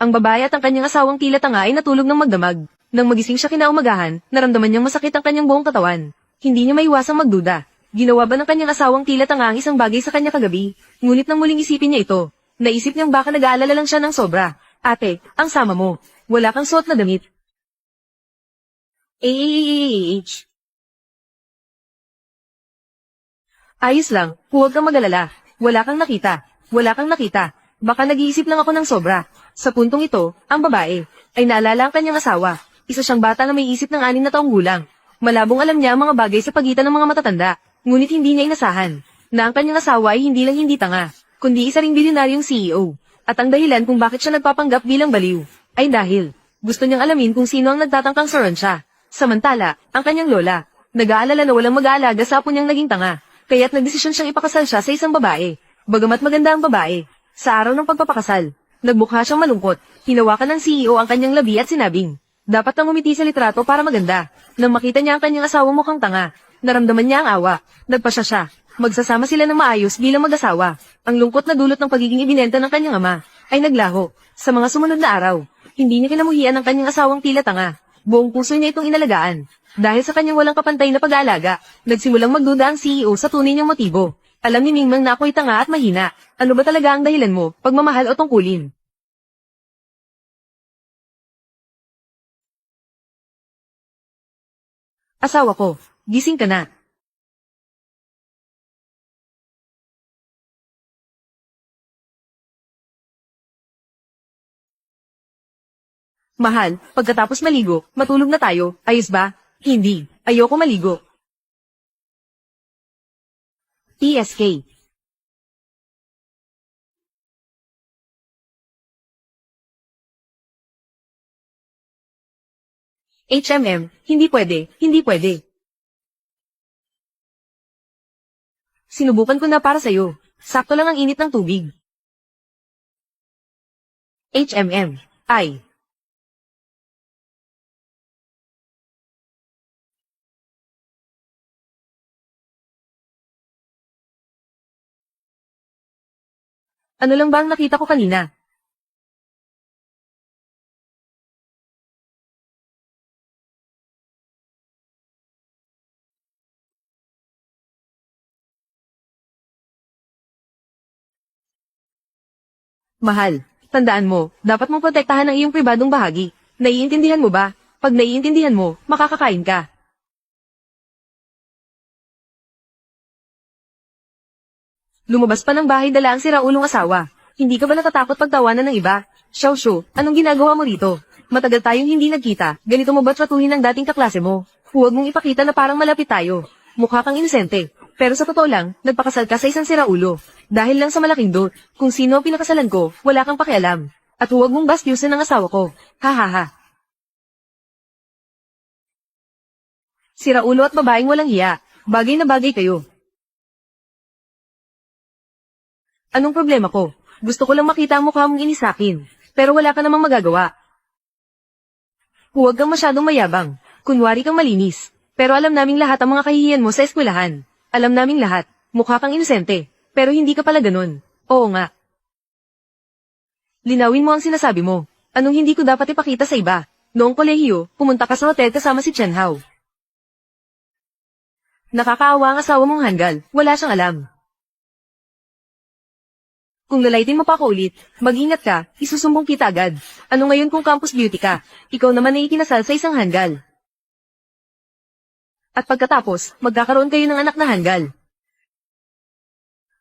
Ang babae at ang kanyang asawang tila tanga ay natulog ng magdamag. Nang magising siya kinaumagahan, naramdaman niyang masakit ang kanyang buong katawan. Hindi niya maiwasang magduda. Ginawa ba ng kanyang asawang tila tanga ang isang bagay sa kanya kagabi? Ngunit nang muling isipin niya ito, naisip niyang baka nag-aalala lang siya ng sobra. Ate, ang sama mo. Wala kang suot na damit. Ayos lang, huwag kang mag-alala. Wala kang nakita. Wala kang nakita. Baka nag-iisip lang ako ng sobra. Sa puntong ito, ang babae, ay naalala ang kanyang asawa. Isa siyang bata na may isip ng 6 na taong gulang. Malabong alam niya ang mga bagay sa pagitan ng mga matatanda, ngunit hindi niya inasahan na ang kanyang asawa ay hindi lang hindi tanga, kundi isa ring bilyonaryong CEO. At ang dahilan kung bakit siya nagpapanggap bilang baliw, ay dahil gusto niyang alamin kung sino ang nagtatangkang saron siya. Samantala, ang kanyang lola, nag-aalala na walang mag-aalaga sa apo niyang naging tanga, kaya't nagdesisyon siyang ipakasal siya sa isang babae. Bagamat maganda ang babae, sa araw ng pagpapakasal, nagmukha siyang malungkot. Hinawakan ng CEO ang kanyang labi at sinabing, dapat nang umiti sa litrato para maganda. Nang makita niya ang kanyang asawang mukhang tanga, naramdaman niya ang awa. Nagpasya siya. Magsasama sila ng maayos bilang mag-asawa. Ang lungkot na dulot ng pagiging ibinenta ng kanyang ama ay naglaho. Sa mga sumunod na araw, hindi niya kinamuhian ang kanyang asawang tila tanga. Buong puso niya itong inalagaan. Dahil sa kanyang walang kapantay na pag-aalaga, nagsimulang magduda ang CEO sa tunay niyang motibo. Alam ni Mingmang na ako'y tanga at mahina. Ano ba talaga ang dahilan mo, pagmamahal o tungkulin? Asawa ko, gising ka na. Mahal, pagkatapos maligo, matulog na tayo, ayos ba? Hindi, ayoko maligo. PSK. hindi pwede, hindi pwede. Sinubukan ko na para sa'yo. Sakto lang ang init ng tubig. Ay. Ano lang ba ang nakita ko kanina? Mahal, tandaan mo, dapat mong protektahan ang iyong pribadong bahagi. Naiintindihan mo ba? Pag naiintindihan mo, makakakain ka. Lumabas pa ng bahay dala ang siraulong asawa. Hindi ka ba natatakot pagtawanan ng iba? Xiaoshu, anong ginagawa mo rito? Matagal tayong hindi nagkita, ganito mo ba tratuhin ang dating kaklase mo? Huwag mong ipakita na parang malapit tayo. Mukha kang inosente. Pero sa totoo lang, nagpakasal ka sa isang siraulo. Dahil lang sa malaking dot, kung sino ang pinakasalan ko, wala kang pakialam. At huwag mong bastyusin ang asawa ko. Ha ha ha. Siraulo at babaeng walang hiya. Bagay na bagay kayo. Anong problema ko? Gusto ko lang makita ang mukha mong inisakin. Pero wala ka namang magagawa. Huwag kang masyadong mayabang. Kunwari kang malinis. Pero alam naming lahat ang mga kahihiyan mo sa eskwelahan. Alam naming lahat. Mukha kang inosente. Pero hindi ka pala ganun. Oo nga. Linawin mo ang sinasabi mo. Anong hindi ko dapat ipakita sa iba? Noong kolehiyo, pumunta ka sa hotel kasama si Chen Hao. Nakakaawa ang asawa mong hanggal. Wala siyang alam. Kung lalaitin mo pa ako ulit, mag-ingat ka, isusumbong kita agad. Ano ngayon kung campus beauty ka? Ikaw naman ay ikinasal sa isang hanggal. At pagkatapos, magkakaroon kayo ng anak na hanggal.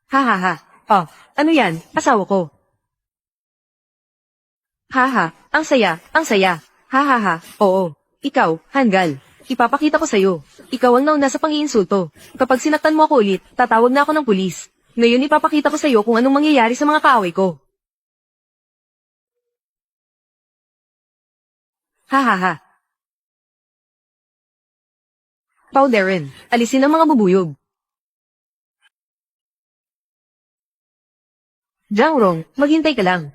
Ha ha ha. Oh, ano yan? Asawa ko. Ha ha, ang saya, ang saya. Ha ha ha, oo. Ikaw, hanggal. Ipapakita ko sa'yo. Ikaw ang nauna sa pang-iinsulto. Kapag sinaktan mo ako ulit, tatawag na ako ng pulis. Ngayon ipapakita ko sa'yo kung anong mangyayari sa mga kaaway ko. Ha ha ha. Powderin, alisin ang mga bubuyog. Jangrong, maghintay ka lang.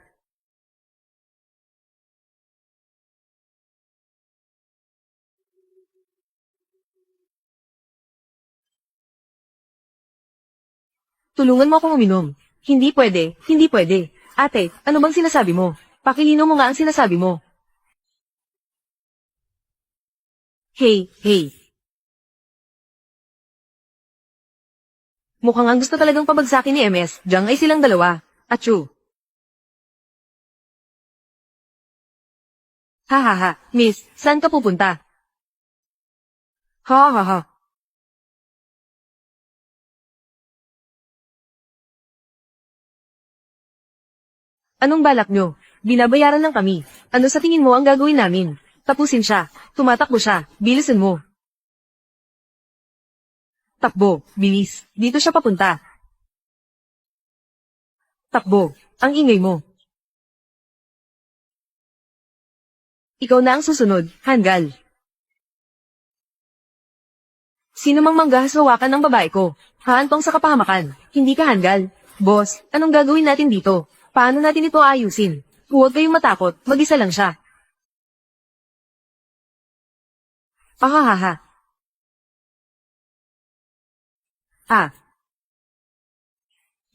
Tulungan mo akong uminom. Hindi pwede, hindi pwede. Ate, ano bang sinasabi mo? Pakilino mo nga ang sinasabi mo. Hey, hey. Mukhang ang gusto talagang pabagsakin ni MS, Jang ay silang dalawa. Achoo. Ha ha ha, miss, saan ka pupunta? Ha ha ha. Anong balak nyo? Binabayaran lang kami. Ano sa tingin mo ang gagawin namin? Tapusin siya. Tumatakbo siya. Bilisan mo. Takbo. Bilis. Dito siya papunta. Takbo. Ang ingay mo. Ikaw na ang susunod, Hanggal. Sino mang manggahasawakan ng babae ko? Haantong sa kapahamakan. Hindi ka Hanggal. Boss, anong gagawin natin dito? Paano natin ito ayusin? Huwag kayong matakot, mag-isa lang siya. Ahahaha. Ah.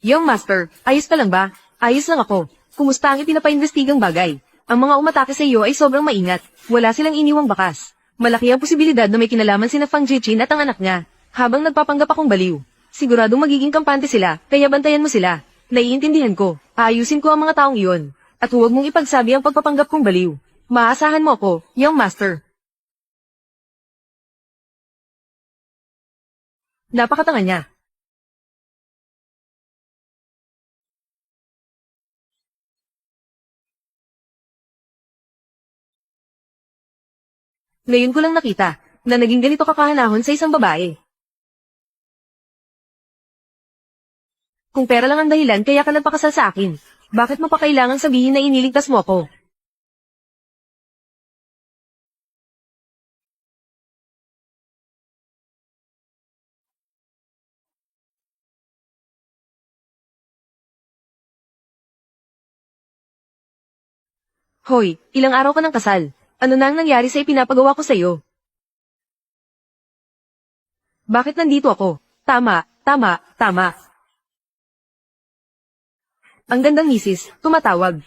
Young Master, ayos ka lang ba? Ayos lang ako. Kumusta ang ipinapainvestigang bagay? Ang mga umatake sa iyo ay sobrang maingat. Wala silang iniwang bakas. Malaki ang posibilidad na may kinalaman sina Fang Jichin at ang anak niya. Habang nagpapanggap akong baliw. Siguradong magiging kampante sila, kaya bantayan mo sila. Naiintindihan ko. Ayusin ko ang mga taong iyon. At huwag mong ipagsabi ang pagpapanggap kong baliw. Maasahan mo ako, Young Master. Napakatanga niya. Ngayon ko lang nakita na naging ganito kakahanahon sa isang babae. Kung pera lang ang dahilan kaya ka nagpakasal sa akin, bakit mo pa kailangang sabihin na iniligtas mo ako? Hoy, ilang araw ka ng kasal. Ano na ang nangyari sa ipinapagawa ko sa iyo? Bakit nandito ako? Tama, tama, tama. Ang gandang misis, tumatawag.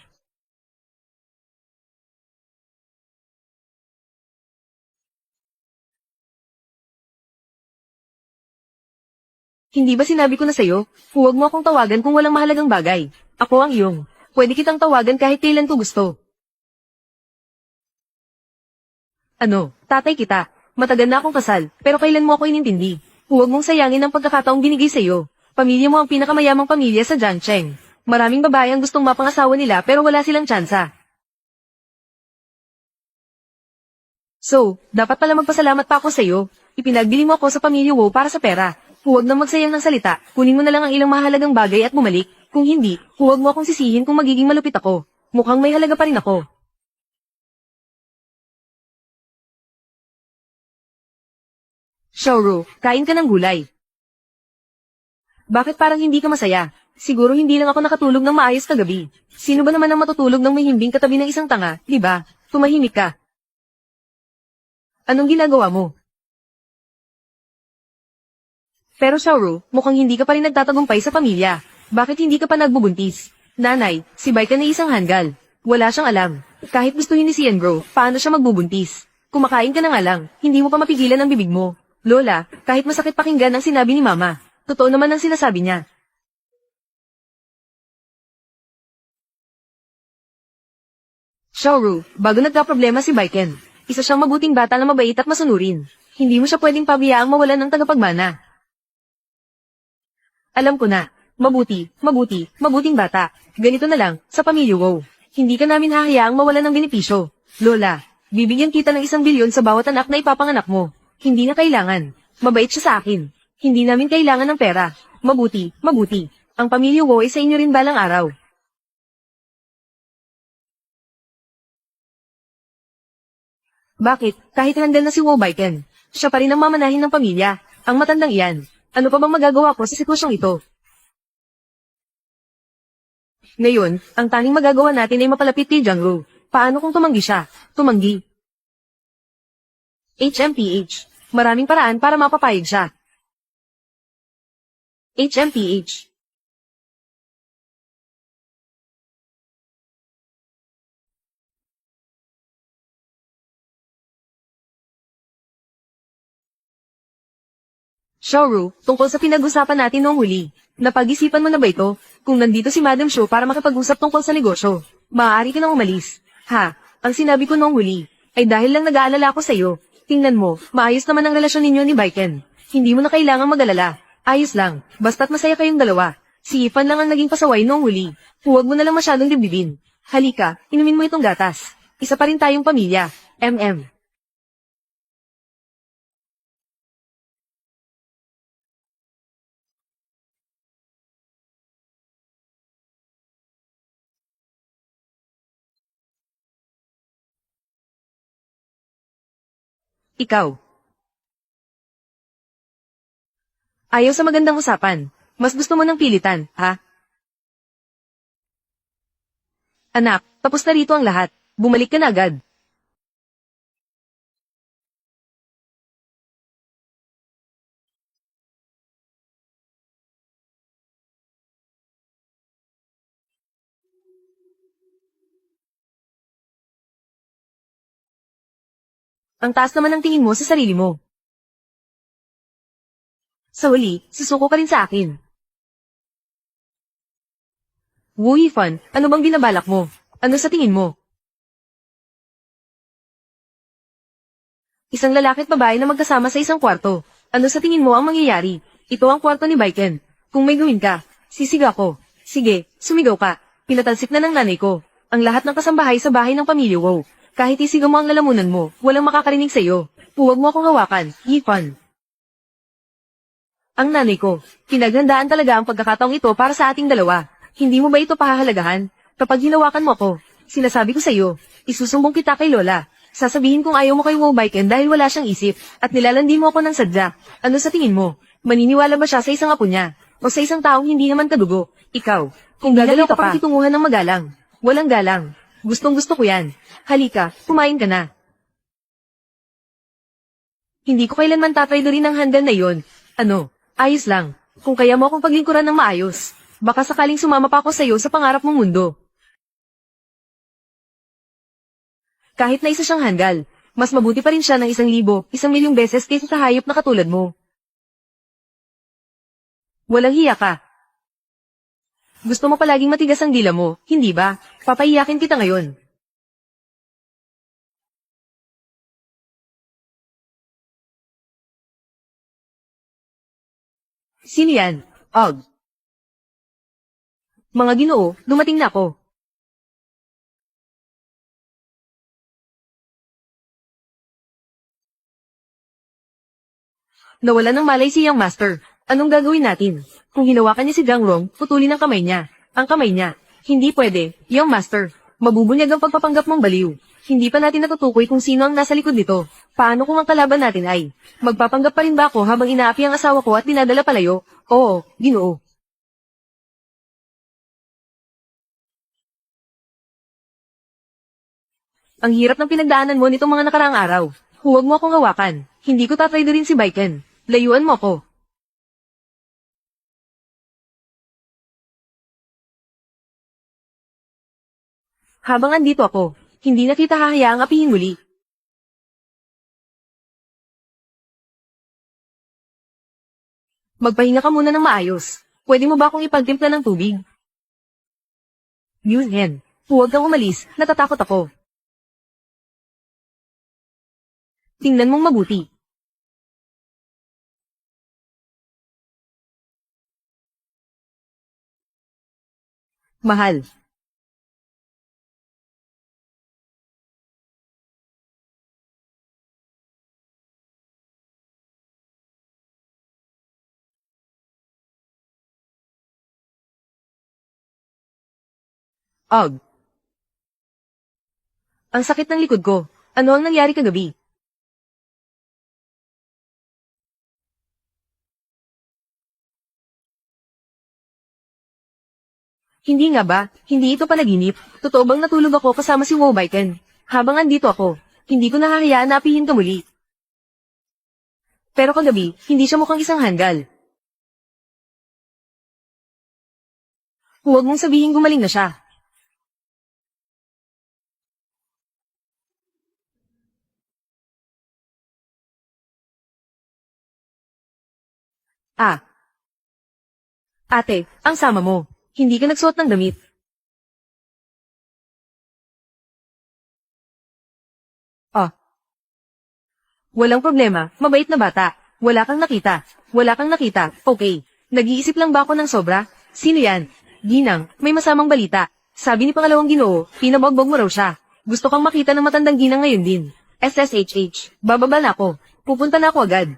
Hindi ba sinabi ko na sa'yo, huwag mo akong tawagan kung walang mahalagang bagay. Ako ang iyong. Pwede kitang tawagan kahit kailan ko gusto. Ano, tatay kita. Matagal na akong kasal, pero kailan mo ako inintindi? Huwag mong sayangin ang pagkakataong binigay sa'yo. Pamilya mo ang pinakamayamang pamilya sa Jiangcheng. Maraming babae ang gustong mapangasawa nila pero wala silang tsansa. So, dapat pala magpasalamat pa ako sa'yo. Ipinagbili mo ako sa pamilya Wu para sa pera. Huwag nang magsayang ng salita. Kunin mo na lang ang ilang mahalagang bagay at bumalik. Kung hindi, huwag mo akong sisihin kung magiging malupit ako. Mukhang may halaga pa rin ako. Showro, kain ka ng gulay. Bakit parang hindi ka masaya? Siguro hindi lang ako nakatulog ng maayos kagabi. Sino ba naman ang matutulog ng mahimbing katabi ng isang tanga, di ba? Tumahimik ka. Anong ginagawa mo? Pero Shaoro, mukhang hindi ka pa rin nagtatagumpay sa pamilya. Bakit hindi ka pa nagbubuntis? Nanay, si Baikan ay isang hanggal. Wala siyang alam. Kahit gustuhin ni Sienbro, paano siya magbubuntis? Kumakain ka na nga lang, hindi mo pa mapigilan ang bibig mo. Lola, kahit masakit pakinggan ang sinabi ni Mama. Totoo naman ang sinasabi niya. Shaoro, bago nagka-problema si Baiken, isa siyang mabuting bata na mabait at masunurin. Hindi mo siya pwedeng pabiyaang mawalan ng tagapagmana. Alam ko na. Mabuti, mabuti, mabuting bata. Ganito na lang, sa pamilya Wow. Hindi ka namin hahayaang mawalan ng benepisyo. Lola, bibigyan kita ng 1 bilyon sa bawat anak na ipapanganak mo. Hindi na kailangan. Mabait siya sa akin. Hindi namin kailangan ng pera. Mabuti, mabuti. Ang pamilya Wow ay sa inyo rin balang araw. Bakit? Kahit handal na si Wow Baiken, siya pa rin ang mamanahin ng pamilya. Ang matandang iyan. Ano pa bang magagawa ko sa sitwasyong ito? Ngayon, ang tanging magagawa natin ay mapalapit kay Jangro. Paano kung tumanggi siya? Tumanggi. HMPH. Maraming paraan para mapapayag siya. HMPH. Xiaoru, tungkol sa pinag-usapan natin noong huli. Napag-isipan mo na ba ito? Kung nandito si Madam Shu para makipag-usap tungkol sa negosyo, maaari ka nang umalis. Ha, ang sinabi ko noong huli, ay dahil lang nag-aalala ako sa iyo. Tingnan mo, maayos naman ang relasyon ninyo ni Baiken. Hindi mo na kailangang mag-alala. Ayos lang, basta't masaya kayong dalawa. Si Ifan lang ang naging pasaway noong huli. Huwag mo na lang masyadong dibdibin. Halika, inumin mo itong gatas. Isa pa rin tayong pamilya. MM. Ikaw. Ayaw sa magandang usapan. Mas gusto mo ng pilitan, ha? Anak, tapos na rito ang lahat. Bumalik ka na agad. Ang taas naman ng tingin mo sa sarili mo. Sa huli, susuko ka rin sa akin. Wu Yifan, ano bang binabalak mo? Ano sa tingin mo? Isang lalaki at babae na magkasama sa isang kwarto. Ano sa tingin mo ang mangyayari? Ito ang kwarto ni Baiken. Kung may gawin ka, sisiga ko. Sige, sumigaw ka. Pinatalsik na ng nanay ko. Ang lahat ng kasambahay sa bahay ng pamilya Wow. Kahit isigaw mo ang lalamunan mo, walang makakarinig sa iyo. Huwag mo akong hawakan, Yifan. Ang nanay ko, pinaghandaan talaga ang pagkakataong ito para sa ating dalawa. Hindi mo ba ito pahahalagahan? Kapag hinawakan mo ako, sinasabi ko sa iyo, isusumbong kita kay Lola. Sasabihin kong ayaw mo kay Wow Baiken dahil wala siyang isip, at nilalandi mo ako ng sadya. Ano sa tingin mo? Maniniwala ba siya sa isang apo niya? O sa isang taong hindi naman kadugo? Ikaw, kung gagalaw ka pa kitunguhan ng magalang. Walang galang. Gustong gusto ko yan. Halika, kumain ka na. Hindi ko kailanman tatraidorin ang handle na yon. Ano, ayos lang. Kung kaya mo akong paglingkuran ng maayos, baka sakaling sumama pa ako sa iyo sa pangarap mong mundo. Kahit na isa siyang hanggal, mas mabuti pa rin siya ng 1,000, 1,000,000 beses kaysa sa hayop na katulad mo. Walang hiya ka. Gusto mo palaging matigas ang dila mo, hindi ba? Papaiyakin kita ngayon. Sino yan? Og. Mga ginoo, dumating na ako. Nawala ng malay si Young Master. Anong gagawin natin? Kung hinawakan niya si Gang Rong, putulin ang kamay niya. Ang kamay niya. Hindi pwede, Young Master. Mabubunyag ang pagpapanggap mong baliw. Hindi pa natin natutukoy kung sino ang nasa likod nito. Paano kung ang kalaban natin ay, magpapanggap pa rin ba ako habang inaapi ang asawa ko at dinadala palayo? Oo, ginoo. Ang hirap ng pinagdaanan mo nitong mga nakaraang araw. Huwag mo akong hawakan. Hindi ko tatraidorin si Baiken. Layuan mo ko. Habang andito ako, hindi na kita hahayaang apihin muli. Magpahinga ka muna ng maayos. Pwede mo ba akong ipagtimpla ng tubig? Yun. Huwag kang umalis, natatakot ako. Tingnan mong mabuti. Mahal. Og. Ang sakit ng likod ko. Ano ang nangyari kagabi? Hindi nga ba? Hindi ito panaginip. Totoo bang natulog ako kasama si Wobaiken? Habang andito ako, hindi ko nahahayaan na apihin ka muli. Pero kagabi, hindi siya mukhang isang hanggal. Huwag mong sabihin gumaling na siya. Ah, ate, ang sama mo. Hindi ka nagsuot ng damit. Ah, walang problema, mabait na bata. Wala kang nakita. Wala kang nakita, okay. Nag-iisip lang ba ako ng sobra? Sino yan? Ginang, may masamang balita. Sabi ni Pangalawang Ginoo, pinabagbog mo raw siya. Gusto kang makita ng matandang ginang ngayon din. SSHH, bababa na ako. Pupunta na ako agad.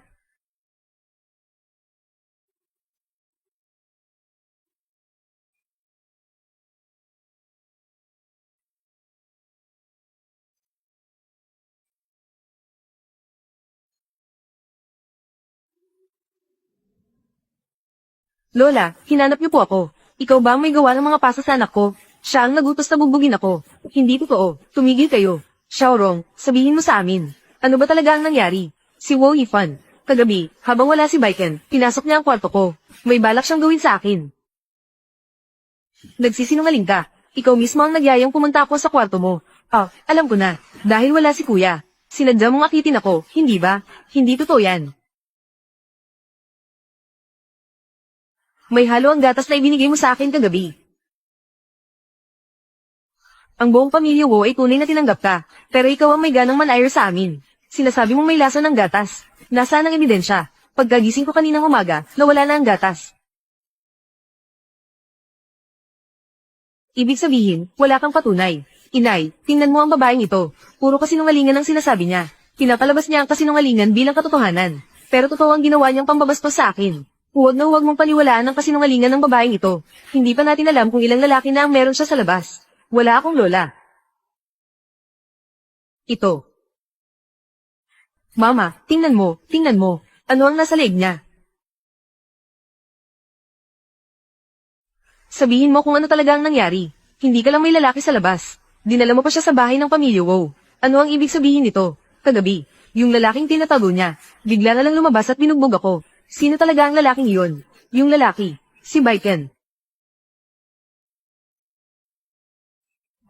Lola, hinanap niyo po ako. Ikaw ba ang may gawa ng mga pasa sa anak ko? Siya ang nagutos na bugbugin ako. Hindi totoo. Tumigil kayo. Xiaorong, sabihin mo sa amin. Ano ba talaga ang nangyari? Si Wo Yifan. Kagabi, habang wala si Baiken, pinasok niya ang kwarto ko. May balak siyang gawin sa akin. Nagsisinungaling ka. Ikaw mismo ang nagyayang pumunta ako sa kwarto mo. Ah, alam ko na. Dahil wala si kuya. Sinadya mong akitin ako, hindi ba? Hindi totoo yan. May halo ang gatas na ibinigay mo sa akin kagabi. Ang buong pamilya Wo ay tunay na tinanggap ka, pero ikaw ang may ganang manayro sa amin. Sinasabi mong may lasa ng gatas. Nasaan ang ebidensya? Pagkagising ko kaninang umaga, nawala na ang gatas. Ibig sabihin, wala kang patunay. Inay, tingnan mo ang babaeng ito. Puro kasinungalingan ang sinasabi niya. Pinapalabas niya ang kasinungalingan bilang katotohanan. Pero totoo ang ginawa niyang pambabastos sa akin. Huwag na huwag mong paniwalaan ang kasinungalingan ng babaeng ito. Hindi pa natin alam kung ilang lalaki na ang meron siya sa labas. Wala akong lola. Ito. Mama, tingnan mo, tingnan mo. Ano ang nasa leeg niya? Sabihin mo kung ano talaga ang nangyari. Hindi ka lang may lalaki sa labas. Dinala mo pa siya sa bahay ng pamilya Wow. Ano ang ibig sabihin nito? Kagabi, yung lalaking tinatago niya, bigla na lang lumabas at binugbog ako. Sino talaga ang lalaking iyon? Yung lalaki, si Baiken.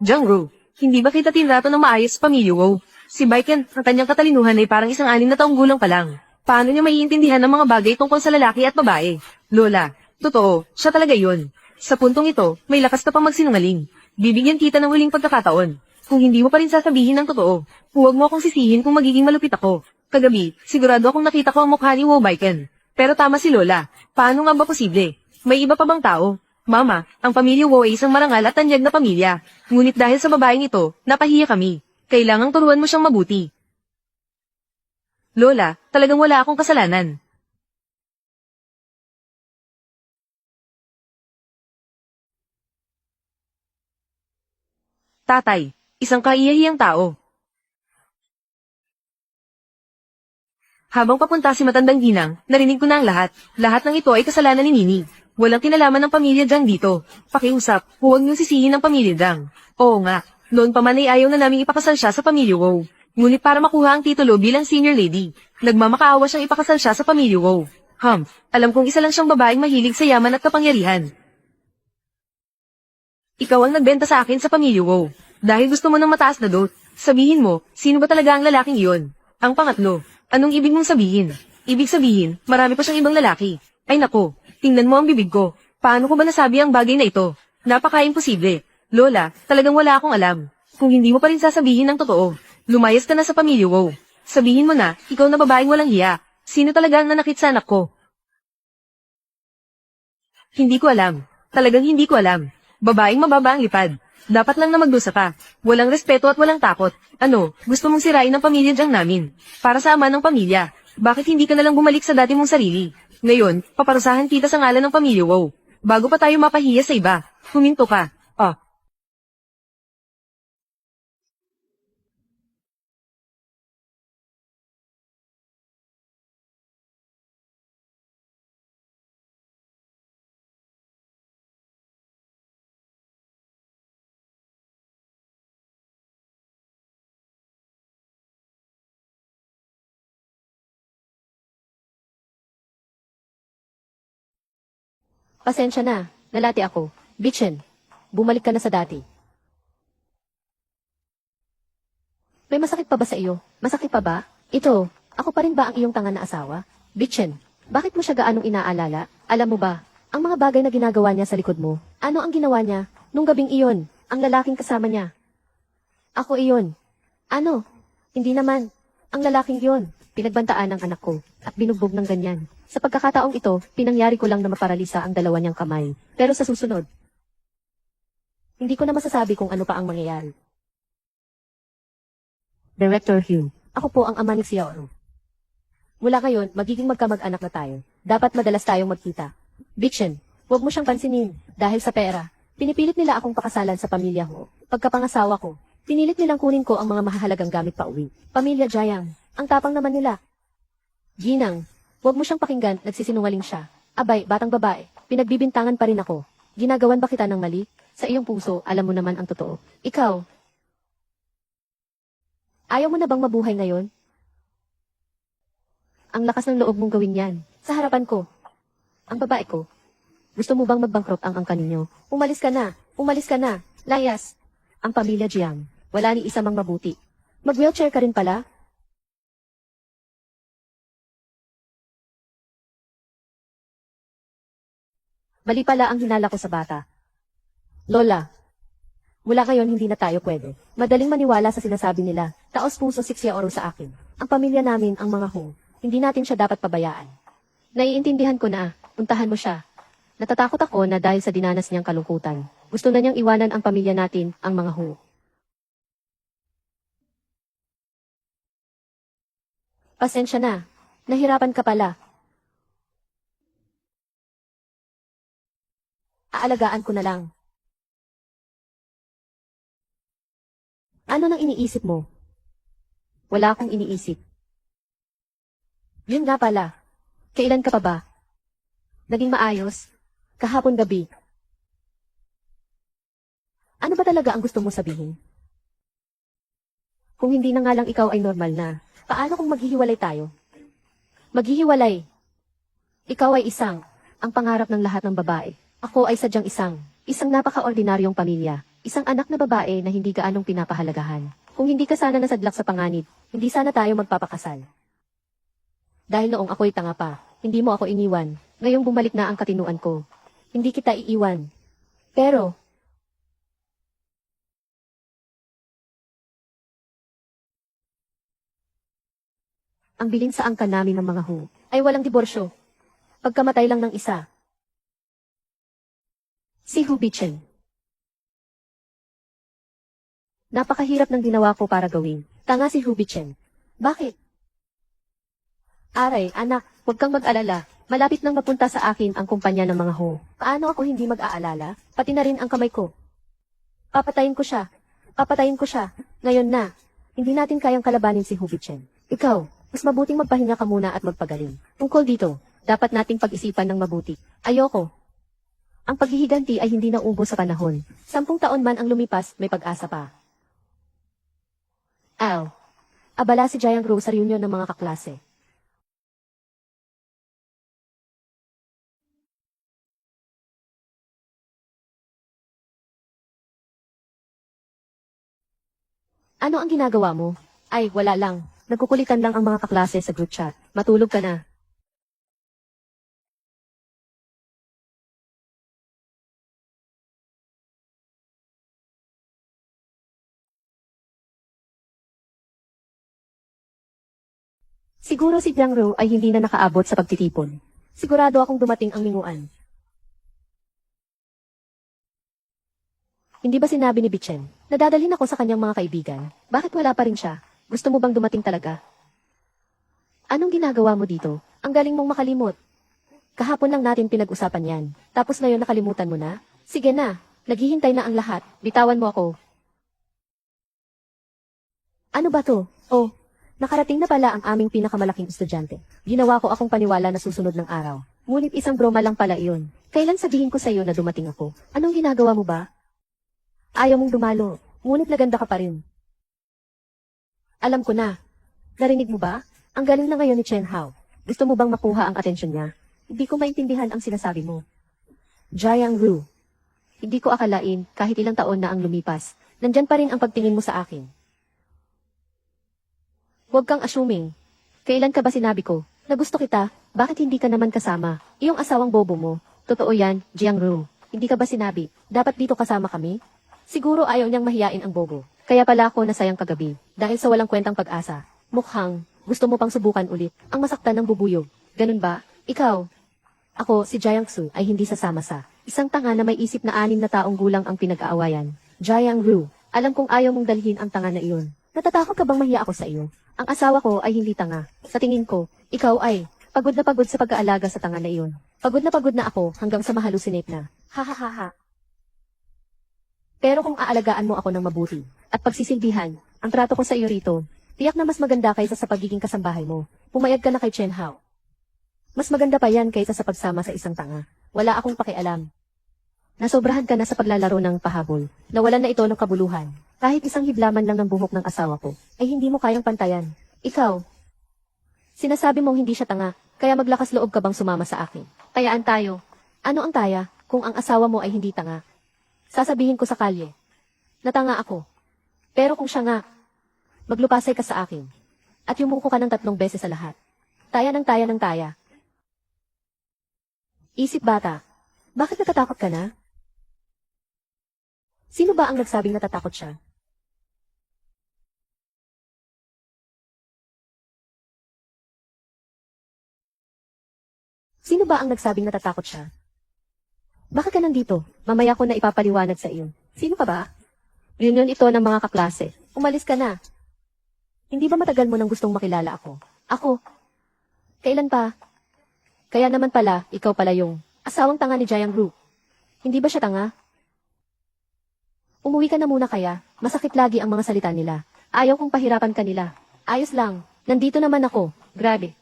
Jangro, hindi ba kita tinrato ng maayos sa pamilya Wow? Si Baiken, ang kanyang katalinuhan ay parang isang 6 na taong gulang pa lang. Paano niya maiintindihan ng mga bagay tungkol sa lalaki at babae? Lola, totoo, siya talaga yun. Sa puntong ito, may lakas ka pang magsinungaling. Bibigyan kita ng huling pagkakataon. Kung hindi mo pa rin sasabihin ng totoo, huwag mo akong sisihin kung magiging malupit ako. Kagabi, sigurado akong nakita ko ang mukha ni Wo Baiken. Pero tama si Lola, paano nga ba posible? May iba pa bang tao? Mama, ang pamilya Wo ay isang marangal at tanyag na pamilya. Ngunit dahil sa babaeng ito, napahiya kami. Kailangang turuan mo siyang mabuti. Lola, talagang wala akong kasalanan. Tatay, isang kaiyahiyang tao. Habang papunta si matandang ginang, narinig ko na ang lahat. Lahat ng ito ay kasalanan ni Nini. Walang kinalaman ng pamilya Jang dito. Pakiusap, huwag niyong sisihin ng pamilya Jang. Oo nga, noon pa man ay ayaw na naming ipakasal siya sa pamilya Wow. Ngunit para makuha ang titulo bilang senior lady, nagmamakaawa siyang ipakasal siya sa pamilya Wow. Alam kong isa lang siyang babaeng mahilig sa yaman at kapangyarihan. Ikaw ang nagbenta sa akin sa pamilya Wow. Dahil gusto mo ng mataas na dot. Sabihin mo, sino ba talaga ang lalaking iyon? Ang pangatlo, anong ibig mong sabihin? Ibig sabihin, marami pa siyang ibang lalaki. Ay nako, tingnan mo ang bibig ko. Paano ko ba nasabi ang bagay na ito? Napaka-imposible. Lola, talagang wala akong alam. Kung hindi mo pa rin sasabihin ng totoo, lumayas ka na sa pamilya Wow. Sabihin mo na, ikaw na babaeng walang hiya. Sino talaga ang nanakit sa anak ko? Hindi ko alam. Talagang hindi ko alam. Babaeng mababa ang lipad. Dapat lang na magdusa ka. Walang respeto at walang takot. Ano, gusto mong sirain ang pamilya diyang namin. Para sa ama ng pamilya. Bakit hindi ka na lang bumalik sa dati mong sarili? Ngayon, paparusahan kita sa ngalan ng pamilya Wow. Bago pa tayo mapahiya sa iba. Huminto ka. Ah, Pasensya na, nalati ako. Bitchin, bumalik ka na sa dati. May masakit pa ba sa iyo? Masakit pa ba? Ito, ako pa rin ba ang iyong tanga na asawa? Bitchin, Bakit mo siya gaanong inaalala? Alam mo ba, ang mga bagay na ginagawa niya sa likod mo, ano ang ginawa niya nung gabing iyon, ang lalaking kasama niya? Ako iyon. Ano? Hindi naman. Ang lalaking iyon, pinagbantaan ng anak ko, at binugbog ng ganyan. Sa pagkakataong ito, pinangyari ko lang na maparalisa ang dalawa niyang kamay. Pero sa susunod, hindi ko na masasabi kung ano pa ang mangyayari. Director Hugh, ako po ang ama ni Xiaoru. Mula ngayon, magiging magkamag-anak na tayo. Dapat madalas tayong magkita. Bichen, huwag mo siyang pansinin. Dahil sa pera, pinipilit nila akong pakasalan sa pamilya ko. Pagkapangasawa ko, pinilit nilang kunin ko ang mga mahahalagang gamit pa uwi. Pamilya Jiang, ang tapang naman nila. Ginang, huwag mo siyang pakinggan, nagsisinungaling siya. Abay, batang babae, pinagbibintangan pa rin ako. Ginagawan ba kita ng mali? Sa iyong puso, alam mo naman ang totoo. Ikaw, ayaw mo na bang mabuhay ngayon? Ang lakas ng loob mong gawin yan. Sa harapan ko. Ang babae ko. Gusto mo bang magbangkrot ang angka ninyo? Umalis ka na. Umalis ka na. Layas. Ang pamilya Jiang. Wala ni isa mang mabuti. Mag-wheelchair ka rin pala? Mali pala ang hinala ko sa bata. Lola, mula ngayon hindi na tayo pwede. Madaling maniwala sa sinasabi nila. Taos puso si Xiaoru sa akin. Ang pamilya namin ang mga Hu. Hindi natin siya dapat pabayaan. Naiintindihan ko na. Puntahan mo siya. Natatakot ako na dahil sa dinanas niyang kalungkutan. Gusto na niyang iwanan ang pamilya natin, ang mga Hu. Pasensya na. Nahirapan ka pala. Aalagaan ko na lang. Ano nang iniisip mo? Wala akong iniisip. Yun nga pala. Kailan ka pa ba? Naging maayos? Kahapon gabi. Ano ba talaga ang gusto mo sabihin? Kung hindi na nga lang ikaw ay normal na, paano kung maghihiwalay tayo? Maghihiwalay. Ikaw ay isang, ang pangarap ng lahat ng babae. Ako ay sadyang isang napaka-ordinaryong pamilya. Isang anak na babae na hindi gaanong pinapahalagahan. Kung hindi ka sana nasadlak sa panganib, hindi sana tayo magpapakasal. Dahil noong ako'y tanga pa, hindi mo ako iniwan. Ngayong bumalik na ang katinuan ko. Hindi kita iiwan. Pero, ang bilin sa angka namin ng mga Hu ay walang diborsyo. Pagkamatay lang ng isa. Si Hu Bichen. Napakahirap ng ginawa ko para gawin. Tanga si Hu Bichen. Bakit? Aray, anak, huwag kang mag-alala. Malapit nang mapunta sa akin ang kumpanya ng mga Hu. Paano ako hindi mag-aalala? Pati na rin ang kamay ko. Papatayin ko siya. Papatayin ko siya. Ngayon na. Hindi natin kayang kalabanin si Hu Bichen. Ikaw, mas mabuting magpahinga ka muna at magpagaling. Tungkol dito, dapat nating pag-isipan ng mabuti. Ayoko. Ang paghihiganti ay hindi nauubos sa panahon. 10 taon man ang lumipas, may pag-asa pa. Al. Abala si Jiang Ru sa reunion ng mga kaklase. Ano ang ginagawa mo? Ay, wala lang. Nagkukulitan lang ang mga kaklase sa group chat. Matulog ka na. Siguro si Jiang Ru ay hindi na nakaabot sa pagtitipon. Sigurado akong dumating ang minguan. Hindi ba sinabi ni Bichen? Nadadalhin ako sa kanyang mga kaibigan. Bakit wala pa rin siya? Gusto mo bang dumating talaga? Anong ginagawa mo dito? Ang galing mong makalimot. Kahapon lang natin pinag-usapan yan. Tapos ngayon nakalimutan mo na? Sige na. Naghihintay na ang lahat. Bitawan mo ako. Ano ba to? Oh, nakarating na pala ang aming pinakamalaking estudyante. Ginawa ko akong paniwala na susunod ng araw. Ngunit isang broma lang pala iyon. Kailan sabihin ko sa iyo na dumating ako? Anong ginagawa mo ba? Ayaw mong dumalo. Ngunit naganda ka pa rin. Alam ko na. Narinig mo ba? Ang galing na ngayon ni Chen Hao. Gusto mo bang makuha ang atensyon niya? Hindi ko maintindihan ang sinasabi mo. Jiang Ru. Hindi ko akalain, kahit ilang taon na ang lumipas, nandyan pa rin ang pagtingin mo sa akin. Huwag kang assuming. Kailan ka ba sinabi ko, na gusto kita, Bakit hindi ka naman kasama? Iyong asawang bobo mo. Totoo yan, Jiangru. Hindi ka ba sinabi, dapat dito kasama kami? Siguro ayaw niyang mahiyain ang bobo. Kaya pala ako nasayang kagabi, dahil sa walang kwentang pag-asa. Mukhang, gusto mo pang subukan ulit, ang masaktan ng bubuyog. Ganun ba? Ikaw? Ako, si Jiangsu, ay hindi sasama sa isang tanga na may isip na 6 na taong gulang ang pinag-aawayan. Jiangru, alam kong ayaw mong dalhin ang tanga na iyon. Natatakot ka bang mahiya ako sa iyo? Ang asawa ko ay hindi tanga. Sa tingin ko, ikaw ay pagod na pagod sa pag-aalaga sa tanga na iyon. Pagod na ako hanggang sa mahalusinate na. Ha ha ha ha. Pero kung aalagaan mo ako ng mabuti at pagsisilbihan, ang trato ko sa iyo rito, tiyak na mas maganda kaysa sa pagiging kasambahay mo. Pumayag ka na kay Chen Hao. Mas maganda pa yan kaysa sa pagsama sa isang tanga. Wala akong pakialam. Nasobrahan ka na sa paglalaro ng pahabol. Nawalan na ito ng kabuluhan. Kahit isang hiblaman lang ng buhok ng asawa ko, ay hindi mo kayang pantayan. Ikaw, sinasabi mong hindi siya tanga, kaya maglakas loob ka bang sumama sa akin? Tayaan tayo. Ano ang taya, kung ang asawa mo ay hindi tanga? Sasabihin ko sa kalye, natanga ako. Pero kung siya nga, maglupasay ka sa akin. At yumuko ka ng 3 beses sa lahat. Taya ng taya ng taya. Isip bata, bakit natatakot ka na? Sino ba ang nagsabing natatakot siya? Sino ba ang nagsabing natatakot siya? Bakit ka nandito? Mamaya ko na ipapaliwanag sa iyo. Sino ka ba? Reunion ito ng mga kaklase. Umalis ka na. Hindi ba matagal mo nang gustong makilala ako? Ako? Kailan pa? Kaya naman pala, ikaw pala yung asawang tanga ni Jiangru. Hindi ba siya tanga? Umuwi ka na muna kaya. Masakit lagi ang mga salita nila. Ayaw kong pahirapan kanila. Ayos lang. Nandito naman ako. Grabe.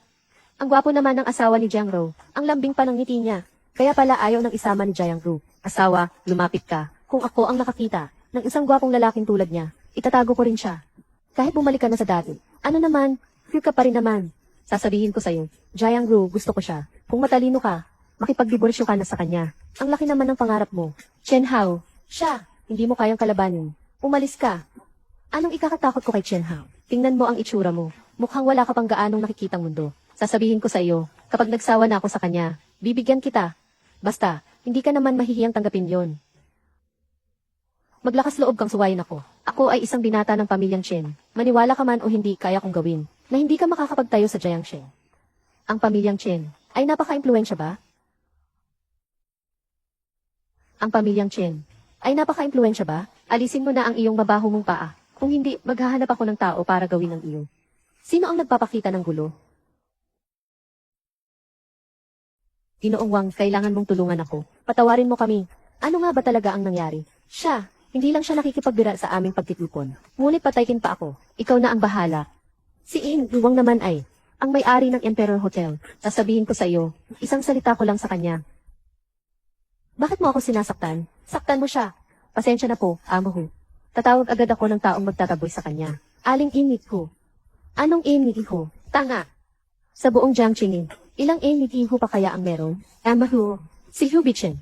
Ang gwapo naman ng asawa ni Jiangru. Ang lambing pa ng ngiti niya. Kaya pala ayaw ng isama ni Jiangru. Asawa, lumapit ka. Kung ako ang nakakita ng isang gwapong lalaking tulad niya, itatago ko rin siya. Kahit bumalik ka na sa dati. Ano naman, feel ka pa rin naman. Sasabihin ko sa'yo, Jiangru, gusto ko siya. Kung matalino ka, makipagdiborsyo ka na sa kanya. Ang laki naman ng pangarap mo. Chen Hao, siya, hindi mo kayang kalabanin. Umalis ka. Anong ikakatakot ko kay Chen Hao? Tingnan mo ang itsura mo. Mukhang wala ka pang gaanong nakikitang mundo. Sasabihin ko sa iyo, kapag nagsawa na ako sa kanya, bibigyan kita. Basta, hindi ka naman mahihiyang tanggapin yon. Maglakas loob kang suwayin ako. Ako ay isang binata ng pamilyang Chen. Maniwala ka man o hindi, kaya kong gawin, na hindi ka makakapagtayo sa Jiangsheng. Ang pamilyang Chen, ay napaka-impluwensya ba? Ang pamilyang Chen, ay napaka-impluwensya ba? Alisin mo na ang iyong mabaho mong paa. Kung hindi, maghahanap ako ng tao para gawin ang iyo. Sino ang nagpapakita ng gulo? Ginoong Wang, kailangan mong tulungan ako. Patawarin mo kami. Ano nga ba talaga ang nangyari? Siya, hindi lang siya nakikipagbira sa aming pagtitipon. Ngunit pataykin pa ako. Ikaw na ang bahala. Si Ing Wang naman ay ang may-ari ng Emperor Hotel. Sasabihin ko sa iyo, isang salita ko lang sa kanya. Bakit mo ako sinasaktan? Saktan mo siya. Pasensya na po, amo ho. Tatawag agad ako ng taong magtataboy sa kanya. Aling init ho. Anong init ho? Tanga. Sa buong Jiangqing, ilang init ho pa kaya ang meron? Amo ho. Si Hu Bichen.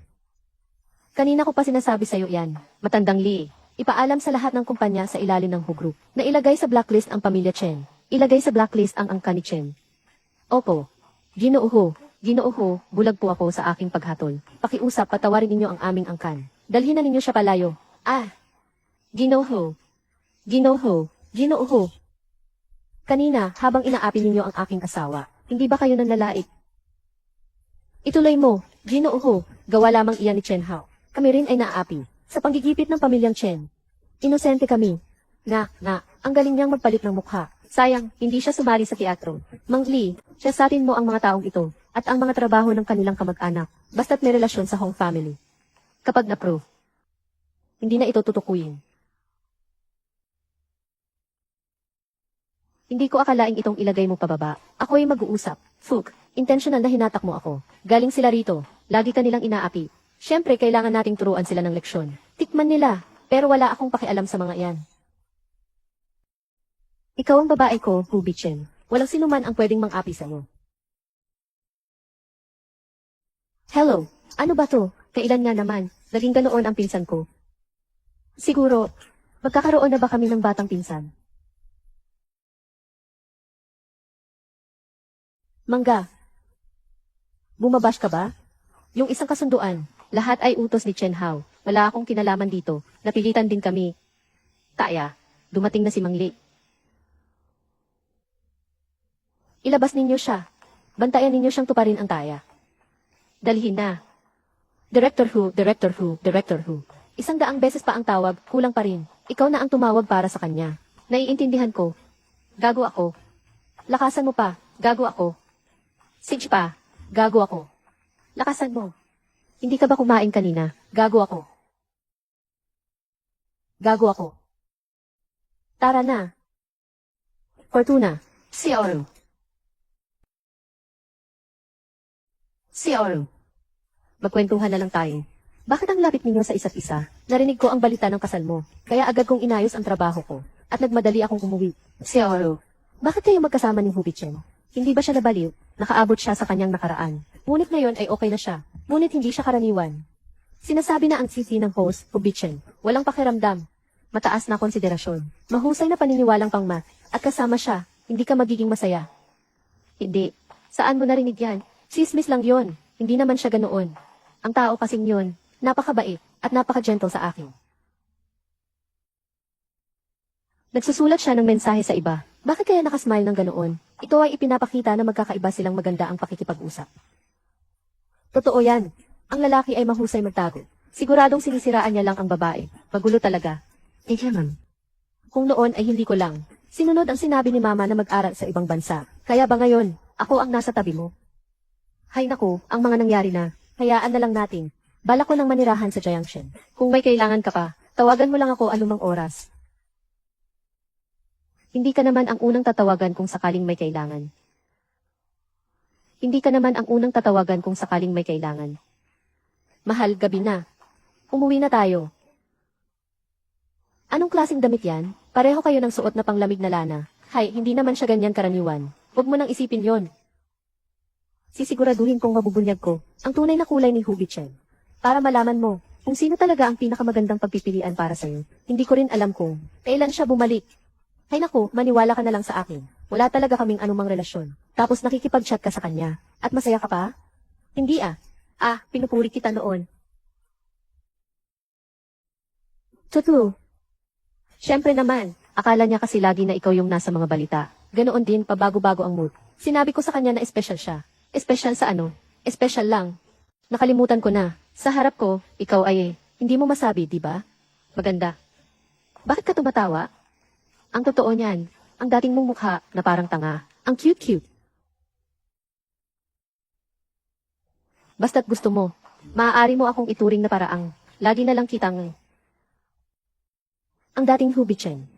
Kanina ko pa sinasabi sa iyo yan. Matandang Li. Ipaalam sa lahat ng kumpanya sa ilalim ng Hu Group na ilagay sa blacklist ang pamilya Chen. Ilagay sa blacklist ang angka ni Chen. Opo. Ginoo ho. Ginoo ho, bulag po ako sa aking paghatol. Pakiusap, patawarin ninyo ang aming angkan. Dalhin na ninyo siya palayo. Ah! Ginoo ho. Ginoo ho. Ginoo ho. Kanina, habang inaapi ninyo ang aking asawa, hindi ba kayo nanlalait? Ituloy mo. Ginoo ho. Gawa lamang iyan ni Chen Hao. Kami rin ay naaapi. Sa panggigipit ng pamilyang Chen. Inosente kami. Ang galing niyang magpalit ng mukha. Sayang, hindi siya sumali sa teatro. Mang Li, siyasatin mo ang mga taong ito at ang mga trabaho ng kanilang kamag-anak, basta't may relasyon sa Hong family. Kapag na-prove, hindi na ito tutukuyin. Hindi ko akalaing itong ilagay mo pababa. Ako ay mag-uusap. Fook, intentional na hinatak mo ako. Galing sila rito, lagi kanilang inaapi. Siyempre, kailangan nating turuan sila ng leksyon. Tikman nila, pero wala akong pakialam sa mga iyan. Ikaw ang babae ko, Hu Bichen. Walang sinuman ang pwedeng mang-api sa'yo. Hello, ano ba to? Kailan nga naman? Naging ganoon ang pinsan ko. Siguro, magkakaroon na ba kami ng batang pinsan? Mangga. Bumabash ka ba? Yung isang kasunduan, lahat ay utos ni Chen Hao. Wala akong kinalaman dito. Napilitan din kami. Kaya, dumating na si Mang Li. Ilabas ninyo siya. Bantayan ninyo siyang tuparin ang taya. Dalhin na. Director Hu, Director Hu, Director Hu. 100 beses pa ang tawag, kulang pa rin. Ikaw na ang tumawag para sa kanya. Naiintindihan ko. Gago ako. Lakasan mo pa, gago ako. Sige pa, gago ako. Lakasan mo. Hindi ka ba kumain kanina? Gago ako. Gago ako. Tara na. Fortuna, si Oru. Si Oru. Magkwentuhan na lang tayo. Bakit ang lapit ninyo sa isa't isa? Narinig ko ang balita ng kasal mo, kaya agad kong inayos ang trabaho ko, at nagmadali akong umuwi. Si Oru. Bakit kayo magkasama ni Hubichen? Hindi ba siya nabaliw? Nakaabot siya sa kanyang nakaraan. Ngunit ngayon ay okay na siya. Ngunit hindi siya karaniwan. Sinasabi na ang sisi ng host, Hubichen. Walang pakiramdam. Mataas na konsiderasyon. Mahusay na paniniwalang pangmat. At kasama siya, hindi ka magiging masaya. Hindi. Saan mo narinig yan? Sismis lang yon. Hindi naman siya ganoon. Ang tao kasing yon, napakabait at napaka-gentle sa akin. Nagsusulat siya ng mensahe sa iba. Bakit kaya nakasmile ng ganoon? Ito ay ipinapakita na magkakaiba silang maganda ang pakikipag-usap. Totoo yan. Ang lalaki ay mahusay magtago. Siguradong sinisiraan niya lang ang babae. Magulo talaga. Ma'am. Kung noon ay hindi ko lang. Sinunod ang sinabi ni Mama na mag-aral sa ibang bansa. Kaya ba ngayon, ako ang nasa tabi mo? Hay naku, ang mga nangyari na. Hayaan na lang natin. Balak ko nang manirahan sa Jiangshan. Kung may kailangan ka pa, tawagan mo lang ako anumang oras. Hindi ka naman ang unang tatawagan kung sakaling may kailangan. Hindi ka naman ang unang tatawagan kung sakaling may kailangan. Mahal, gabi na. Umuwi na tayo. Anong klaseng damit yan? Pareho kayo ng suot na panglamig na lana. Hay, hindi naman siya ganyan karaniwan. Huwag mo nang isipin yon. Sisiguraduhin kong mabubunyag ko ang tunay na kulay ni Hubichen. Para malaman mo kung sino talaga ang pinakamagandang pagpipilian para sa'yo. Hindi ko rin alam kung kailan siya bumalik. Hay naku, maniwala ka na lang sa akin. Wala talaga kaming anumang relasyon. Tapos nakikipag-chat ka sa kanya. At masaya ka pa? Hindi ah. Pinupuri kita noon. Totoo. Siyempre naman, akala niya kasi lagi na ikaw yung nasa mga balita. Ganoon din, pabago-bago ang mood. Sinabi ko sa kanya na espesyal siya. Espesyal sa ano? Espesyal lang. Nakalimutan ko na. Sa harap ko, ikaw ay hindi mo masabi, di ba? Maganda. Bakit ka tumatawa? Ang totoo niyan, ang dating mong mukha na parang tanga. Ang cute-cute. Basta't gusto mo, maaari mo akong ituring na paraang lagi na lang kitang ang dating Hubichen.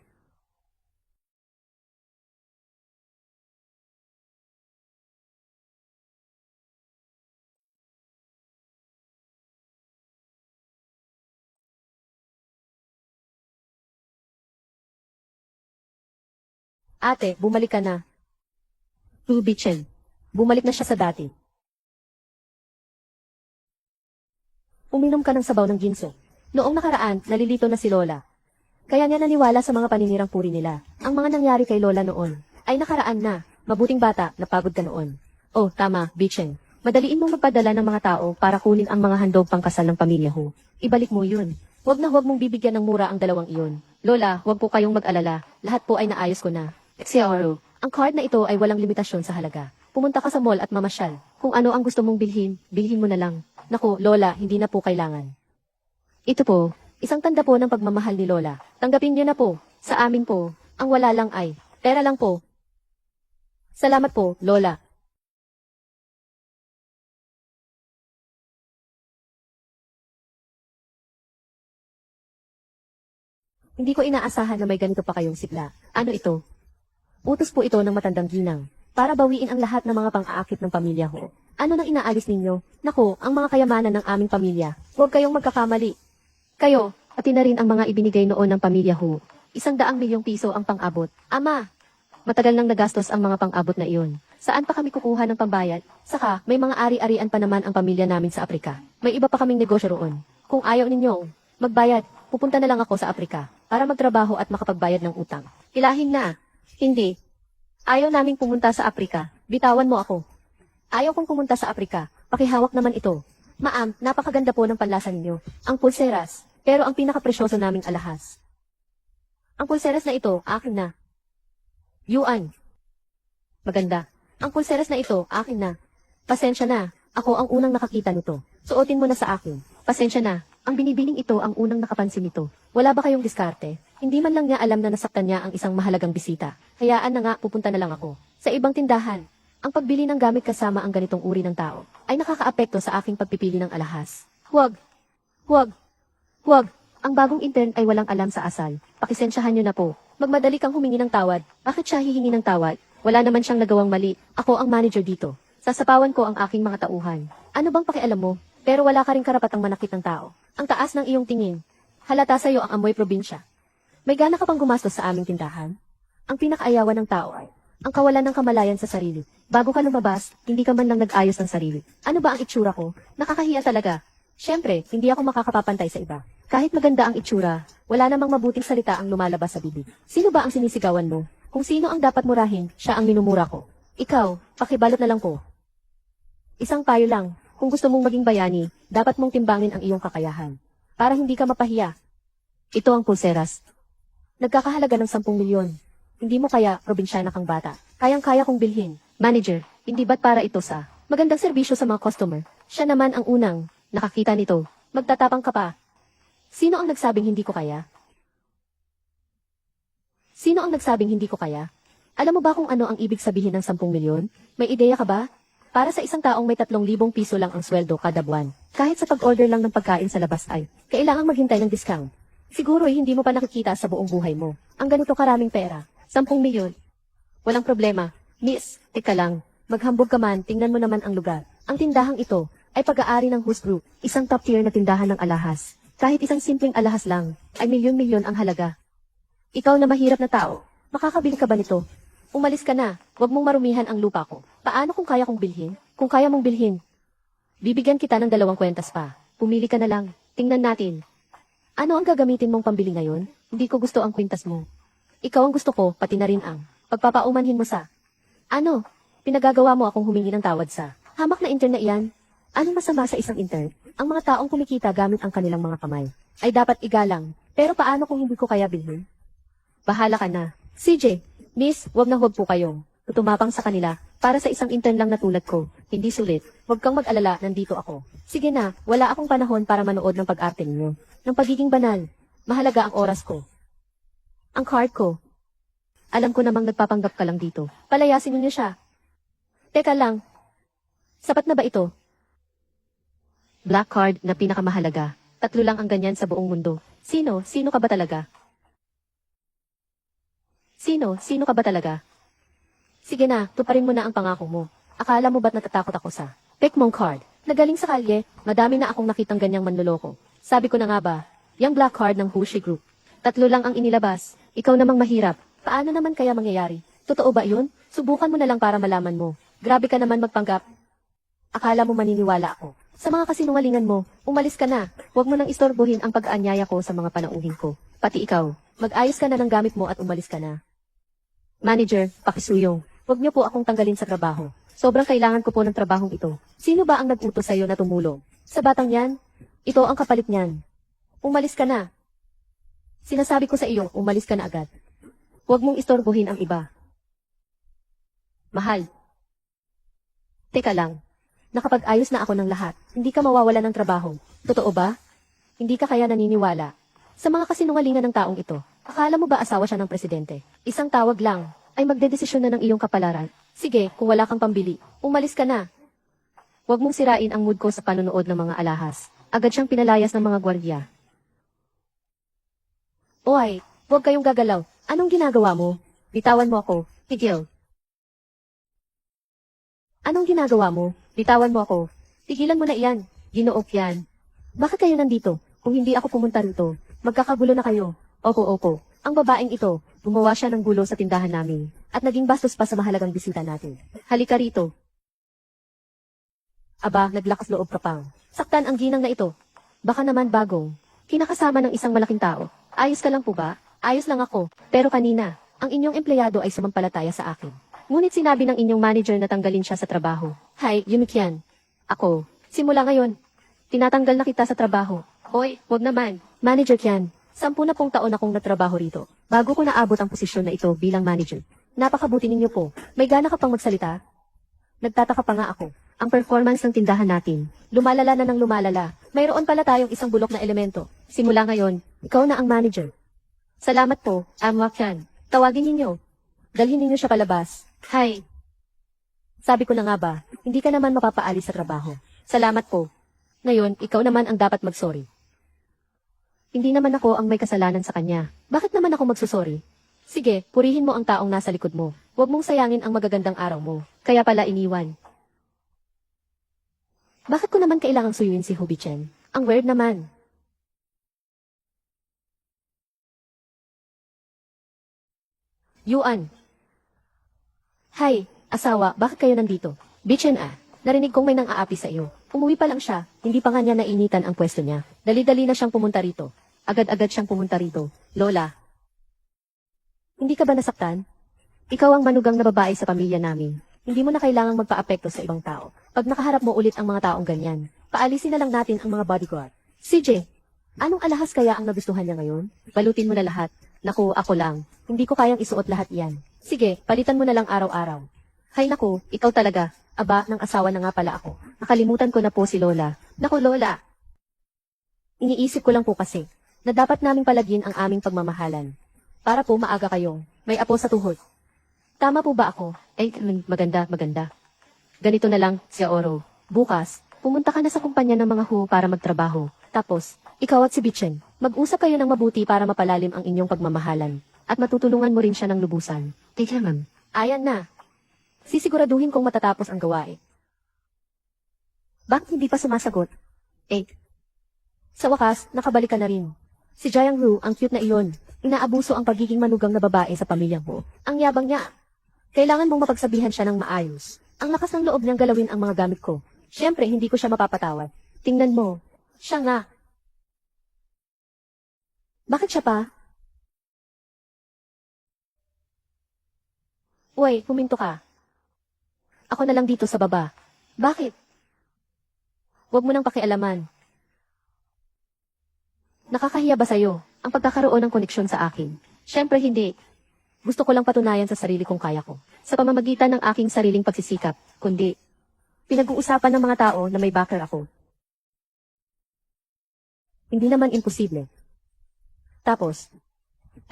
Ate, bumalik ka na. Hubichen. Bumalik na siya sa dati. Uminom ka ng sabaw ng ginso. Noong nakaraan, nalilito na si Lola. Kaya niya naniwala sa mga paninirang puri nila. Ang mga nangyari kay Lola noon ay nakaraan na. Mabuting bata, napagod ka noon. Oh, tama, Bichen. Madaliin mong magpadala ng mga tao para kunin ang mga handog pangkasal ng pamilya ho. Ibalik mo yun. Huwag na huwag mong bibigyan ng mura ang dalawang iyon. Lola, huwag po kayong mag-alala. Lahat po ay naayos ko na. Si Oro, ang card na ito ay walang limitasyon sa halaga. Pumunta ka sa mall at mamasyal. Kung ano ang gusto mong bilhin, bilhin mo na lang. Naku, Lola, hindi na po kailangan. Ito po, isang tanda po ng pagmamahal ni Lola. Tanggapin niyo na po. Sa amin po, ang wala lang ay pera lang po. Salamat po, Lola. Hindi ko inaasahan na may ganito pa kayong sigla. Ano ito? Utos po ito ng matandang ginang, para bawiin ang lahat ng mga pang-aakit ng pamilya ko. Ano nang inaalis ninyo? Nako, ang mga kayamanan ng aming pamilya. Huwag kayong magkakamali. Kayo, pati na rin ang mga ibinigay noon ng pamilya ko. 100 milyong piso ang pang-abot. Ama, matagal nang nagastos ang mga pang-abot na iyon. Saan pa kami kukuha ng pambayad? Saka, may mga ari-arian pa naman ang pamilya namin sa Aprika. May iba pa kaming negosyo roon. Kung ayaw ninyo magbayad, pupunta na lang ako sa Aprika para magtrabaho at makapagbayad ng utang. Hilahin na. Hindi. Ayaw naming pumunta sa Aprika. Bitawan mo ako. Ayaw kong pumunta sa Aprika. Pakihawak naman ito. Ma'am, napakaganda po ng panlasa ninyo. Ang pulseras, pero ang pinakapresyoso naming alahas. Ang pulseras na ito, akin na. Yuan. Maganda. Ang pulseras na ito, akin na. Pasensya na, ako ang unang nakakita nito. Suotin mo na sa akin. Pasensya na, ang binibining ito ang unang nakapansin nito. Wala ba kayong diskarte? Hindi man lang niya alam na nasaktan niya ang isang mahalagang bisita. Hayaan na nga, pupunta na lang ako. Sa ibang tindahan, ang pagbili ng gamit kasama ang ganitong uri ng tao ay nakakaapekto sa aking pagpipili ng alahas. Huwag! Huwag! Huwag! Ang bagong intern ay walang alam sa asal. Pakisensyahan niyo na po. Magmadali kang humingi ng tawad. Bakit siya hihingi ng tawad? Wala naman siyang nagawang mali. Ako ang manager dito. Sasapawan ko ang aking mga tauhan. Ano bang pakialam mo? Pero wala ka rin karapatang manakit ng tao. Ang taas ng iyong tingin. Halata sa'yo ang amoy probinsya. May gana ka pang gumastos sa aming tindahan? Ang pinakaayawan ng tao ay ang kawalan ng kamalayan sa sarili. Bago ka lumabas, hindi ka man lang nag-ayos ng sarili. Ano ba ang itsura ko? Nakakahiya talaga. Siyempre, hindi ako makakapapantay sa iba. Kahit maganda ang itsura, wala namang mabuting salita ang lumalabas sa bibig. Sino ba ang sinisigawan mo? Kung sino ang dapat murahin, siya ang minumura ko. Ikaw, pakibalot na lang po. Isang payo lang, kung gusto mong maging bayani, dapat mong timbangin ang iyong kakayahan. Para hindi ka mapahiya. Ito ang pulseras. Nagkakahalaga ng 10 milyon. Hindi mo kaya, probinsyana kang bata. Kayang-kaya kong bilhin. Manager, hindi ba't para ito sa magandang serbisyo sa mga customer? Siya naman ang unang nakakita nito. Magtatapang ka pa. Sino ang nagsabing hindi ko kaya? Sino ang nagsabing hindi ko kaya? Alam mo ba kung ano ang ibig sabihin ng 10 milyon? May ideya ka ba? Para sa isang taong may 3,000 piso lang ang sweldo kada buwan. Kahit sa pag-order lang ng pagkain sa labas ay, kailangang maghintay ng discount. Siguro hindi mo pa nakikita sa buong buhay mo. Ang ganito karaming pera. 10 milyon. Walang problema. Miss, teka lang. Maghambog ka man, tingnan mo naman ang lugar. Ang tindahang ito ay pag-aari ng Who's Group, isang top tier na tindahan ng alahas. Kahit isang simpleng alahas lang, ay milyon-milyon ang halaga. Ikaw na mahirap na tao, makakabili ka ba nito? Umalis ka na, huwag mong marumihan ang lupa ko. Paano kung kaya kong bilhin? Kung kaya mong bilhin, bibigyan kita ng 2 kwentas pa. Pumili ka na lang, tingnan natin. Ano ang gagamitin mong pambili ngayon? Hindi ko gusto ang kwintas mo. Ikaw ang gusto ko, pati na rin ang pagpapaumanhin mo sa ano? Pinagagawa mo akong humingi ng tawad sa hamak na intern na iyan. Anong masama sa isang intern? Ang mga taong kumikita gamit ang kanilang mga kamay ay dapat igalang. Pero paano kung hindi ko kaya bilhin? Bahala ka na. CJ, Miss, wag na huwag po kayong tutumapang sa kanila. Para sa isang intern lang na tulad ko, hindi sulit. Huwag kang mag-alala, nandito ako. Sige na, wala akong panahon para manood ng pag-arte ninyo. Ng pagiging banal, mahalaga ang oras ko. Ang card ko. Alam ko namang nagpapanggap ka lang dito. Palayasin niyo siya. Teka lang. Sapat na ba ito? Black card na pinakamahalaga. 3 lang ang ganyan sa buong mundo. Sino? Sino ka ba talaga? Sino ka ba talaga? Sige na, tuparin mo na ang pangako mo. Akala mo ba't natatakot ako sa pick mong card? Nagaling sa kalye, madami na akong nakitang ganyang manloloko. Sabi ko na nga ba, yung black card ng Hushi Group. 3 lang ang inilabas. Ikaw namang mahirap. Paano naman kaya mangyayari? Totoo ba yun? Subukan mo na lang para malaman mo. Grabe ka naman magpanggap. Akala mo maniniwala ako. Sa mga kasinungalingan mo, umalis ka na. Huwag mo nang istorbohin ang pag-aanyaya ko sa mga panauhin ko. Pati ikaw, mag-ayos ka na ng gamit mo at umalis ka na. Manager, pakisuyong. Huwag niyo po akong tanggalin sa trabaho. Sobrang kailangan ko po ng trabahong ito. Sino ba ang nag-utos sa'yo na tumulong? Sa batang yan? Ito ang kapalit niyan. Umalis ka na. Sinasabi ko sa iyo, umalis ka na agad. Huwag mong istorbohin ang iba. Mahal. Teka lang. Nakapag-ayos na ako ng lahat. Hindi ka mawawala ng trabaho. Totoo ba? Hindi ka kaya naniniwala. Sa mga kasinungalingan ng taong ito, akala mo ba asawa siya ng presidente? Isang tawag lang, ay magdedesisyon na ng iyong kapalaran. Sige, kung wala kang pambili, umalis ka na. Huwag mong sirain ang mood ko sa panonood ng mga alahas. Agad siyang pinalayas ng mga gwardiya. Oy, huwag kayong gagalaw. Anong ginagawa mo? Bitawan mo ako. Tigil. Anong ginagawa mo? Bitawan mo ako. Tigilan mo na iyan. Ginook yan. Bakit kayo nandito? Kung hindi ako pumunta rito, magkakagulo na kayo. Opo. Ang babaeng ito, gumawa siya ng gulo sa tindahan namin. At naging bastos pa sa mahalagang bisita natin. Halika rito. Aba, naglakas loob ka pang. Saktan ang ginang na ito. Baka naman bagong kinakasama ng isang malaking tao. Ayos ka lang po ba? Ayos lang ako. Pero kanina, ang inyong empleyado ay sumampalataya sa akin. Ngunit sinabi ng inyong manager na tanggalin siya sa trabaho. Hay, Yumikyan. Ako, simula ngayon, tinatanggal na kita sa trabaho. Hoy, wag naman. Manager Kian, 10 na pong taon akong natrabaho rito. Bago ko naabot ang posisyon na ito bilang manager. Napakabuti ninyo po. May gana ka pang magsalita? Nagtataka pa nga ako. Ang performance ng tindahan natin, lumalala na ng lumalala. Mayroon pala tayong isang bulok na elemento. Simula ngayon, ikaw na ang manager. Salamat po, Amwa Kian. Tawagin ninyo. Dalhin ninyo siya palabas. Hi. Sabi ko na nga ba, hindi ka naman mapapaalis sa trabaho. Salamat po. Ngayon, ikaw naman ang dapat mag-sorry. Hindi naman ako ang may kasalanan sa kanya. Bakit naman ako magsusorry? Sige, purihin mo ang taong nasa likod mo. Huwag mong sayangin ang magagandang araw mo. Kaya pala iniwan. Bakit ko naman kailangang suyuin si Hobie-chan? Ang weird naman. Yuan. Hi, asawa, bakit kayo nandito? Bitchen narinig kong may nang-aapi sa iyo. Umuwi pa lang siya, hindi pa nga niya nainitan ang pwesto niya. Dali-dali na siyang pumunta rito. Agad-agad siyang pumunta rito. Lola. Hindi ka ba nasaktan? Ikaw ang manugang na babae sa pamilya namin. Hindi mo na kailangang magpa-apekto sa ibang tao. Pag nakaharap mo ulit ang mga taong ganyan, paalisin na lang natin ang mga bodyguard. CJ, anong alahas kaya ang nagustuhan niya ngayon? Balutin mo na lahat. Naku, ako lang. Hindi ko kayang isuot lahat yan. Sige, palitan mo na lang araw-araw. Hay naku, ikaw talaga. Aba, ng asawa na nga pala ako. Nakalimutan ko na po si Lola. Naku, Lola. Iniisip ko lang po kasi, na dapat naming palagin ang aming pagmamahalan. Para po maaga kayong may apo sa tuhod. Tama po ba ako? Ay, maganda. Ganito na lang, si Oro. Bukas, pumunta ka na sa kumpanya ng mga Hu para magtrabaho. Tapos, ikaw at si Bitchen, mag-usap kayo ng mabuti para mapalalim ang inyong pagmamahalan. At matutulungan mo rin siya ng lubusan. Teka, ma'am. Ayan na. Sisiguraduhin kong matatapos ang gawain. Bakit hindi pa sumasagot? 8. Sa wakas, nakabalik ka na rin. Si Jiang Ru, ang cute na iyon. Inaabuso ang pagiging manugang na babae sa pamilyang mo. Ang yabang niya. Kailangan mong mapagsabihan siya ng maayos. Ang lakas ng loob niyang galawin ang mga gamit ko. Siyempre, hindi ko siya mapapatawad. Tingnan mo. Siya nga. Bakit siya pa? Uy, huminto ka. Ako na lang dito sa baba. Bakit? Huwag mo nang pakialaman. Nakakahiya ba sa'yo ang pagkakaroon ng koneksyon sa akin? Siyempre hindi. Gusto ko lang patunayan sa sarili kong kaya ko. Sa pamamagitan ng aking sariling pagsisikap, kundi pinag-uusapan ng mga tao na may backer ako. Hindi naman imposible. Tapos,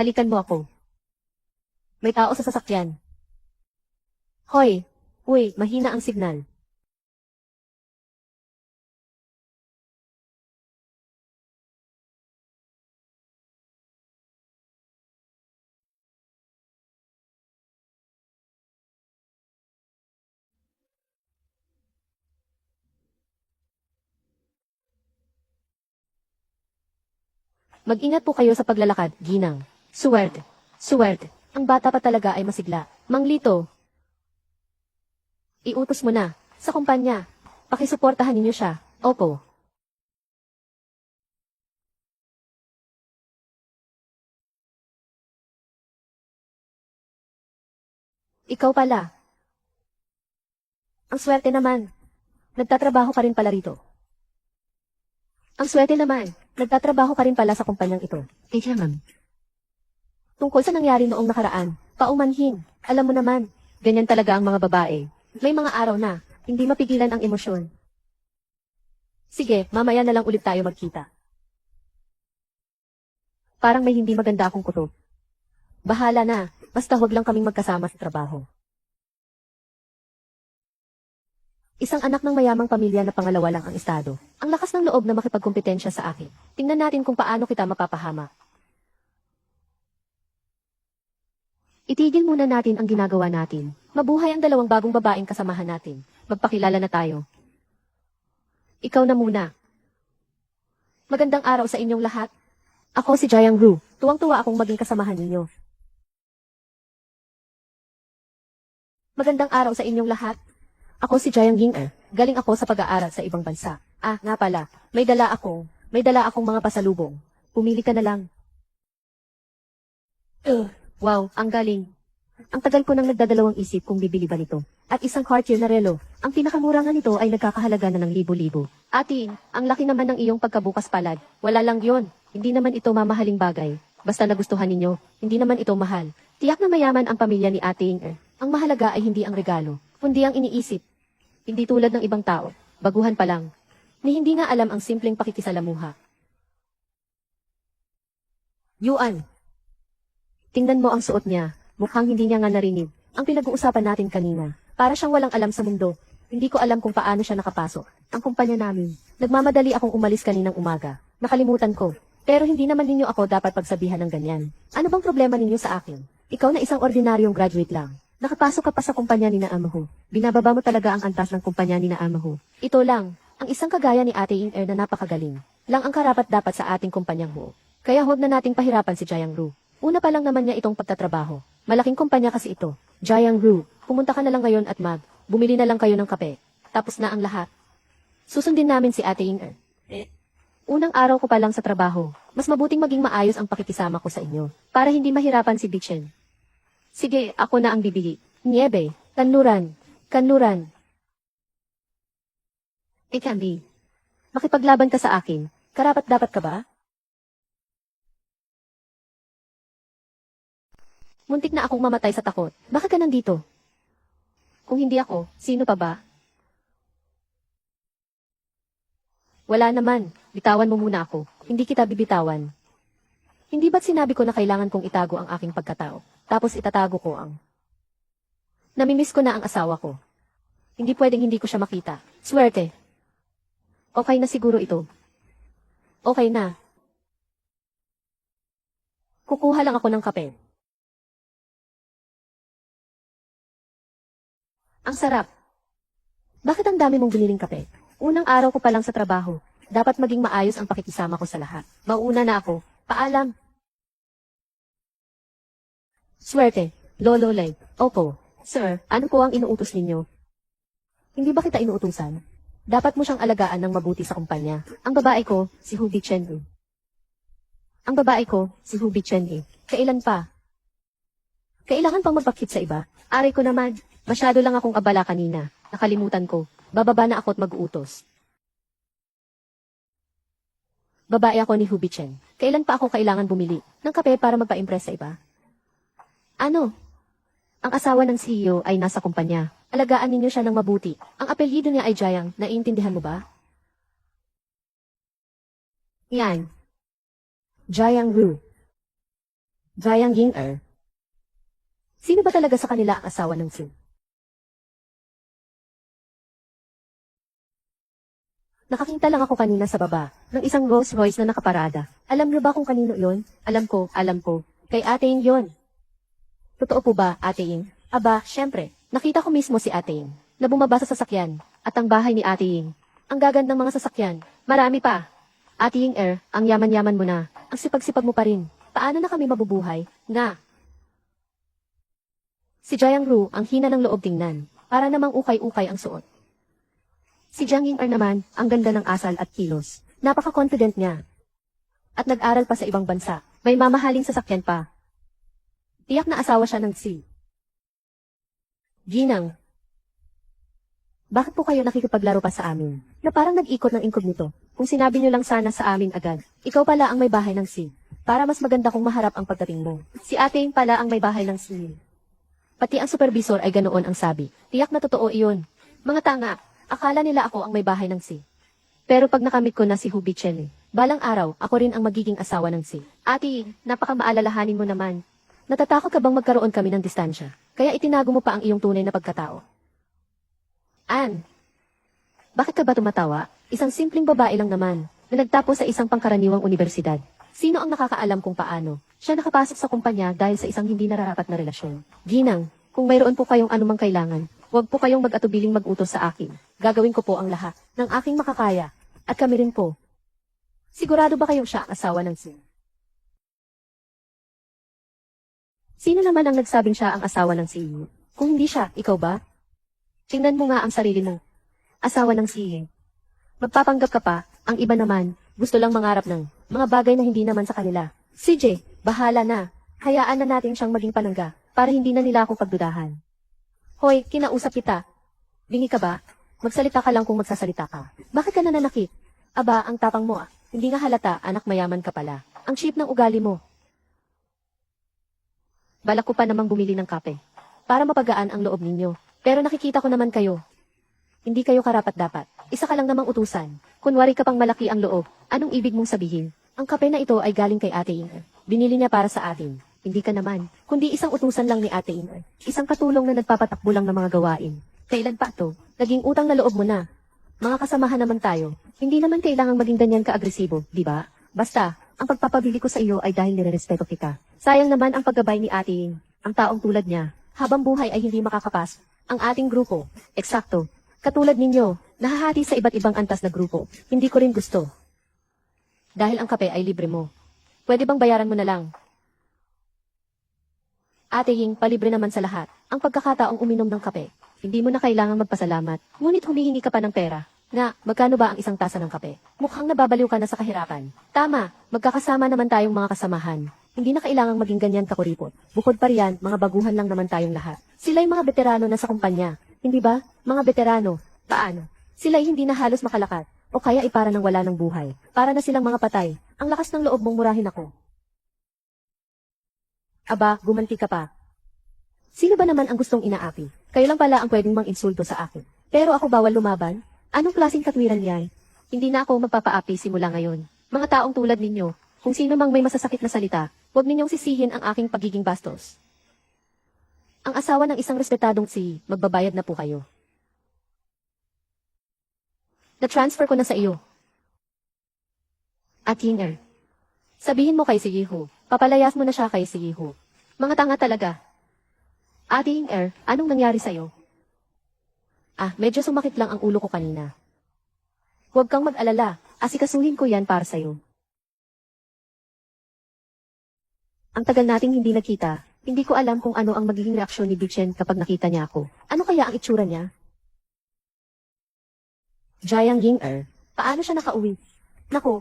halikan mo ako. May tao sa sasakyan. Hoy, uy, mahina ang signal. Mag-ingat po kayo sa paglalakad, Ginang. Suwerte. Suwerte. Ang bata pa talaga ay masigla. Mang Lito. Iutos mo na. Sa kumpanya. Pakisuportahan ninyo siya. Opo. Ikaw pala. Ang swerte naman. Nagtatrabaho ka rin pala rito. Ang swerte naman. Nagtatrabaho ka rin pala sa kumpanyang ito. Kaya ma'am. Tungkol sa nangyari noong nakaraan, paumanhin. Alam mo naman, ganyan talaga ang mga babae. May mga araw na, hindi mapigilan ang emosyon. Sige, mamaya na lang ulit tayo magkita. Parang may hindi maganda akong kutob. Bahala na, basta huwag lang kaming magkasama sa trabaho. Isang anak ng mayamang pamilya na pangalawa lang ang estado. Ang lakas ng loob na makipagkompetensya sa akin. Tingnan natin kung paano kita mapapahama. Itigil muna natin ang ginagawa natin. Mabuhay ang dalawang bagong babaeng kasamahan natin. Magpakilala na tayo. Ikaw na muna. Magandang araw sa inyong lahat. Ako si Jiang Ru. Tuwang-tuwa akong maging kasamahan ninyo. Magandang araw sa inyong lahat. Ako si Jiang Ying. Galing ako sa pag-aaral sa ibang bansa. Nga pala, may dala akong mga pasalubong. Pumili ka na lang. Wow, ang galing. Ang tagal ko nang nagdadalawang isip kung bibili ba nito. At isang Cartier na relo. Ang pinakamura nga nito ay nagkakahalaga na ng libo-libo. Ate, ang laki naman ng iyong pagkabukas palad. Wala lang yon. Hindi naman ito mamahaling bagay. Basta nagustuhan ninyo, hindi naman ito mahal. Tiyak na mayaman ang pamilya ni Ate Inger. Ang mahalaga ay hindi ang regalo, kundi ang iniisip. Hindi tulad ng ibang tao, baguhan pa lang, ni hindi nga alam ang simpleng pakikisalamuha. Yuan. Tingnan mo ang suot niya, mukhang hindi niya nga narinig. Ang pinag-uusapan natin kanina, para siyang walang alam sa mundo. Hindi ko alam kung paano siya nakapasok. Ang kumpanya namin, nagmamadali akong umalis kaninang umaga. Nakalimutan ko. Pero hindi naman ninyo ako dapat pagsabihan ng ganyan. Ano bang problema ninyo sa akin? Ikaw na isang ordinaryong graduate lang. Nakapasok ka pa sa kumpanya ni na Amaho. Binababa mo talaga ang antas ng kumpanya ni na Amaho. Ito lang, ang isang kagaya ni Ate Inger na napakagaling. Lang ang karapat dapat sa ating kumpanyang mo. Kaya huwag na nating pahirapan si Jiang Ru. Una pa lang naman niya itong pagtatrabaho. Malaking kumpanya kasi ito. Jiang Ru, pumunta ka na lang ngayon at bumili na lang kayo ng kape. Tapos na ang lahat. Susundin namin si Ate Inger. Unang araw ko pa lang sa trabaho, mas mabuting maging maayos ang pakikisama ko sa inyo, para hindi mahirapan si Bichen. Sige, ako na ang bibili. Niebe, kanluran. Candy, makipaglaban ka sa akin, karapat dapat ka ba? Muntik na akong mamatay sa takot. Bakit ka nandito? Kung hindi ako, sino pa ba? Wala naman. Bitawan mo muna ako. Hindi kita bibitawan. Hindi ba't sinabi ko na kailangan kong itago ang aking pagkatao? Tapos itatago ko ang... Namimiss ko na ang asawa ko. Hindi pwedeng hindi ko siya makita. Swerte. Okay na siguro ito. Okay na. Kukuha lang ako ng kape. Ang sarap. Bakit ang dami mong biniling kape? Unang araw ko pa lang sa trabaho. Dapat maging maayos ang pakikisama ko sa lahat. Mauna na ako. Paalam. Swerte. Lolo Leg. Opo. Sir, ano po ang inuutos ninyo? Hindi ba kita inuutusan? Dapat mo siyang alagaan ng mabuti sa kumpanya. Ang babae ko, si Hubi Chen. Kailan pa? Kailangan pang magpakit sa iba? Aray ko naman. Masyado lang akong abala kanina. Nakalimutan ko. Bababa na ako at mag-uutos. Babae ako ni Hubi Chen. Kailan pa ako kailangan bumili ng kape para magpa-impress sa iba? Ano? Ang asawa ng CEO ay nasa kumpanya. Alagaan ninyo siya ng mabuti. Ang apelyido niya ay Jiang. Naiintindihan mo ba? Yan. Jiang Ru. Jiang Ying-er. Sino ba talaga sa kanila ang asawa ng CEO? Nakakita lang ako kanina sa baba, ng isang Rolls Royce na nakaparada. Alam niyo ba kung kanino yon? Alam ko. Kay Ate Ying yon. Totoo po ba, Ate Ying? Aba, syempre. Nakita ko mismo si Ate Ying, na bumaba sa sasakyan, at ang bahay ni Ate Ying. Ang gagandang mga sasakyan. Marami pa. Ate Ying, ang yaman-yaman mo na. Ang sipag-sipag mo pa rin. Paano na kami mabubuhay? Nga. Si Jiang Ru, ang hina ng loob tingnan. Para namang ukay-ukay ang suot. Si Jiang Ying naman, ang ganda ng asal at kilos. Napaka-confident niya. At nag-aral pa sa ibang bansa. May mamahaling sasakyan pa. Tiyak na asawa siya ng si. Ginang. Bakit po kayo nakikipaglaro pa sa amin? Na parang nag-ikot ng incognito. Kung sinabi niyo lang sana sa amin agad. Ikaw pala ang may bahay ng si. Para mas maganda kung maharap ang pagdating mo. Si Ate Ying pala ang may bahay ng si. Pati ang supervisor ay ganoon ang sabi. Tiyak na totoo iyon. Mga tanga. Akala nila ako ang may bahay ng si. Pero pag nakamit ko na si Hubi Chen, balang araw, ako rin ang magiging asawa ng si. Ate, napaka-maalalahanin mo naman. Natatakot ka bang magkaroon kami ng distansya? Kaya itinago mo pa ang iyong tunay na pagkatao. Ann, bakit ka ba tumatawa? Isang simpleng babae lang naman, na nagtapos sa isang pangkaraniwang universidad. Sino ang nakakaalam kung paano? Siya nakapasok sa kumpanya dahil sa isang hindi nararapat na relasyon. Ginang, kung mayroon po kayong anumang kailangan, huwag po kayong mag-atubiling mag-utos sa akin. Gagawin ko po ang lahat ng aking makakaya. At kami rin po. Sigurado ba kayong siya ang asawa ng si? Sino naman ang nagsabing siya ang asawa ng CEO? Kung hindi siya, ikaw ba? Tingnan mo nga ang sarili ng asawa ng CEO. Magpapanggap ka pa, ang iba naman, gusto lang mangarap ng mga bagay na hindi naman sa kanila. CJ, bahala na. Hayaan na natin siyang maging panangga. para hindi na nila ako pagdudahan. Hoy, kinausap kita. Bingi ka ba? Magsalita ka lang kung magsasalita ka. Bakit ka nananakit? Aba, ang tapang mo ah. Hindi nga halata, anak mayaman ka pala. Ang cheap ng ugali mo. Balak ko pa namang bumili ng kape. Para mapagaan ang loob ninyo. Pero nakikita ko naman kayo. Hindi kayo karapat-dapat. Isa ka lang namang utusan. Kunwari ka pang malaki ang loob. Anong ibig mong sabihin? Ang kape na ito ay galing kay Ate Ina. Binili niya para sa atin. Hindi ka naman. Kundi isang utusan lang ni Ate Ina. Isang katulong na nagpapatakbo lang ng mga gawain. Kailan pa to? Naging utang na loob mo na. Mga kasamahan naman tayo. Hindi naman kailangang maging ganyan ka-agresibo, di ba? Basta, ang pagpapabili ko sa iyo ay dahil nirerespeto kita. Sayang naman ang paggabay ni Ate Ing. Ang taong tulad niya, habang buhay ay hindi makakapas. Ang ating grupo, eksakto. Katulad ninyo, nahahati sa iba't ibang antas na grupo. Hindi ko rin gusto. Dahil ang kape ay libre mo. Pwede bang bayaran mo na lang? Ate Ying, palibre naman sa lahat. Ang pagkakataong uminom ng kape. Hindi mo na kailangang magpasalamat. Ngunit humihingi ka pa ng pera. Nga, magkano ba ang isang tasa ng kape? Mukhang nababaliw ka na sa kahirapan. Tama, magkakasama naman tayong mga kasamahan. Hindi na kailangang maging ganyan kakuripot. Bukod pa riyan, mga baguhan lang naman tayong lahat. Sila'y mga veterano na sa kumpanya. Hindi ba? Mga veterano. Paano? Sila'y hindi na halos makalakat. O kaya ay para nang wala ng buhay. Para na silang mga patay. Ang lakas ng loob mong murahin ako. Aba, gumanti ka pa. Sino ba naman ang gustong inaapi? Kayo lang pala ang pwedeng mang-insulto sa akin. Pero ako bawal lumaban? Anong klaseng katwiran yan? Hindi na ako magpapaapi simula ngayon. Mga taong tulad ninyo, kung sino mang may masasakit na salita, huwag ninyong sisihin ang aking pagiging bastos. Ang asawa ng isang respetadong magbabayad na po kayo. Na-transfer ko na sa iyo. At Yinger, sabihin mo kay si Yihu, papalayas mo na siya kay si Yihu. Mga tanga talaga. Ate Yinger, anong nangyari sa'yo? Ah, medyo sumakit lang ang ulo ko kanina. Huwag kang mag-alala, asikasuhin ko yan para sa'yo. Ang tagal nating hindi nakita, hindi ko alam kung ano ang magiging reaksyon ni Bichen kapag nakita niya ako. Ano kaya ang itsura niya? Jiang Yinger, paano siya nakauwi? Naku,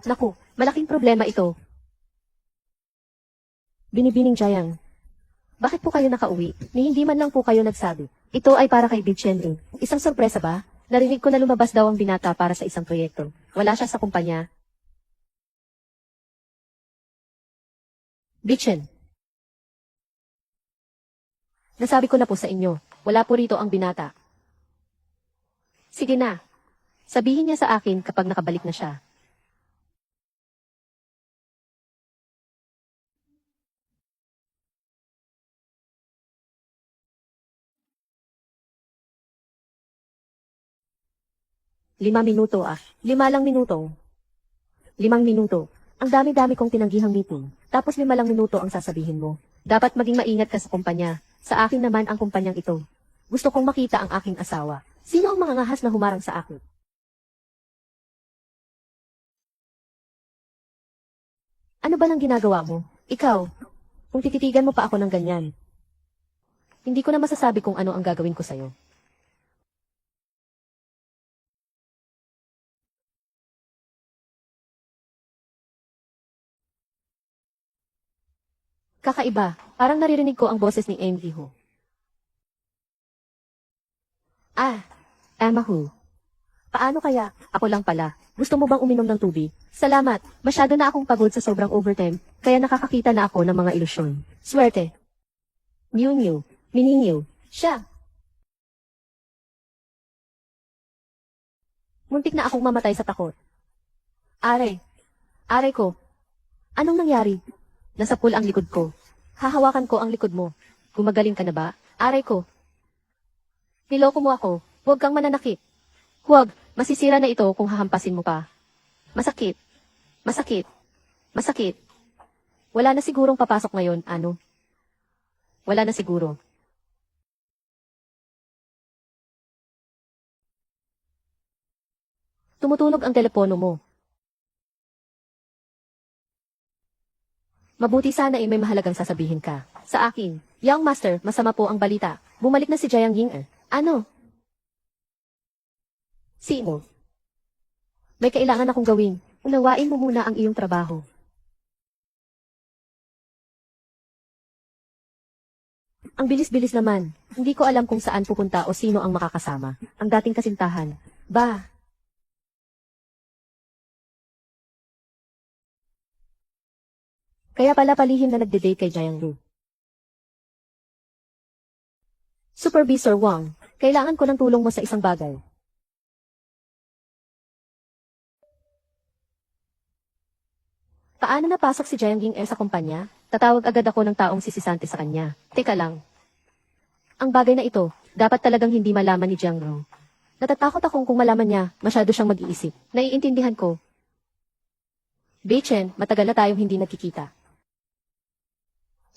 malaking problema ito. Binibining Jiang, bakit po kayo nakauwi? Ni hindi man lang po kayo nagsabi. Ito ay para kay Bichen Ing. Isang sorpresa ba? Narinig ko na lumabas daw ang binata para sa isang proyekto. Wala siya sa kumpanya. Bichen. Nasabi ko na po sa inyo, wala po rito ang binata. Sige na. Sabihin niya sa akin kapag nakabalik na siya. Lima minuto ah. 5 lang minuto. 5 minuto. Ang dami-dami kong tinanggihang meeting. Tapos 5 lang minuto ang sasabihin mo. Dapat maging maingat ka sa kumpanya. Sa akin naman ang kumpanyang ito. Gusto kong makita ang aking asawa. Sino ang mga ngahas na humarang sa akin? Ano ba nang ginagawa mo? Ikaw, kung tititigan mo pa ako ng ganyan. Hindi ko na masasabi kung ano ang gagawin ko sa'yo. Kakaiba, parang naririnig ko ang boses ni Emily Ho. Ah, Emma Hu. Paano kaya? Ako lang pala. Gusto mo bang uminom ng tubig? Salamat. Masyado na akong pagod sa sobrang overtime, kaya nakakakita na ako ng mga ilusyon. Swerte. Mew. Mininyo. Siya. Muntik na akong mamatay sa takot. Aray ko. Anong nangyari? Nasa pool ang likod ko. Hahawakan ko ang likod mo. Gumagaling ka na ba? Aray ko. Niloko mo ako. Huwag kang mananakit. Huwag. Masisira na ito kung hahampasin mo pa. Masakit. Wala na sigurong papasok ngayon, ano? Wala na siguro. Tumutunog ang telepono mo. Mabuti sana ay may mahalagang sasabihin ka. Sa akin, Young Master, masama po ang balita. Bumalik na si Jiang Yinger. Ano? Sino? May kailangan akong gawin. Unawain mo muna ang iyong trabaho. Ang bilis-bilis naman. Hindi ko alam kung saan pupunta o sino ang makakasama. Ang dating kasintahan. Ba? Kaya pala palihim na nagde-date kay Jiang Lu. Supervisor Wang, kailangan ko ng tulong mo sa isang bagay. Paano napasok si Jiang Ying sa kumpanya? Tatawag agad ako ng taong sisisante sa kanya. Teka lang. Ang bagay na ito, dapat talagang hindi malaman ni Jiang Lu. Natatakot akong kung malaman niya, masyado siyang mag-iisip. Naiintindihan ko. Beichen, matagal na tayong hindi nagkikita.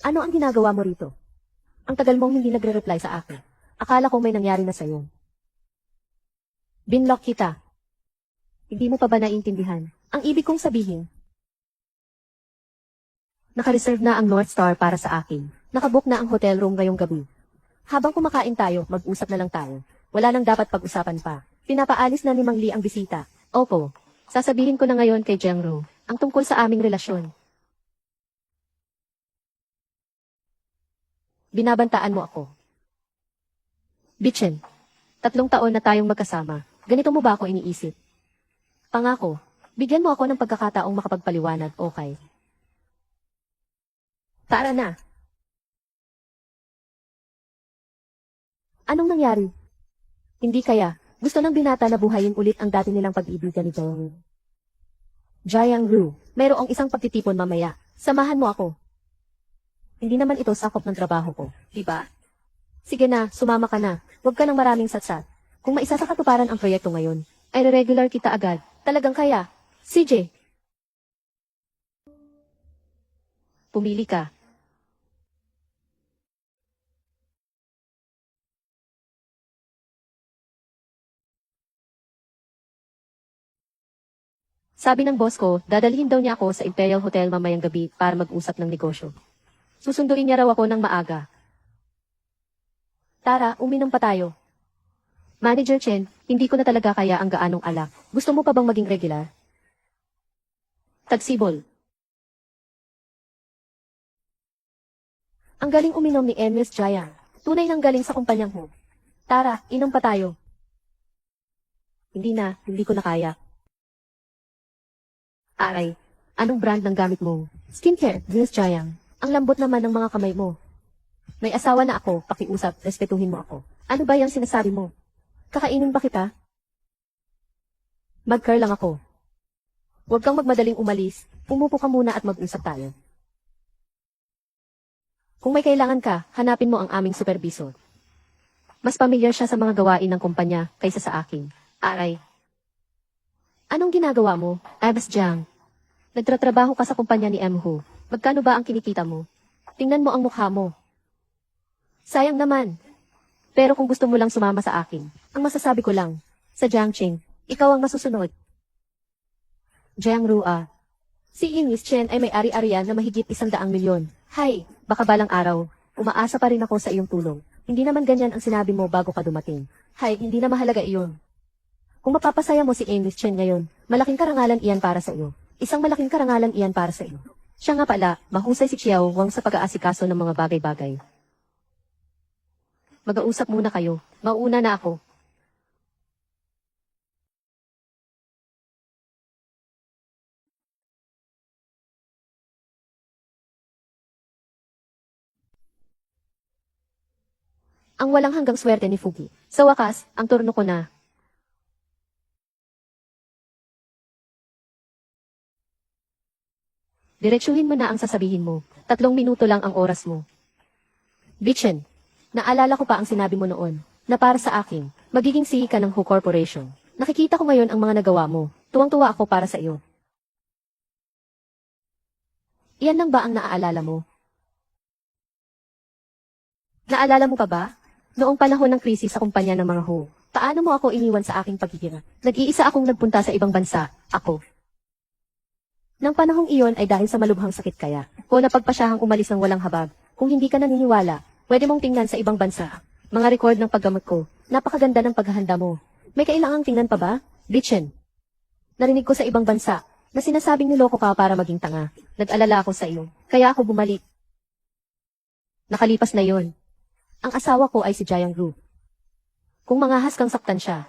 Ano ang ginagawa mo rito? Ang tagal mong hindi nagre-reply sa akin. Akala ko may nangyari na sa'yo. Binlock kita. Hindi mo pa ba naiintindihan? Ang ibig kong sabihin, naka-reserve na ang North Star para sa akin. Nakabook na ang hotel room ngayong gabi. Habang kumakain tayo, mag-usap na lang tayo. Wala nang dapat pag-usapan pa. Pinapaalis na ni Mang Li ang bisita. Opo, sasabihin ko na ngayon kay Jiang Ru ang tungkol sa aming relasyon. Binabantaan mo ako. Bitchen, 3 taon na tayong magkasama. Ganito mo ba ako iniisip? Pangako, bigyan mo ako ng pagkakataong makapagpaliwanag, okay? Tara na. Anong nangyari? Hindi kaya, gusto ng binata na buhayin ulit ang dati nilang pag-ibigan ni Jiang. Jiang Ru, mayroong isang pagtitipon mamaya. Samahan mo ako. Hindi naman ito sakop ng trabaho ko, diba? Sige na, sumama ka na. Huwag ka ng maraming satsat. Kung maisa sa katuparan ang proyekto ngayon, ay re-regular kita agad. Talagang kaya. CJ. Pumili ka. Sabi ng boss ko, dadalhin daw niya ako sa Imperial Hotel mamayang gabi para mag-usap ng negosyo. Susunduin niya raw ako ng maaga. Tara, uminom pa tayo. Manager Chen, hindi ko na talaga kaya ang gaanong alak. Gusto mo pa bang maging regular? Tagsibol. Ang galing uminom ni Ernest Jiang. Tunay ng galing sa kumpanyang ho. Tara, inom pa tayo. Hindi na, hindi ko na kaya. Aray, anong brand ng gamit mo? Skincare, Ernest Jiang. Ang lambot naman ng mga kamay mo. May asawa na ako, pakiusap, respetuhin mo ako. Ano ba yung sinasabi mo? Kakainin ba kita? Mag-curl lang ako. Huwag kang magmadaling umalis, umupo ka muna at mag-usap tayo. Kung may kailangan ka, hanapin mo ang aming supervisor. Mas pamilyar siya sa mga gawain ng kumpanya kaysa sa akin. Aray. Anong ginagawa mo, Abs Jiang? Nagtratrabaho ka sa kumpanya ni M. Hu. Magkano ba ang kinikita mo? Tingnan mo ang mukha mo. Sayang naman. Pero kung gusto mo lang sumama sa akin, ang masasabi ko lang, sa Jiangqing, ikaw ang masusunod. Jiang Rua. Si Ines Chen ay may ari-arian na mahigit 100 milyon. Hay, baka balang araw, umaasa pa rin ako sa iyong tulong. Hindi naman ganyan ang sinabi mo bago ka dumating. Hay, hindi na mahalaga iyon. Kung mapapasaya mo si Ines Chen ngayon, malaking karangalan iyan para sa iyo. Isang malaking karangalan iyan para sa iyo. Siya nga pala, mahusay si Xiao Wang sa pag-aasikaso ng mga bagay-bagay. Mag-uusap muna kayo. Mauuna na ako. Ang walang hanggang swerte ni Fugi. Sa wakas, ang turno ko na. Diretsuhin mo na ang sasabihin mo. 3 minuto lang ang oras mo. Bitchen, naalala ko pa ang sinabi mo noon, na para sa akin, magiging sihi ka ng Hu Corporation. Nakikita ko ngayon ang mga nagawa mo. Tuwang-tuwa ako para sa iyo. Iyan lang ba ang naaalala mo? Naalala mo pa ba? Noong panahon ng krisis sa kumpanya ng mga Hu, paano mo ako iniwan sa aking paghihirap? Nag-iisa akong nagpunta sa ibang bansa, ako. Nang panahong iyon ay dahil sa malubhang sakit kaya, o napagpasyahang umalis ng walang habag. Kung hindi ka naniniwala, pwede mong tingnan sa ibang bansa. Mga record ng paggamot ko, napakaganda ng paghahanda mo. May kailangang tingnan pa ba? Bitchen. Narinig ko sa ibang bansa, na sinasabing niloko ka para maging tanga. Nag-alala ako sa iyo, kaya ako bumalik. Nakalipas na yon. Ang asawa ko ay si Jiang Ru. Kung mangahas kang saktan siya,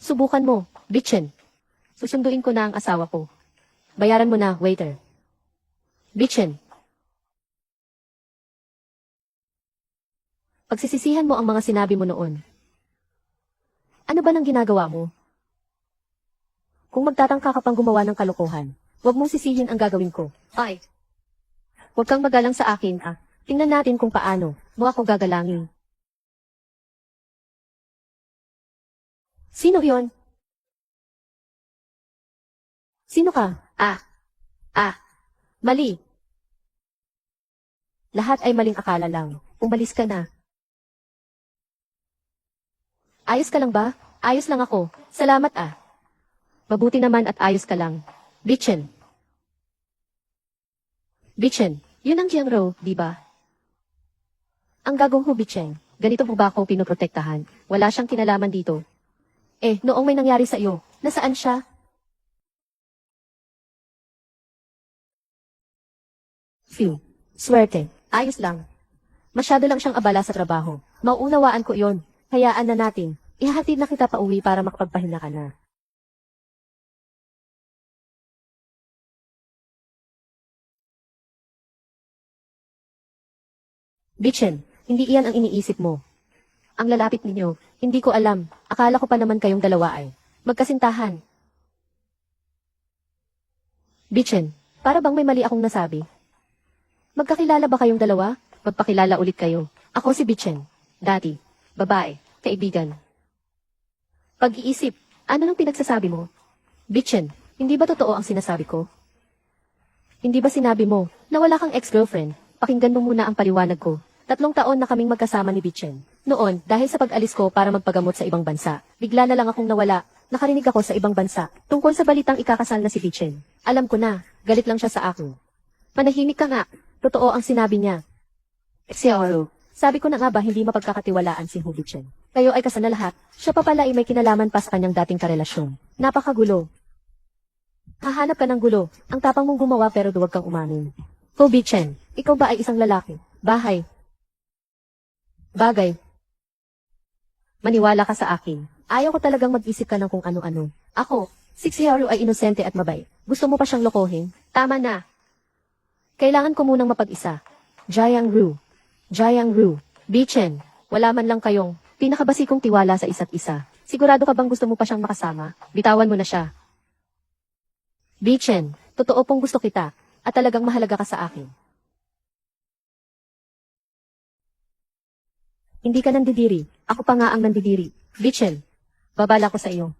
subukan mo, bitchin. Susunduin ko na ang asawa ko. Bayaran mo na, waiter. Bitchin. Pagsisisihan mo ang mga sinabi mo noon. Ano ba nang ginagawa mo? Kung magtatangka ka pang gumawa ng kalokohan, huwag mong sisihin ang gagawin ko. Ay! Huwag kang magalang sa akin, ah. Tingnan natin kung paano mo ako gagalangin. Sino yon? Sino ka? Mali. Lahat ay maling akala lang. Umalis ka na. Ayos ka lang ba? Ayos lang ako. Salamat ah. Mabuti naman at ayos ka lang. Bitchin. Bitchin. Yun ang Jiang Ro, di ba? Ang gagong Hu Bicheng. Ganito mo ba ako pinoprotektahan? Wala siyang kinalaman dito. Noong may nangyari sa iyo, nasaan siya? Phew. Swerte. Ayos lang. Masyado lang siyang abala sa trabaho. Mauunawaan ko yon. Hayaan na natin. Ihahatid na kita pa uwi para makapagpahinga ka na. Bitchen, hindi iyan ang iniisip mo. Ang lalapit ninyo, hindi ko alam. Akala ko pa naman kayong dalawa ay magkasintahan. Bitchen, para bang may mali akong nasabi? Magkakilala ba kayong dalawa? Magpakilala ulit kayo. Ako si Bitchen. Dati. Babae. Kaibigan. Pag-iisip. Ano nang pinagsasabi mo? Bitchen, hindi ba totoo ang sinasabi ko? Hindi ba sinabi mo na wala kang ex-girlfriend? Pakinggan mo muna ang paliwanag ko. 3 taon na kaming magkasama ni Bitchen. Noon, dahil sa pag-alis ko para magpagamot sa ibang bansa, bigla na lang akong nawala. Nakarinig ako sa ibang bansa tungkol sa balitang ikakasal na si Bitchen. Alam ko na, galit lang siya sa akin. Manahimik ka nga. Totoo ang sinabi niya. Xiaoro, sabi ko na nga ba hindi mapagkakatiwalaan si Hu Bicheng. Kayo ay kasal na lahat. Siya pa pala ay may kinalaman pa sa kanyang dating karelasyon. Napakagulo. Hahanap ka ng gulo. Ang tapang mong gumawa pero duwag kang umamin. Hu Bicheng, ikaw ba ay isang lalaki? Bahay. Bagay. Maniwala ka sa akin. Ayaw ko talagang mag-isip ka ng kung ano-ano. Ako, si Xiaoro ay inosente at mabait. Gusto mo pa siyang lokohin? Tama na. Kailangan ko munang mapag-isa. Jiang Ru. Jiang Ru. Bitchen, wala man lang kayong pinakabasikong tiwala sa isa't isa. Sigurado ka bang gusto mo pa siyang makasama? Bitawan mo na siya. Bitchen, totoo pong gusto kita, at talagang mahalaga ka sa akin. Hindi ka nandidiri. Ako pa nga ang nandidiri. Bitchen, babala ko sa iyo.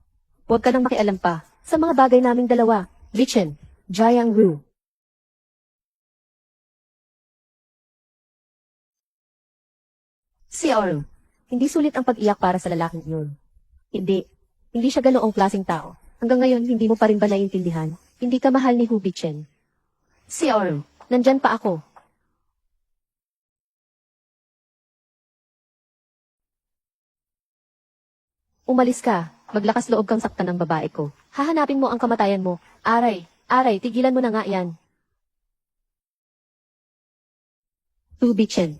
Huwag ka nang makialam pa sa mga bagay naming dalawa. Bitchen, Jiang Ru. Xiaoro, hindi sulit ang pag-iyak para sa lalaking yun. Hindi. Hindi siya ganoong klaseng tao. Hanggang ngayon, hindi mo pa rin ba naiintindihan? Hindi ka mahal ni Hu Bicheng. Xiaoro, nandyan pa ako. Umalis ka. Maglakas loob kang saktan ng babae ko. Hahanapin mo ang kamatayan mo. Aray, tigilan mo na nga yan. Hu Bicheng.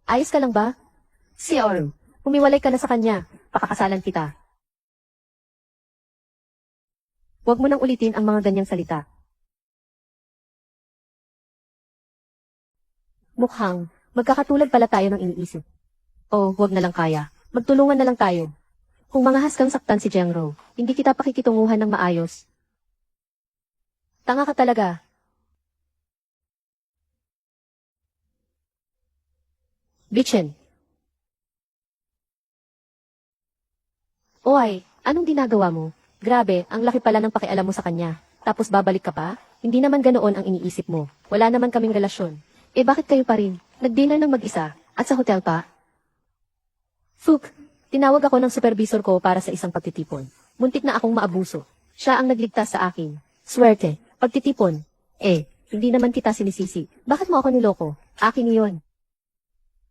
Ayos ka lang ba? Xiaoro, humiwalay ka na sa kanya. Pakakasalan kita. Huwag mo nang ulitin ang mga ganyang salita. Mukhang, magkakatulad pala tayo ng iniisip. Oh, huwag na lang kaya. Magtulungan na lang tayo. Kung mangahas kang saktan si Jiang Ro, hindi kita pakikitunguhan ng maayos. Tanga ka talaga. Bitchen. Oy, anong ginagawa mo? Grabe, ang laki pala ng pakialam mo sa kanya. Tapos babalik ka pa? Hindi naman ganoon ang iniisip mo. Wala naman kaming relasyon. Bakit kayo pa rin? Nag-dinner ng mag-isa? At sa hotel pa? Fuk, tinawag ako ng supervisor ko para sa isang pagtitipon. Muntik na akong maabuso. Siya ang nagligtas sa akin. Swerte, pagtitipon. Hindi naman kita sinisisi. Bakit mo ako niloko? Akin iyon.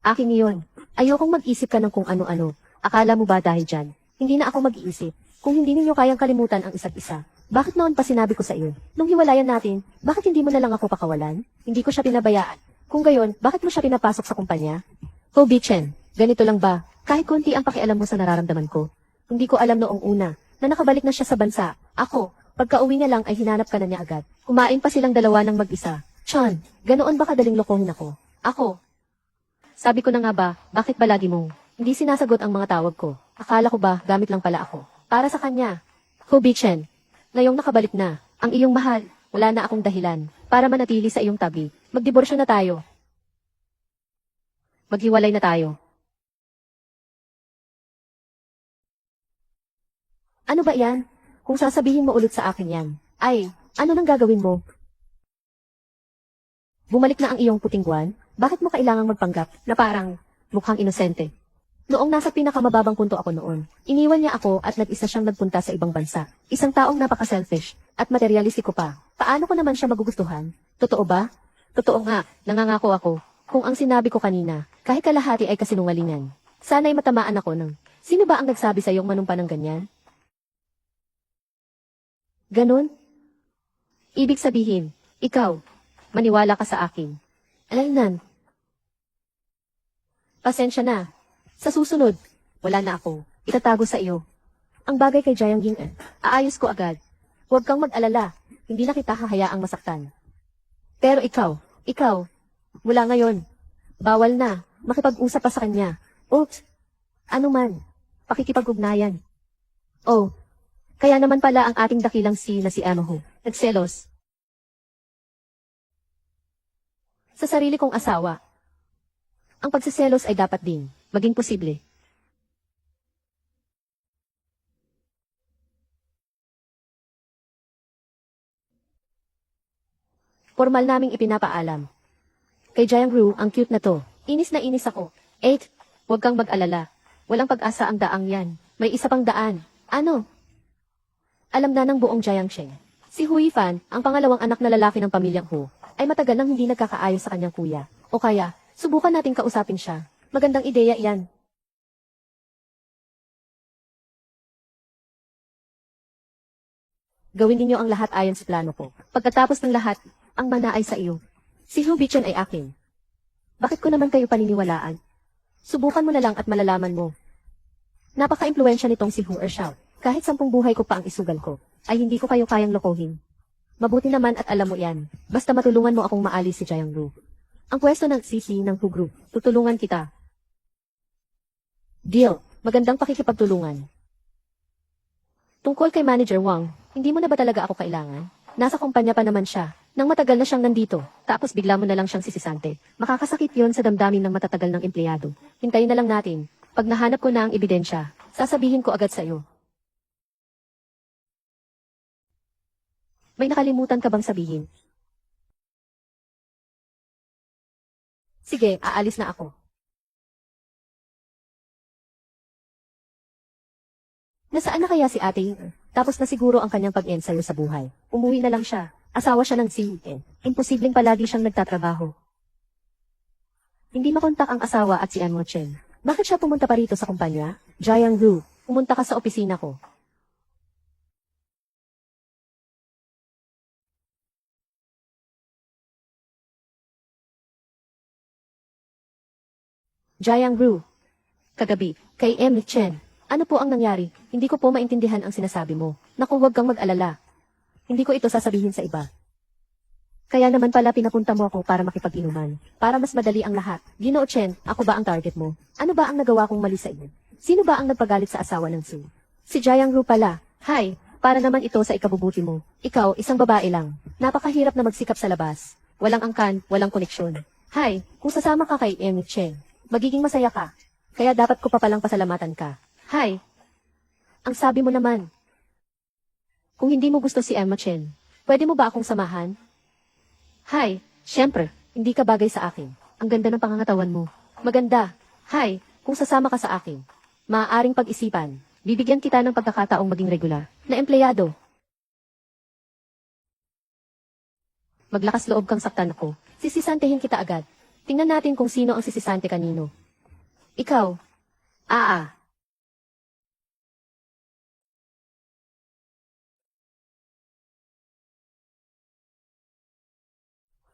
Akin iyon. Ayokong mag-isip ka ng kung ano-ano. Akala mo ba dahil dyan? Hindi na ako mag-iisip. Kung hindi ninyo kayang kalimutan ang isa't isa, bakit noon pa sinabi ko sa iyo? Nung hiwalayan natin, bakit hindi mo na lang ako pakawalan? Hindi ko siya pinabayaan. Kung gayon, bakit mo siya pinapasok sa kumpanya? Ho Bichen, ganito lang ba? Kahit konti ang pakialam mo sa nararamdaman ko. Hindi ko alam noong una na nakabalik na siya sa bansa. Ako, pagka-uwi niya lang ay hinanap ka na niya agad. Kumain pa silang dalawa ng mag-isa. Chan, ganoon ba kadaling lokohin ako? Ako. Sabi ko na nga ba, bakit ba lagi mong hindi sinasagot ang mga tawag ko? Akala ko ba, gamit lang pala ako. Para sa kanya. Ho Bichen, ngayong nakabalik na, ang iyong mahal, wala na akong dahilan para manatili sa iyong tabi. Magdiborsyo na tayo. Maghiwalay na tayo. Ano ba yan? Kung sasabihin mo ulit sa akin yan, ay, ano nang gagawin mo? Bumalik na ang iyong puting buwan? Bakit mo kailangang magpanggap na parang mukhang inosente? Noong nasa pinakamababang punto ako noon, iniwan niya ako at nag-isa siyang nagpunta sa ibang bansa. Isang taong napaka-selfish at materialistiko pa. Paano ko naman siya magugustuhan? Totoo ba? Totoo nga, nangangako ako. Kung ang sinabi ko kanina, kahit kalahati ay kasinungalingan. Sana'y matamaan ako ng, sino ba ang nagsabi sa iyong manumpa ng ganyan? Ganon? Ibig sabihin, ikaw, maniwala ka sa akin. Alaynan. Pasensya na. Sa susunod, wala na ako. Itatago sa iyo. Ang bagay kay Jiang Ying, aayos ko agad. Huwag kang mag-alala. Hindi na kita hahayaang masaktan. Pero ikaw, mula ngayon, bawal na makipag-usap pa sa kanya. Oops, ano man, pakikipag-ugnayan. Oh, kaya naman pala ang ating dakilang na si Emma Ho, nagselos. Sa sarili kong asawa. Ang pagsiselos ay dapat din maging posible. Formal naming ipinapaalam. Kay Jiang Ru, ang cute na to. Inis na inis ako. 8. Huwag kang mag-alala. Walang pag-asa ang daang yan. May isa pang daan. Ano? Alam na ng buong Jiangsheng. Si Hui Fan, ang pangalawang anak na lalaki ng pamilyang Hu, ay matagal nang hindi nagkakaayos sa kanyang kuya. O kaya, subukan nating kausapin siya. Magandang ideya iyan. Gawin ninyo ang lahat ayon sa plano ko. Pagkatapos ng lahat, ang mana ay sa iyo. Si Hu Bichen ay akin. Bakit ko naman kayo paniniwalaan? Subukan mo na lang at malalaman mo. Napaka-impluensya nitong si Hu Ershao. Kahit 10 buhay ko pa ang isugal ko, ay hindi ko kayo kayang lokohin. Mabuti naman at alam mo yan. Basta matulungan mo akong maalis si Jiang Ru. Ang pwesto ng CC ng Hu Group, tutulungan kita. Deal. Magandang pakikipagtulungan. Tungkol kay Manager Wang, hindi mo na ba talaga ako kailangan? Nasa kumpanya pa naman siya. Nang matagal na siyang nandito, tapos bigla mo na lang siyang sisisante. Makakasakit yon sa damdamin ng matatagal ng empleyado. Hintayin na lang natin. Pag nahanap ko na ang ebidensya, sasabihin ko agad sa iyo. May nakalimutan ka bang sabihin? Sige, aalis na ako. Nasaan na kaya si Ate Ying? Tapos na siguro ang kanyang pag-ensayo sa buhay. Umuwi na lang siya. Asawa siya ng CEN. Imposibleng palagi siyang nagtatrabaho. Hindi makontak ang asawa at si Anmo Chen. Bakit siya pumunta pa rito sa kumpanya? Jiang Ru, pumunta ka sa opisina ko. Jiang Ru. Kagabi, kay M. Chen. Ano po ang nangyari? Hindi ko po maintindihan ang sinasabi mo. Naku, huwag kang mag-alala. Hindi ko ito sasabihin sa iba. Kaya naman pala pinapunta mo ako para makipag-inuman. Para mas madali ang lahat. Ginoo Chen, ako ba ang target mo? Ano ba ang nagawa kong mali sa iyo? Sino ba ang nagpagalit sa asawa ng Su? Si Jiang Ru pala. Hi, para naman ito sa ikabubuti mo. Ikaw, isang babae lang. Napakahirap na magsikap sa labas. Walang angkan, walang koneksyon. Hi, kung sasama ka kay M. Chen, magiging masaya ka. Kaya dapat ko pa palang pasalamatan ka. Hi. Ang sabi mo naman. Kung hindi mo gusto si Emma Chen, pwede mo ba akong samahan? Hi. Siyempre, hindi ka bagay sa akin. Ang ganda ng pangangatawan mo. Maganda. Hi. Kung sasama ka sa akin, maaaring pag-isipan. Bibigyan kita ng pagkakataong maging regular na empleyado. Maglakas loob kang saktan ako. Sisisantehin kita agad. Tingnan natin kung sino ang sisisante kanino. Ikaw.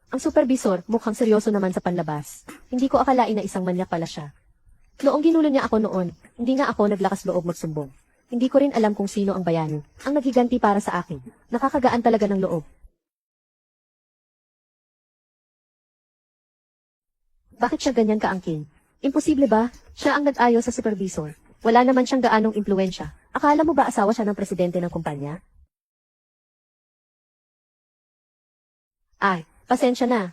Ang supervisor, mukhang seryoso naman sa panlabas. Hindi ko akalain na isang manyak pala siya. Noong ginulo niya ako noon, hindi nga ako naglakas loob magsumbong. Hindi ko rin alam kung sino ang bayani. Ang naghiganti para sa akin. Nakakagaan talaga ng loob. Bakit siya ganyan kaangkin? Imposible ba? Siya ang nag-ayos sa supervisor. Wala naman siyang gaanong impluensya. Akala mo ba asawa siya ng presidente ng kumpanya? Ay, pasensya na.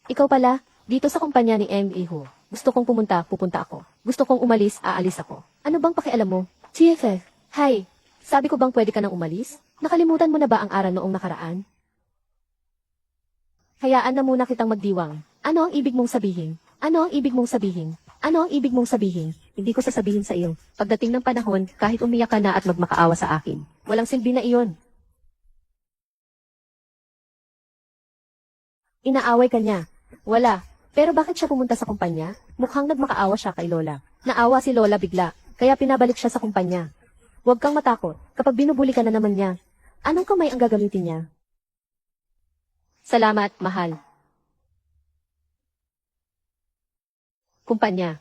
Ikaw pala, dito sa kumpanya ni M.E. Ho. Gusto kong pupunta ako. Gusto kong umalis, aalis ako. Ano bang pakialam mo? TFF, hi. Sabi ko bang pwede ka nang umalis? Nakalimutan mo na ba ang aral noong nakaraan? Hayaan na muna kitang magdiwang. Ano ang ibig mong sabihin? Ano ang ibig mong sabihin? Ano ang ibig mong sabihin? Hindi ko sasabihin sa iyo. Pagdating ng panahon, kahit umiyak ka na at magmakaawa sa akin, walang silbi na iyon. Inaaway ka niya. Wala. Pero bakit siya pumunta sa kumpanya? Mukhang nagmakaawa siya kay Lola. Naawa si Lola bigla, kaya pinabalik siya sa kumpanya. Huwag kang matakot, kapag binubuli ka na naman niya. Anong kamay ang gagamitin niya? Salamat, mahal. Kumpanya.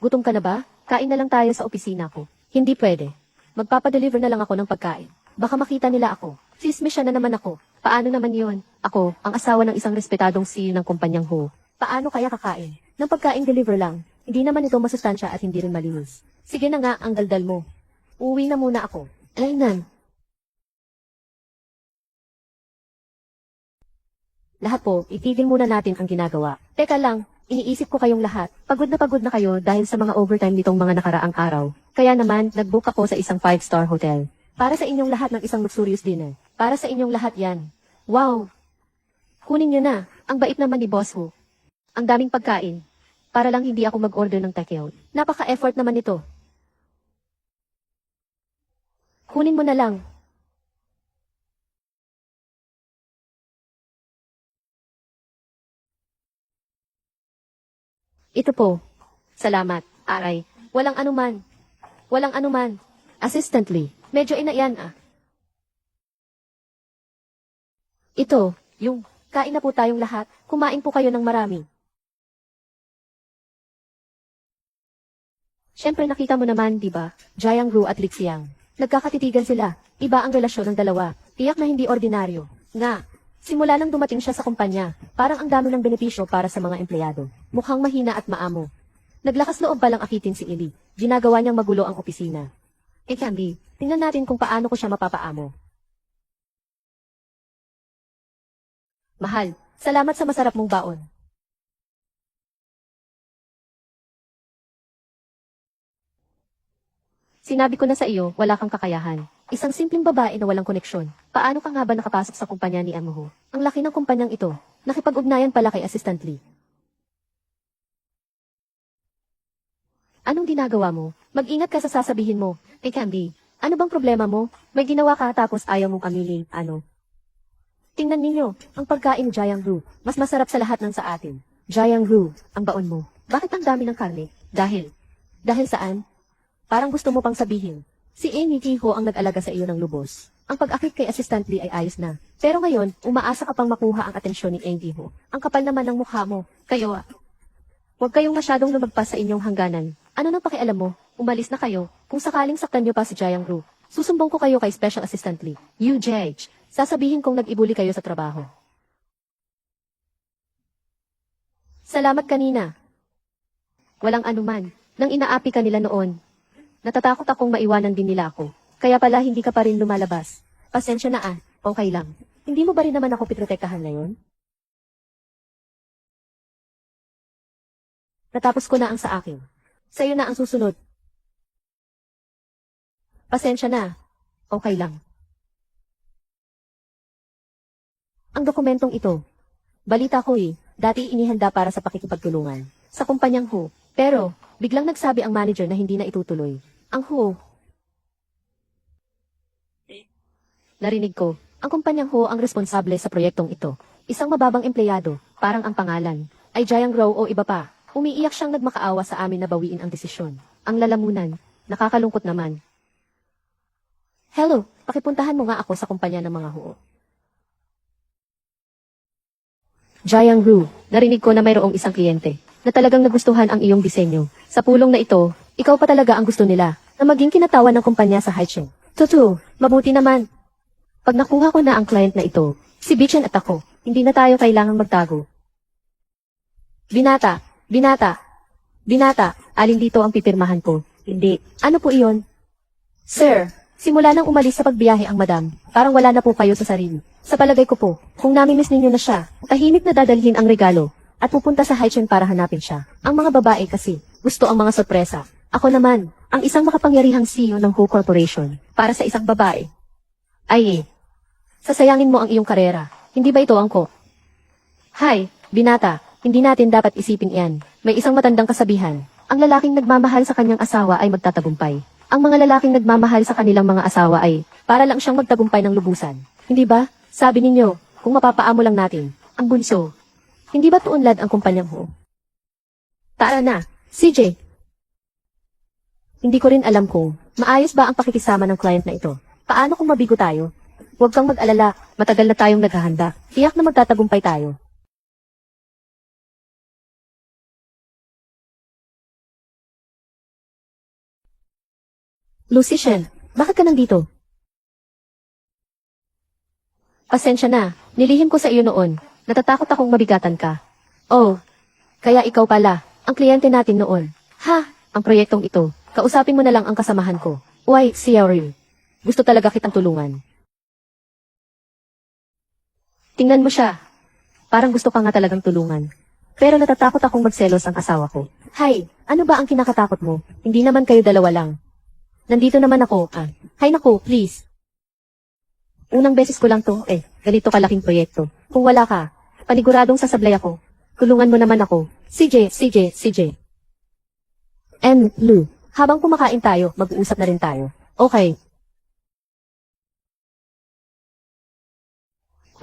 Gutom ka na ba? Kain na lang tayo sa opisina ko. Hindi pwede. Magpapadeliver na lang ako ng pagkain. Baka makita nila ako. Sismisya na naman ako. Paano naman yon? Ako, ang asawa ng isang respetadong CEO ng kumpanyang Ho. Paano kaya kakain? Ng pagkain deliver lang. Hindi naman ito masustansya at hindi rin malinis. Sige na nga ang daldal mo. Uwi na muna ako. Aynan. Lahat po, itigil muna natin ang ginagawa. Teka lang, iniisip ko kayong lahat. Pagod na kayo dahil sa mga overtime nitong mga nakaraang araw. Kaya naman, nag-book ako sa isang 5-star hotel. Para sa inyong lahat ng isang luxurious dinner. Para sa inyong lahat yan. Wow! Kunin niyo na. Ang bait naman ni Boss Ho. Ang daming pagkain. Para lang hindi ako mag-order ng takeout. Napaka-effort naman ito. Kunin mo na lang. Ito po. Salamat, aray. Walang anuman. Walang anuman. Assistantly. Medyo inaiyan ah. Ito, yung, kain na po tayong lahat. Kumain po kayo ng marami. Siyempre nakita mo naman, di ba? Jiang Ru at Lixiang. Nagkakatitigan sila. Iba ang relasyon ng dalawa. Tiyak na hindi ordinaryo. Nga, simula nang dumating siya sa kumpanya, parang ang dami ng benepisyo para sa mga empleyado. Mukhang mahina at maamo. Naglakas loob palang akitin si Eli. Ginagawa niyang magulo ang opisina. Candy, tingnan natin kung paano ko siya mapapaamo. Mahal, salamat sa masarap mong baon. Sinabi ko na sa iyo, wala kang kakayahan. Isang simpleng babae na walang koneksyon. Paano ka nga ba nakapasok sa kumpanya ni Amuho? Ang laki ng kumpanyang ito. Nakipag-ugnayan pala kay Assistant Lee. Anong ginagawa mo? Mag-ingat ka sa sasabihin mo. Candy, ano bang problema mo? May ginawa ka tapos ayaw mong aminin, ano? Tingnan ninyo, ang pagkain ni Jiang Ru. Mas masarap sa lahat ng sa atin. Jiang Ru, ang baon mo. Bakit ang dami ng karne? Dahil saan? Parang gusto mo pang sabihin. Si Amy Ho ang nag-alaga sa iyo ng lubos. Ang pag-akit kay Assistant Lee ay ayos na. Pero ngayon, umaasa ka pang makuha ang atensyon ni Amy Ho. Ang kapal naman ng mukha mo. Kayo huwag kayong masyadong lumagpas sa inyong hangganan. Ano nang pakialam mo? Umalis na kayo. Kung sakaling saktan niyo pa si Jiang Ru, susumbong ko kayo kay Special Assistant Lee. You judge. Sasabihin kong nag-ibuli kayo sa trabaho. Salamat kanina. Walang anuman. Nang inaapi ka nila noon. Natatakot akong maiwanan din nila ako. Kaya pala hindi ka pa rin lumalabas. Pasensya na ah. Okay lang. Hindi mo ba rin naman ako piprotektahan ngayon? Natapos ko na ang sa akin. Sa'yo na ang susunod. Pasensya na. Okay lang. Ang dokumentong ito. Balita ko dati inihanda para sa pakikipagtulungan. Sa kumpanyang Ho. Pero, biglang nagsabi ang manager na hindi na itutuloy. Ang Ho. Narinig ko, ang kumpanyang Ho ang responsable sa proyektong ito. Isang mababang empleyado, parang ang pangalan, ay Jiang Ru o iba pa. Umiiyak siyang nagmakaawa sa amin na bawiin ang desisyon. Ang lalamunan, nakakalungkot naman. Hello, pakipuntahan mo nga ako sa kumpanya ng mga Ho. Jiang Ru, narinig ko na mayroong isang kliyente na talagang nagustuhan ang iyong disenyo. Sa pulong na ito, ikaw pa talaga ang gusto nila na maging kinatawan ng kumpanya sa Haichen. Totoo, mabuti naman. Pag nakuha ko na ang client na ito, si Bichen at ako, hindi na tayo kailangang magtago. Binata, alin dito ang pipirmahan ko? Hindi. Ano po iyon? Sir, simula nang umalis sa pagbiyahe ang madam, parang wala na po kayo sa sarili. Sa palagay ko po, kung namimiss ninyo na siya, tahimik na dadalhin ang regalo, at pupunta sa Haichen para hanapin siya. Ang mga babae kasi, gusto ang mga sorpresa. Ako naman, ang isang makapangyarihang CEO ng Who Corporation, para sa isang babae. Ay, sasayangin mo ang iyong karera. Hindi ba ito angko? Hay, binata, hindi natin dapat isipin iyan. May isang matandang kasabihan. Ang lalaking nagmamahal sa kanyang asawa ay magtatagumpay. Ang mga lalaking nagmamahal sa kanilang mga asawa ay para lang siyang magtagumpay ng lubusan. Hindi ba? Sabi ninyo, kung mapapaamo lang natin, ang bunso. Hindi ba tuunlad ang kumpanyang Ho? Tara na, CJ. Hindi ko rin alam kung maayos ba ang pakikisama ng client na ito. Paano kung mabigo tayo? Huwag kang mag-alala, matagal na tayong naghahanda. Tiyak na magtatagumpay tayo. Lucien, bakit ka nandito? Pasensya na, nilihim ko sa iyo noon. Natatakot akong mabigatan ka. Oh, kaya ikaw pala, ang kliyente natin noon. Ha, ang proyektong ito. Kausapin mo na lang ang kasamahan ko. Why, Xiaoyu? Gusto talaga kitang tulungan. Tingnan mo siya. Parang gusto ka nga talagang tulungan. Pero natatakot akong magselos ang asawa ko. Hay, ano ba ang kinakatakot mo? Hindi naman kayo dalawa lang. Nandito naman ako, Hay naku, please. Unang beses ko lang to, ganito kalaking proyekto. Kung wala ka, paniguradong sasablay ako. Tulungan mo naman ako. CJ. And Lu, habang kumakain tayo, mag-uusap na rin tayo. Okay.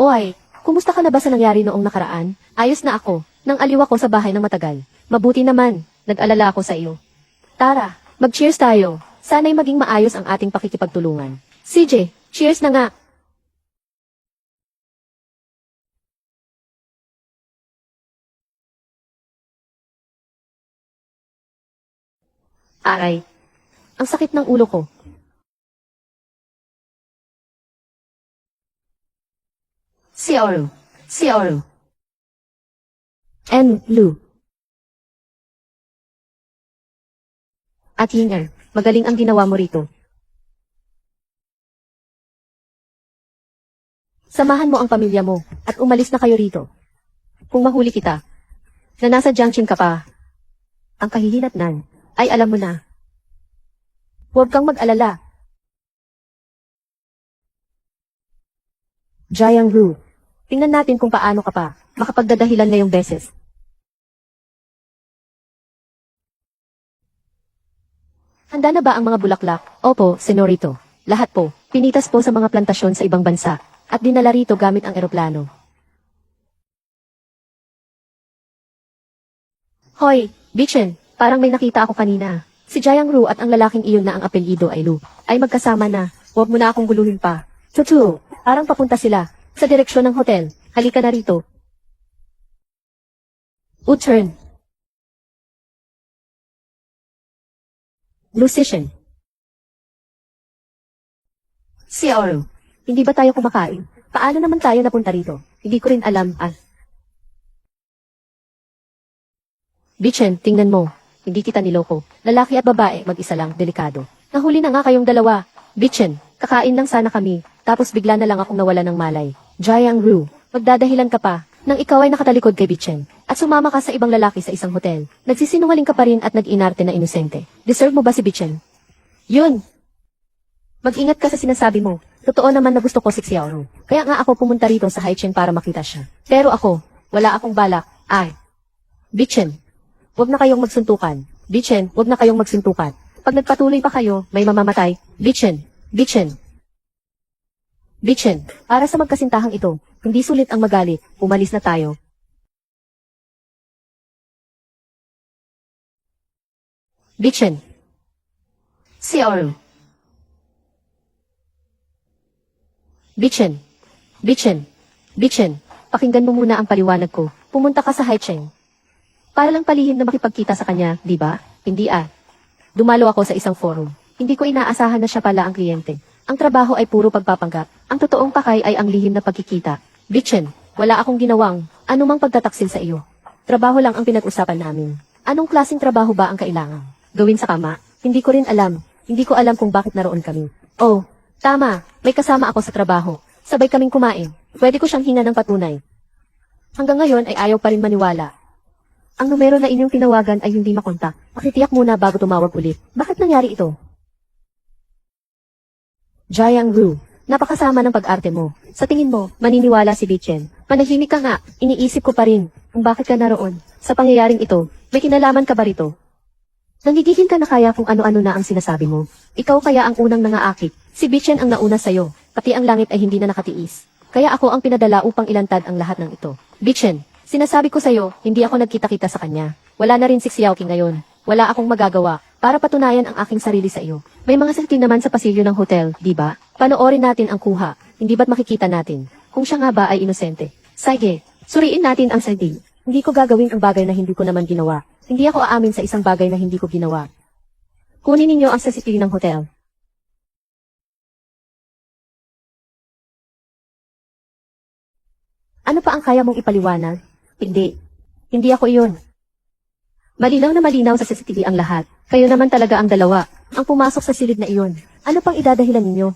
Oy, kumusta ka na ba sa nangyari noong nakaraan? Ayos na ako, nang aliw ako sa bahay ng matagal. Mabuti naman, nag-alala ako sa iyo. Tara, mag-cheers tayo. Sana'y maging maayos ang ating pakikipagtulungan. CJ, cheers na nga. Aray, ang sakit ng ulo ko. Xiaoru. And Lu. At Yinger, magaling ang ginawa mo rito. Samahan mo ang pamilya mo, at umalis na kayo rito. Kung mahuli kita, na nasa Jiangxin ka pa, ang kahihinatnan, ay alam mo na. Huwag kang mag-alala. Jiang Ru, tingnan natin kung paano ka pa, makapagdadahilan ngayong beses. Handa na ba ang mga bulaklak? Opo, senorito. Lahat po. Pinitas po sa mga plantasyon sa ibang bansa. At dinala rito gamit ang eroplano. Hoy, Bichen, parang may nakita ako kanina. Si Jiang Ru at ang lalaking iyon na ang apelyido ay Lu, ay magkasama na. Huwag mo na akong guluhin pa. Tutu, parang papunta sila. Sa direksyon ng hotel. Halika na rito. U-turn. Lucien. Xiaoru, hindi ba tayo kumakain? Paano naman tayo napunta rito? Hindi ko rin alam, Bichen, tingnan mo. Hindi kita niloko. Lalaki at babae, mag-isa lang, delikado. Nahuli na nga kayong dalawa. Bichen, kakain lang sana kami, tapos bigla na lang akong nawala ng malay. Jiang Ru, magdadahilan ka pa, nang ikaw ay nakatalikod kay Bichen, at sumama ka sa ibang lalaki sa isang hotel. Nagsisinungaling ka pa rin at nag-inarte na inosente. Deserve mo ba si Bichen? Yun! Mag-ingat ka sa sinasabi mo. Totoo naman na gusto ko si Xiaoru. Kaya nga ako pumunta rito sa Haichen para makita siya. Pero ako, wala akong balak. Bichen, huwag na kayong magsuntukan. Bichen, huwag na kayong magsuntukan. Pag nagpatuloy pa kayo, may mamamatay. Bichen, para sa magkasintahang ito, hindi sulit ang magalit. Umalis na tayo. Bichen. Xiaoru. Bichen. pakinggan mo muna ang paliwanag ko. Pumunta ka sa Haicheng. Para lang palihim na makipagkita sa kanya, di ba? Hindi Dumalo ako sa isang forum. Hindi ko inaasahan na siya pala ang kliyente. Ang trabaho ay puro pagpapanggap. Ang totoong pakay ay ang lihim na pagkikita. Bitchen, wala akong ginawang anumang pagtataksil sa iyo. Trabaho lang ang pinag-usapan namin. Anong klaseng trabaho ba ang kailangan? Gawin sa kama? Hindi ko rin alam. Hindi ko alam kung bakit naroon kami. Oh, tama. May kasama ako sa trabaho. Sabay kaming kumain. Pwede ko siyang hinga ng patunay. Hanggang ngayon ay ayaw pa rin maniwala. Ang numero na inyong tinawagan ay hindi makontak. Pakitiyak muna bago tumawag ulit. Bakit nangyari ito? Jiang Ru, napakasama ng pag-arte mo. Sa tingin mo, maniniwala si Bichen. Manahimik ka nga, iniisip ko pa rin kung bakit ka naroon. Sa pangyayaring ito, may kinalaman ka ba rito? Nangigigil ka na kaya kung ano-ano na ang sinasabi mo. Ikaw kaya ang unang nangaakit. Si Bichen ang nauna sa'yo, pati ang langit ay hindi na nakatiis. Kaya ako ang pinadala upang ilantad ang lahat ng ito. Bichen, sinasabi ko sa'yo, hindi ako nagkita-kita sa kanya. Wala na rin si Xiaoqing ngayon. Wala akong magagawa para patunayan ang aking sarili sa iyo. May mga salatin naman sa pasilyo ng hotel, di ba? Panoorin natin ang kuha. Hindi ba't makikita natin kung siya nga ba ay inosente? Sige, suriin natin ang sarding. Hindi ko gagawin ang bagay na hindi ko naman ginawa. Hindi ako aamin sa isang bagay na hindi ko ginawa. Kunin ninyo ang CCTV ng hotel. Ano pa ang kaya mong ipaliwanag? Hindi. Hindi ako iyon. Malinaw na malinaw sa CCTV ang lahat. Kayo naman talaga ang dalawa, ang pumasok sa silid na iyon. Ano pang idadahilan ninyo?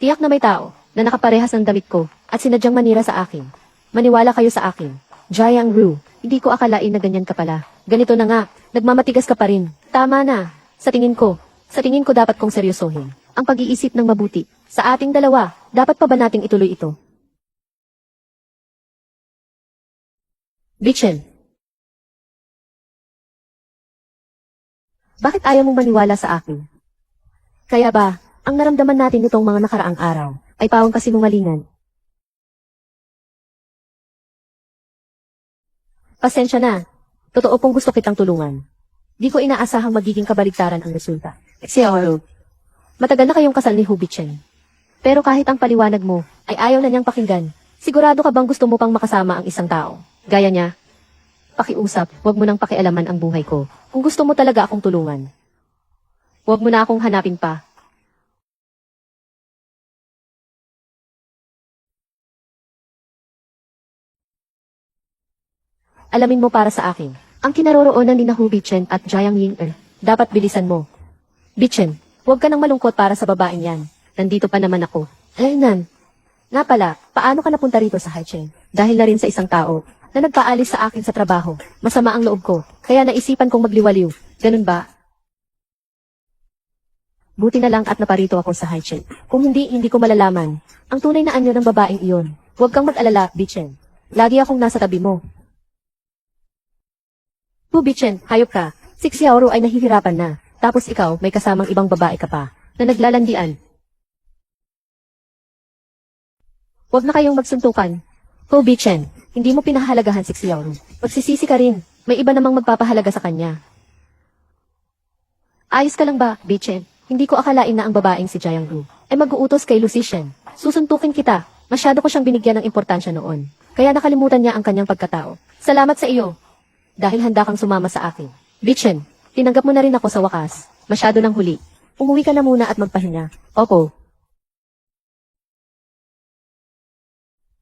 Tiyak na may tao, na nakaparehas ng damit ko, at sinadyang manira sa akin. Maniwala kayo sa akin. Jiang Ru, hindi ko akalain na ganyan ka pala. Ganito na nga, nagmamatigas ka pa rin. Tama na. Sa tingin ko dapat kong seryosohin. Ang pag-iisip ng mabuti. Sa ating dalawa, dapat pa ba nating ituloy ito? Bichen. Bakit ayaw mong maniwala sa akin? Kaya ba, ang naramdaman natin nitong mga nakaraang araw, ay pawang kasinungalingan? Pasensya na. Totoo pong gusto kitang tulungan. Di ko inaasahang magiging kabaligtaran ang resulta. Xiaoru, matagal na kayong kasal ni Hu Bichen. Pero kahit ang paliwanag mo, ay ayaw na niyang pakinggan. Sigurado ka bang gusto mo pang makasama ang isang tao? Gaya niya? Pakiusap, huwag mo nang pakialaman ang buhay ko. Kung gusto mo talaga akong tulungan. Huwag mo na akong hanapin pa. Alamin mo para sa akin, ang kinaroroonan ni Hu Bichen at Jiang Ying-er, dapat bilisan mo. Bichen, huwag ka nang malungkot para sa babaeng yan. Nandito pa naman ako. Ayun. Nga pala, paano ka napunta rito sa Haicheng? Dahil na rin sa isang tao na nagpaalis sa akin sa trabaho. Masama ang loob ko, kaya naisipan kong magliwaliw. Ganun ba? Buti na lang at naparito ako sa Haicheng. Kung hindi ko malalaman ang tunay na anyo ng babaeng iyon. Huwag kang mag-alala, Bichen. Lagi akong nasa tabi mo. Hu Bichen, hayop ka. Si Xiaoru ay nahihirapan na. Tapos ikaw, may kasamang ibang babae ka pa, na naglalandian. Huwag na kayong magsuntukan. Hu Bichen, hindi mo pinahalagahan si Xiaoru. Magsisisi ka rin. May iba namang magpapahalaga sa kanya. Ayos ka lang ba, Bichen? Hindi ko akalain na ang babaeng si Jiang Ru ay mag-uutos kay Lucy Shen. Susuntukin kita. Masyado ko siyang binigyan ng importansya noon. Kaya nakalimutan niya ang kanyang pagkatao. Salamat sa iyo. Dahil handa kang sumama sa akin. Bichen, tinanggap mo na rin ako sa wakas. Masyado nang huli. Umuwi ka na muna at magpahinga. Opo.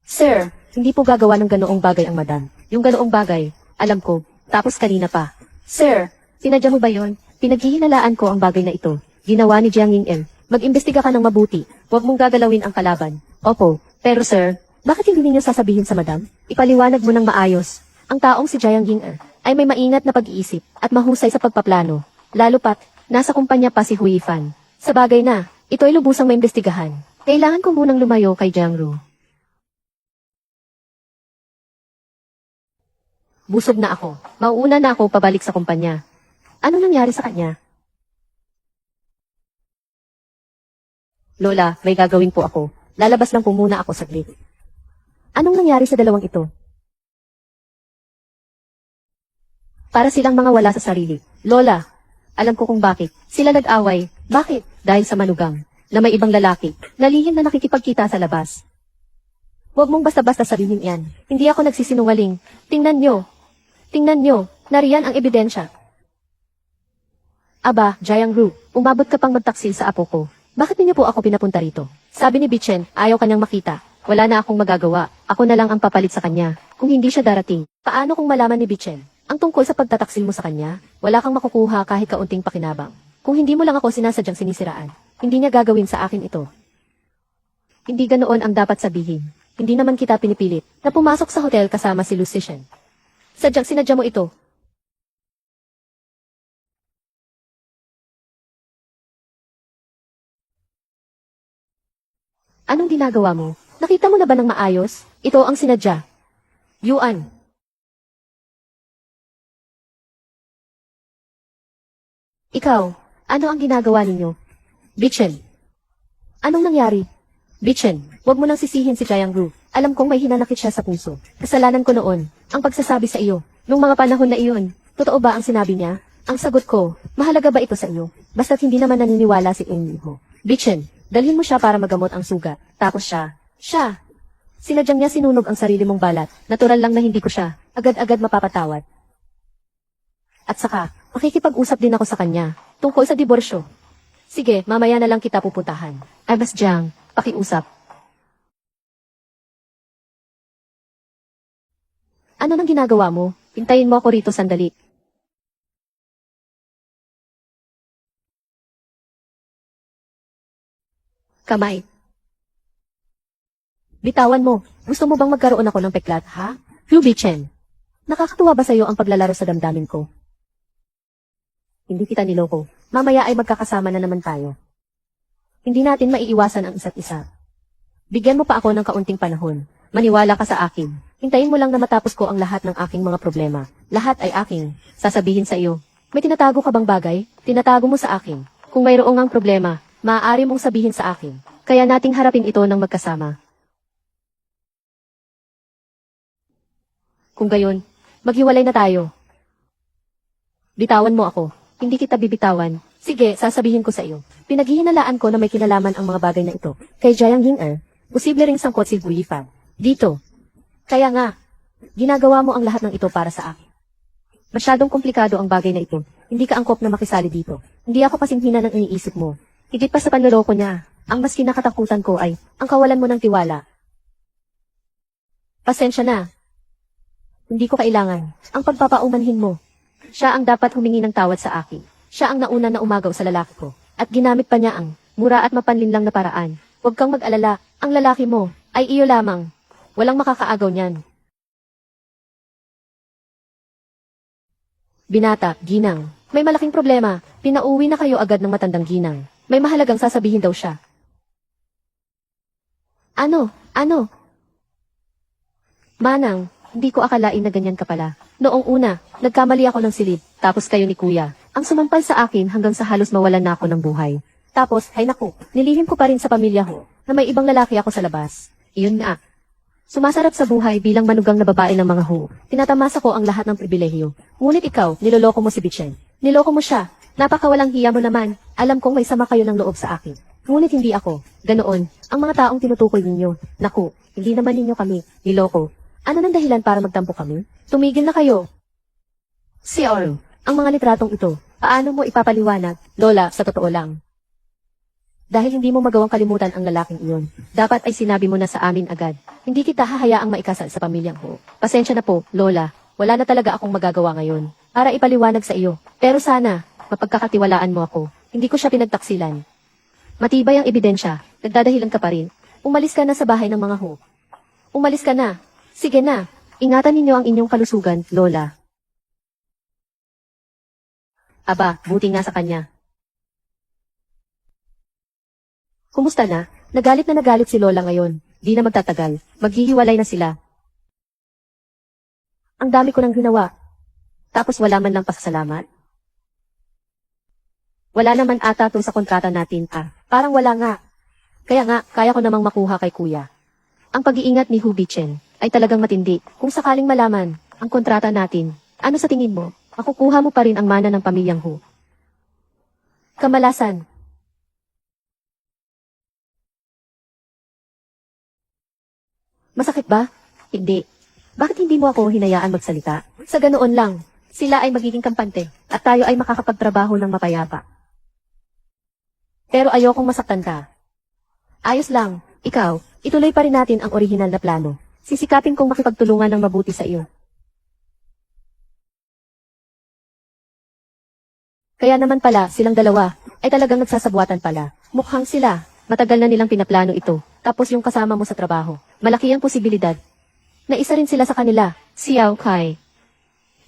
Sir, hindi po gagawa ng ganoong bagay ang madam. Yung ganoong bagay, alam ko, tapos kanina pa. Sir, sinadya mo ba yon? Pinaghihinalaan ko ang bagay na ito. Ginawa ni Jiang Ying-er. Mag-imbestiga ka ng mabuti. Huwag mong gagalawin ang kalaban. Opo, pero sir, bakit hindi ninyo sasabihin sa madam? Ipaliwanag mo ng maayos. Ang taong si Jiang Ying-er ay may maingat na pag-iisip at mahusay sa pagpaplano. Lalo pat, nasa kumpanya pa si Hui Fan. Sa bagay na, ito ay lubusang maimbestigahan. Kailangan ko munang lumayo kay Jiang Ru. Busog na ako. Mauuna na ako pabalik sa kumpanya. Anong nangyari sa kanya? Lola, may gagawin po ako. Lalabas lang po muna ako saglit. Anong nangyari sa dalawang ito? Para silang mga wala sa sarili. Lola, alam ko kung bakit. Sila nag-away. Bakit? Dahil sa manugang, na may ibang lalaki, na lihim na nakikipagkita sa labas. Huwag mong basta-basta sabihin yan. Hindi ako nagsisinungaling. Tingnan nyo. Tingnan nyo. Nariyan ang ebidensya. Aba, Jiangru, umabot ka pang magtaksil sa apo ko. Bakit niyo po ako pinapunta rito? Sabi ni Bichen, ayaw kanyang makita. Wala na akong magagawa. Ako na lang ang papalit sa kanya. Kung hindi siya darating, paano kung malaman ni Bichen ang tungkol sa pagtataksil mo sa kanya? Wala kang makukuha kahit kaunting pakinabang. Kung hindi mo lang ako sinasadyang sinisiraan, hindi niya gagawin sa akin ito. Hindi ganoon ang dapat sabihin. Hindi naman kita pinipilit na pumasok sa hotel kasama si Lucien. Sadyang sinadya mo ito. Anong ginagawa mo? Nakita mo na ba ng maayos? Ito ang sinadya. Yuan. Ikaw, ano ang ginagawa ninyo? Bichen. Anong nangyari? Bichen, wag mo nang sisihin si Jiangru. Alam kong may hinanakit siya sa puso. Kasalanan ko noon, ang pagsasabi sa iyo. Nung mga panahon na iyon, totoo ba ang sinabi niya? Ang sagot ko, mahalaga ba ito sa iyo? Basta't hindi naman naniniwala si Enrico. Bichen, dalhin mo siya para magamot ang sugat. Tapos siya. Sinadyang niya sinunog ang sarili mong balat. Natural lang na hindi ko siya agad-agad mapapatawad. At saka, makikipag-usap din ako sa kanya tungkol sa diborsyo. Sige, mamaya na lang kita pupuntahan. Ay, Mas Jiang, pakiusap. Ano nang ginagawa mo? Hintayin mo ako rito sandali. Kamay. Bitawan mo. Gusto mo bang magkaroon ako ng peklat, ha? Ruby Chen. Nakakatuwa ba sa'yo ang paglalaro sa damdamin ko? Hindi kita niloko. Mamaya ay magkakasama na naman tayo. Hindi natin maiiwasan ang isa't isa. Bigyan mo pa ako ng kaunting panahon. Maniwala ka sa akin. Hintayin mo lang na matapos ko ang lahat ng aking mga problema. Lahat ay aking sasabihin sa iyo. May tinatago ka bang bagay? Tinatago mo sa akin. Kung mayroong ang problema, maaari mong sabihin sa akin. Kaya nating harapin ito ng magkasama. Kung gayon, maghiwalay na tayo. Bitawan mo ako. Hindi kita bibitawan. Sige, sasabihin ko sa iyo. Pinaghihinalaan ko na may kinalaman ang mga bagay na ito. Kay Jiang Ying posible ring sangkot si Gu Yifan. Dito. Kaya nga, ginagawa mo ang lahat ng ito para sa akin. Masyadong komplikado ang bagay na ito. Hindi ka angkop na makisali dito. Hindi ako kasing hina ng iniisip mo. Higit pa sa panloloko niya, ang mas kinakatakutan ko ay ang kawalan mo ng tiwala. Pasensya na. Hindi ko kailangan ang pagpapaumanhin mo. Siya ang dapat humingi ng tawad sa akin. Siya ang nauna na umagaw sa lalaki ko. At ginamit pa niya ang mura at mapanlinlang na paraan. Huwag kang mag-alala, ang lalaki mo ay iyo lamang. Walang makakaagaw niyan. Binata, Ginang. May malaking problema. Pinauwi na kayo agad ng matandang Ginang. May mahalagang sasabihin daw siya. Ano? Manang, hindi ko akalain na ganyan ka pala. Noong una, nagkamali ako ng silid, tapos kayo ni Kuya. Ang sumampal sa akin hanggang sa halos mawalan na ako ng buhay. Tapos, ay naku, nilihim ko pa rin sa pamilya ko na may ibang lalaki ako sa labas. Iyon nga. Sumasarap sa buhay bilang manugang na babae ng mga ho. Tinatamasa ko ang lahat ng pribilehiyo. Ngunit ikaw, niloloko mo si Bichen. Niloko mo siya. Napakawalang hiya mo naman. Alam kong may sama kayo ng loob sa akin. Ngunit hindi ako. Ganoon, ang mga taong tinutukoy ninyo. Naku, hindi naman ninyo kami. Niloko. Ano nang dahilan para magtampo kami? Tumigil na kayo. Oro, ang mga litratong ito, paano mo ipapaliwanag? Lola, sa totoo lang. Dahil hindi mo magawang kalimutan ang lalaking iyon, dapat ay sinabi mo na sa amin agad. Hindi kita hahayaang maikasal sa pamilyang ko. Pasensya na po, Lola. Wala na talaga akong magagawa ngayon para ipaliwanag sa iyo. Pero sana, mapagkakatiwalaan mo ako. Hindi ko siya pinagtaksilan. Matibay ang ebidensya. Nagdadahilan ka pa rin. Umalis ka na sa bahay ng mga ho. Umalis ka na. Sige na. Ingatan ninyo ang inyong kalusugan, Lola. Aba, buti nga sa kanya. Kumusta na? Nagalit si Lola ngayon. Di na magtatagal. Maghihiwalay na sila. Ang dami ko nang ginawa. Tapos wala man lang pasasalamat. Wala naman ata to sa kontrata natin, Parang wala nga. Kaya nga, kaya ko namang makuha kay Kuya. Ang pag-iingat ni Hu Bichen ay talagang matindi. Kung sakaling malaman ang kontrata natin, ano sa tingin mo? Makukuha mo pa rin ang mana ng pamilyang Hu. Kamalasan. Masakit ba? Hindi. Bakit hindi mo ako hinayaan magsalita? Sa ganoon lang, sila ay magiging kampante at tayo ay makakapagtrabaho ng mapayapa. Pero ayokong masaktan ka. Ayos lang, ikaw, ituloy pa rin natin ang orihinal na plano. Sisikapin kong makipagtulungan ng mabuti sa iyo. Kaya naman pala, silang dalawa, ay talagang nagsasabuatan pala. Mukhang sila, matagal na nilang pinaplano ito. Tapos yung kasama mo sa trabaho, malaki ang posibilidad na isa rin sila sa kanila, si Yao Kai.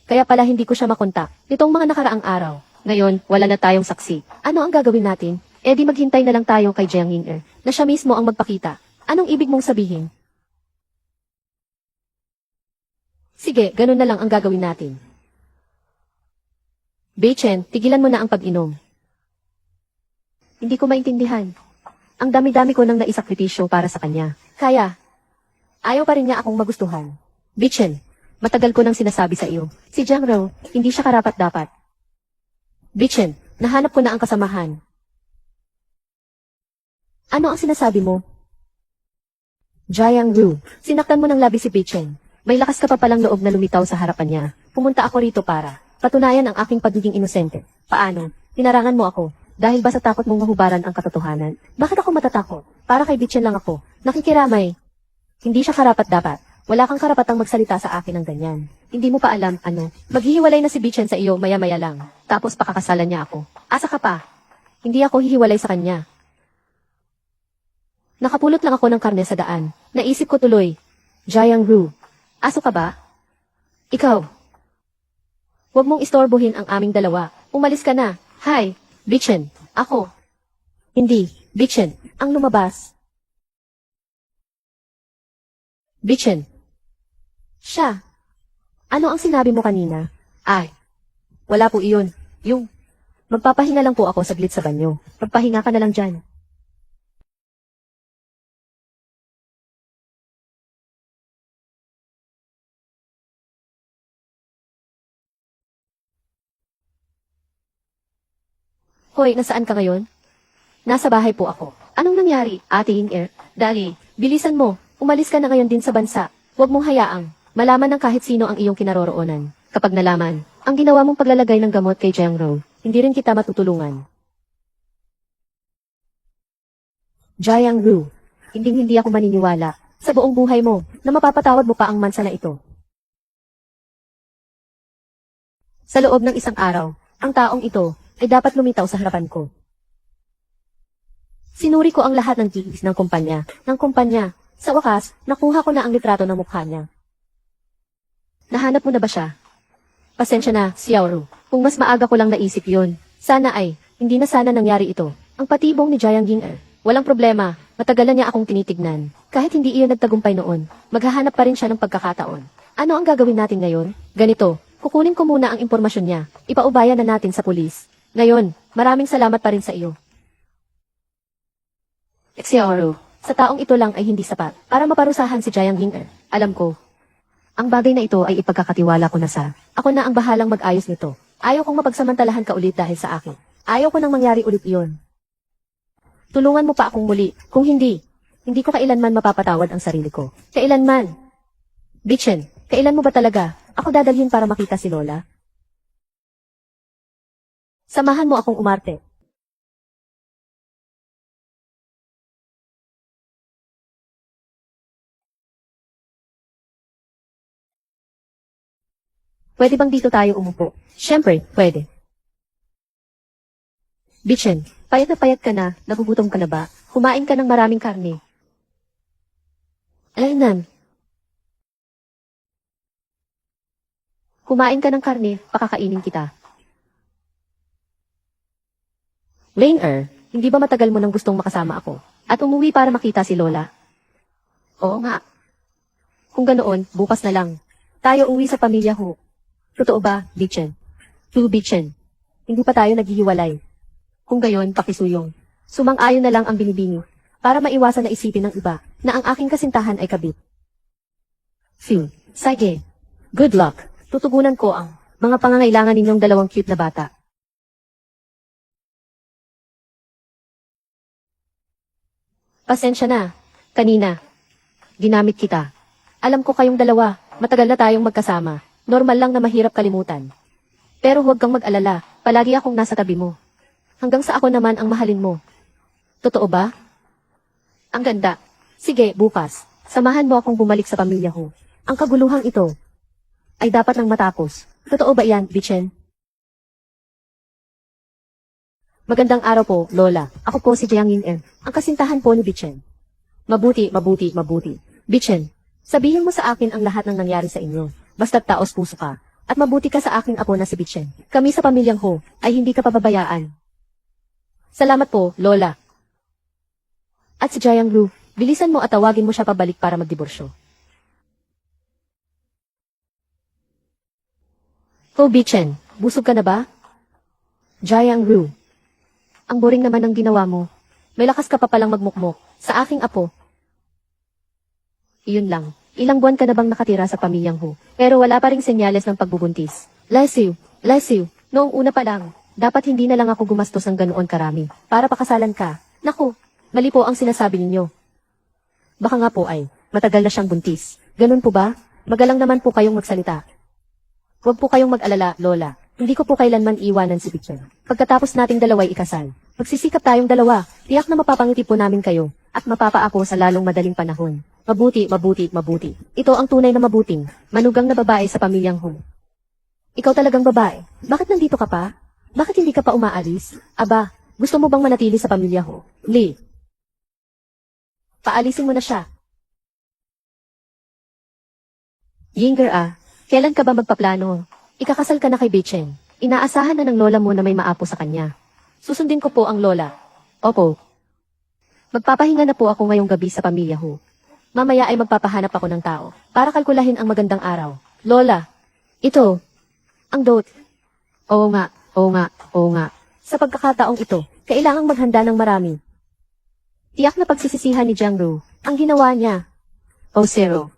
Kaya pala hindi ko siya makontak nitong mga nakaraang araw. Ngayon, wala na tayong saksi. Ano ang gagawin natin? Eh di maghintay na lang tayo kay Jiang Ying na siya mismo ang magpakita. Anong ibig mong sabihin? Sige, ganun na lang ang gagawin natin. Beichen, tigilan mo na ang pag-inom. Hindi ko maintindihan. Ang dami-dami ko nang naisakripisyo para sa kanya. Kaya, ayaw pa rin niya akong magustuhan. Beichen, matagal ko nang sinasabi sa iyo. Si Jiang Rou, hindi siya karapat-dapat. Beichen, nahanap ko na ang kasamahan. Ano ang sinasabi mo? Jiang Rou, sinaktan mo ng labi si Beichen. May lakas ka pa palang loob na lumitaw sa harapan niya. Pumunta ako rito para patunayan ang aking pagiging inosente. Paano? Tinarangan mo ako. Dahil ba sa takot mong mahubaran ang katotohanan? Bakit ako matatakot? Para kay Beichen lang ako. Nakikiramay. Hindi siya karapat-dapat. Wala kang karapatang magsalita sa akin ng ganyan. Hindi mo pa alam, ano. Maghihiwalay na si Beichen sa iyo maya-maya lang. Tapos pakakasalan niya ako. Asa ka pa? Hindi ako hihiwalay sa kanya. Nakapulot lang ako ng karne sa daan. Naisip ko tuloy. Jiang Rou, aso ka ba? Ikaw. Huwag mong istorbohin ang aming dalawa. Umalis ka na. Hi. Beichen, ako. Hindi, Beichen, ang lumabas. Beichen. Siya. Ano ang sinabi mo kanina? Ay, wala po iyon. Yung, magpapahinga lang po ako saglit sa banyo. Magpahinga ka na lang dyan. Hoy, nasaan ka ngayon? Nasa bahay po ako. Anong nangyari, Ate Ying? Dali, bilisan mo. Umalis ka na ngayon din sa bansa. Huwag mong hayaang malaman ng kahit sino ang iyong kinaroroonan. Kapag nalaman, ang ginawa mong paglalagay ng gamot kay Jiang Rou, hindi rin kita matutulungan. Jiang Rou, hindi ako maniniwala sa buong buhay mo na mapapatawad mo pa ang mansa na ito. Sa loob ng isang araw, ang taong ito ay dapat lumitaw sa harapan ko. Sinuri ko ang lahat ng tiis ng kumpanya. Sa wakas, nakuha ko na ang litrato ng mukha niya. Nahanap mo na ba siya? Pasensya na, Xiao Rou. Kung mas maaga ko lang naisip yun, sana ay, hindi na sana nangyari ito. Ang patibong ni Jiang Ying. Walang problema, matagal na niya akong tinitignan. Kahit hindi iyon nagtagumpay noon, maghahanap pa rin siya ng pagkakataon. Ano ang gagawin natin ngayon? Ganito, kukunin ko muna ang impormasyon niya. Ipaubayan na natin sa pulis. Ngayon, maraming salamat pa rin sa iyo. Xiao Rou, sa taong ito lang ay hindi sapat para maparusahan si Jiang Ying. Alam ko, ang bagay na ito ay ipagkakatiwala ko na sa ako na ang bahalang mag-ayos nito. Ayaw kong mapagsamantalahan ka ulit dahil sa akin. Ayaw ko nang mangyari ulit iyon. Tulungan mo pa akong muli. Kung hindi, hindi ko kailanman mapapatawad ang sarili ko. Kailanman. Beichen, kailan mo ba talaga ako dadalhin para makita si Lola? Samahan mo akong umarte. Pwede bang dito tayo umupo? Siyempre, pwede. Beichen, payat na payat ka na, nagugutom ka na ba? Kumain ka ng maraming karne. Alaynan. Kumain ka ng karne, pakakainin kita. Ling hindi ba matagal mo nang gustong makasama ako? At umuwi para makita si Lola? Oo nga. Kung ganoon, bukas na lang. Tayo uwi sa pamilya Ho. Totoo ba, Beichen? True Beichen. Hindi pa tayo naghihiwalay. Kung gayon, pakisuyong. Sumang-ayon na lang ang binibini. Para maiwasan na isipin ng iba na ang aking kasintahan ay kabit. Phew. Sige. Good luck. Tutugunan ko ang mga pangangailangan ninyong dalawang cute na bata. Pasensya na. Kanina, ginamit kita. Alam ko kayong dalawa, matagal na tayong magkasama. Normal lang na mahirap kalimutan. Pero huwag kang mag-alala, palagi akong nasa tabi mo. Hanggang sa ako naman ang mahalin mo. Totoo ba? Ang ganda. Sige, bukas. Samahan mo akong bumalik sa pamilya ko. Ang kaguluhang ito ay dapat nang matapos. Totoo ba yan, Bichen? Magandang araw po, Lola. Ako po si Jiang Yin-er, ang kasintahan po ni Bichen. Mabuti. Bichen, sabihin mo sa akin ang lahat ng nangyari sa inyo. Basta't taos puso ka. At mabuti ka sa aking apo na si Bichen. Kami sa pamilyang Ho ay hindi ka pababayaan. Salamat po, Lola. At si Jiang Ru, bilisan mo at tawagin mo siya pabalik para magdiborsyo. Ho Bichen, busog ka na ba? Jiang Ru, ang boring naman ng ginawa mo. May lakas ka pa palang magmukmok sa aking apo. Iyon lang. Ilang buwan ka na bang nakatira sa pamilyang Ho? Pero wala pa ring senyales ng pagbubuntis. Lasiw. Noong una pa lang, dapat hindi na lang ako gumastos ng ganoon karami para pakasalan ka. Naku, mali po ang sinasabi ninyo. Baka nga po ay, matagal na siyang buntis. Ganun po ba? Magalang naman po kayong magsalita. Huwag po kayong mag-alala, Lola. Hindi ko po kailanman iwanan si Bichen. Pagkatapos nating dalaway ikasal, magsisikap tayong dalawa. Tiyak na mapapangiti po namin kayo at mapapaako sa lalong madaling panahon. Mabuti. Ito ang tunay na mabuting, manugang na babae sa pamilyang Ho. Ikaw talagang babae. Bakit nandito ka pa? Bakit hindi ka pa umaalis? Aba, gusto mo bang manatili sa pamilya Ho? Lee. Paalisin mo na siya. Yinger kailan ka ba magpaplano? Ikakasal ka na kay Bichen. Inaasahan na ng lola mo na may maapo sa kanya. Susundin ko po ang lola. Opo. Magpapahinga na po ako ngayong gabi sa pamilya Ho. Mamaya ay magpapahanap ako ng tao para kalkulahin ang magandang araw. Lola, ito, ang dot. Oo nga. Sa pagkakataong ito, kailangang maghanda ng marami. Tiyak na pagsisisihan ni Jiang Ru ang ginawa niya. O zero.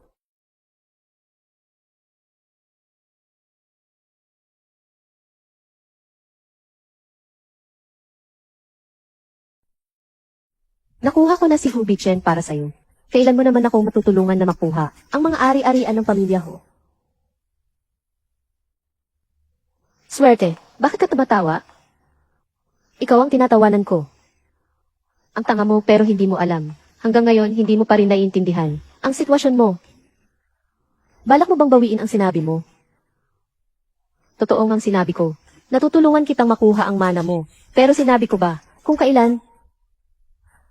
Nakuha ko na si Hu Bichen para sa'yo. Kailan mo naman ako matutulungan na makuha ang mga ari-arian ng pamilya Ho? Swerte, bakit ka tumatawa? Ikaw ang tinatawanan ko. Ang tanga mo pero hindi mo alam. Hanggang ngayon, hindi mo pa rin naiintindihan ang sitwasyon mo. Balak mo bang bawiin ang sinabi mo? Totoo ngang sinabi ko. Natutulungan kitang makuha ang mana mo. Pero sinabi ko ba, kung kailan?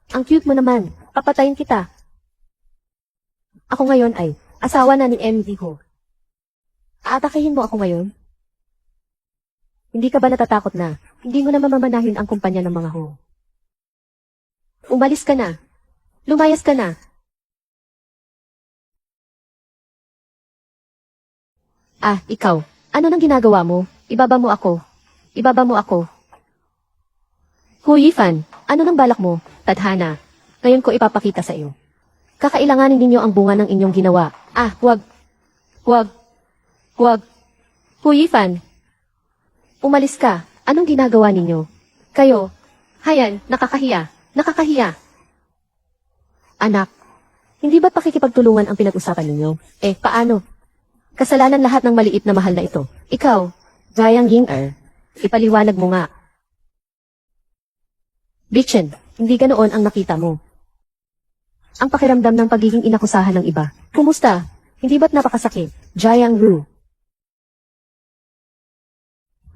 Ang cute mo naman, papatayin kita. Ako ngayon ay asawa na ni MD Ho. Aatakihin mo ako ngayon? Hindi ka ba natatakot na hindi mo na mamamanahin ang kumpanya ng mga Ho? Umalis ka na. Lumayas ka na. Ikaw. Ano nang ginagawa mo? Ibaba mo ako. Hu Yifan, ano nang balak mo? Tadhana, ngayon ko ipapakita sa iyo. Kakailanganin ninyo ang bunga ng inyong ginawa. Huwag. Hu Yifan, umalis ka. Anong ginagawa ninyo? Kayo. Hayan, nakakahiya. Anak, hindi ba't pakikipagtulungan ang pinag-usapan ninyo? Paano? Kasalanan lahat ng maliit na mahal na ito. Ikaw, Jiang Yin-er, ipaliwanag mo nga. Bichen, hindi ganoon ang nakita mo. Ang pakiramdam ng pagiging inakusahan ng iba. Kumusta? Hindi ba't napakasakit? Jiang Ru.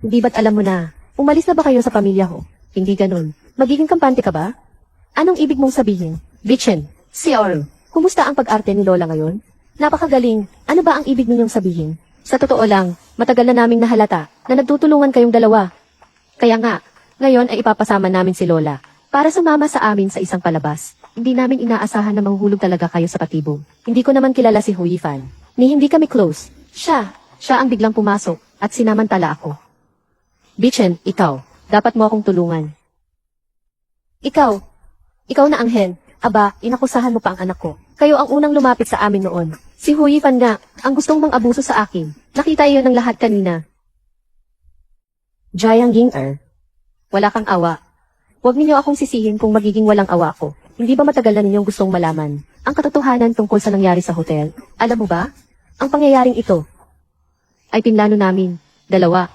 Hindi ba't alam mo na, umalis na ba kayo sa pamilya ko? Hindi ganon. Magiging kampante ka ba? Anong ibig mong sabihin? Bichen, Ru, kumusta ang pag-arte ni Lola ngayon? Napakagaling. Ano ba ang ibig ninyong sabihin? Sa totoo lang, matagal na naming nahalata na nagtutulungan kayong dalawa. Kaya nga, ngayon ay ipapasama namin si Lola para sumama sa amin sa isang palabas. Hindi namin inaasahan na mahuhulog talaga kayo sa patibong. Hindi ko naman kilala si Hu Yifan. Ni hindi kami close. Siya ang biglang pumasok at sinamantala ako. Bichen, ikaw, dapat mo akong tulungan. Ikaw na anghel. Aba, inakusahan mo pa ang anak ko. Kayo ang unang lumapit sa amin noon. Si Hu Yifan nga, ang gustong mang-abuso sa akin. Nakita iyon ng lahat kanina. Jiang Yin-er, wala kang awa. Huwag ninyo akong sisihin kung magiging walang awa ako. hindi ba matagal na ninyong gustong malaman ang katotohanan tungkol sa nangyari sa hotel? Alam mo ba? Ang pangyayaring ito ay pinlano namin, dalawa.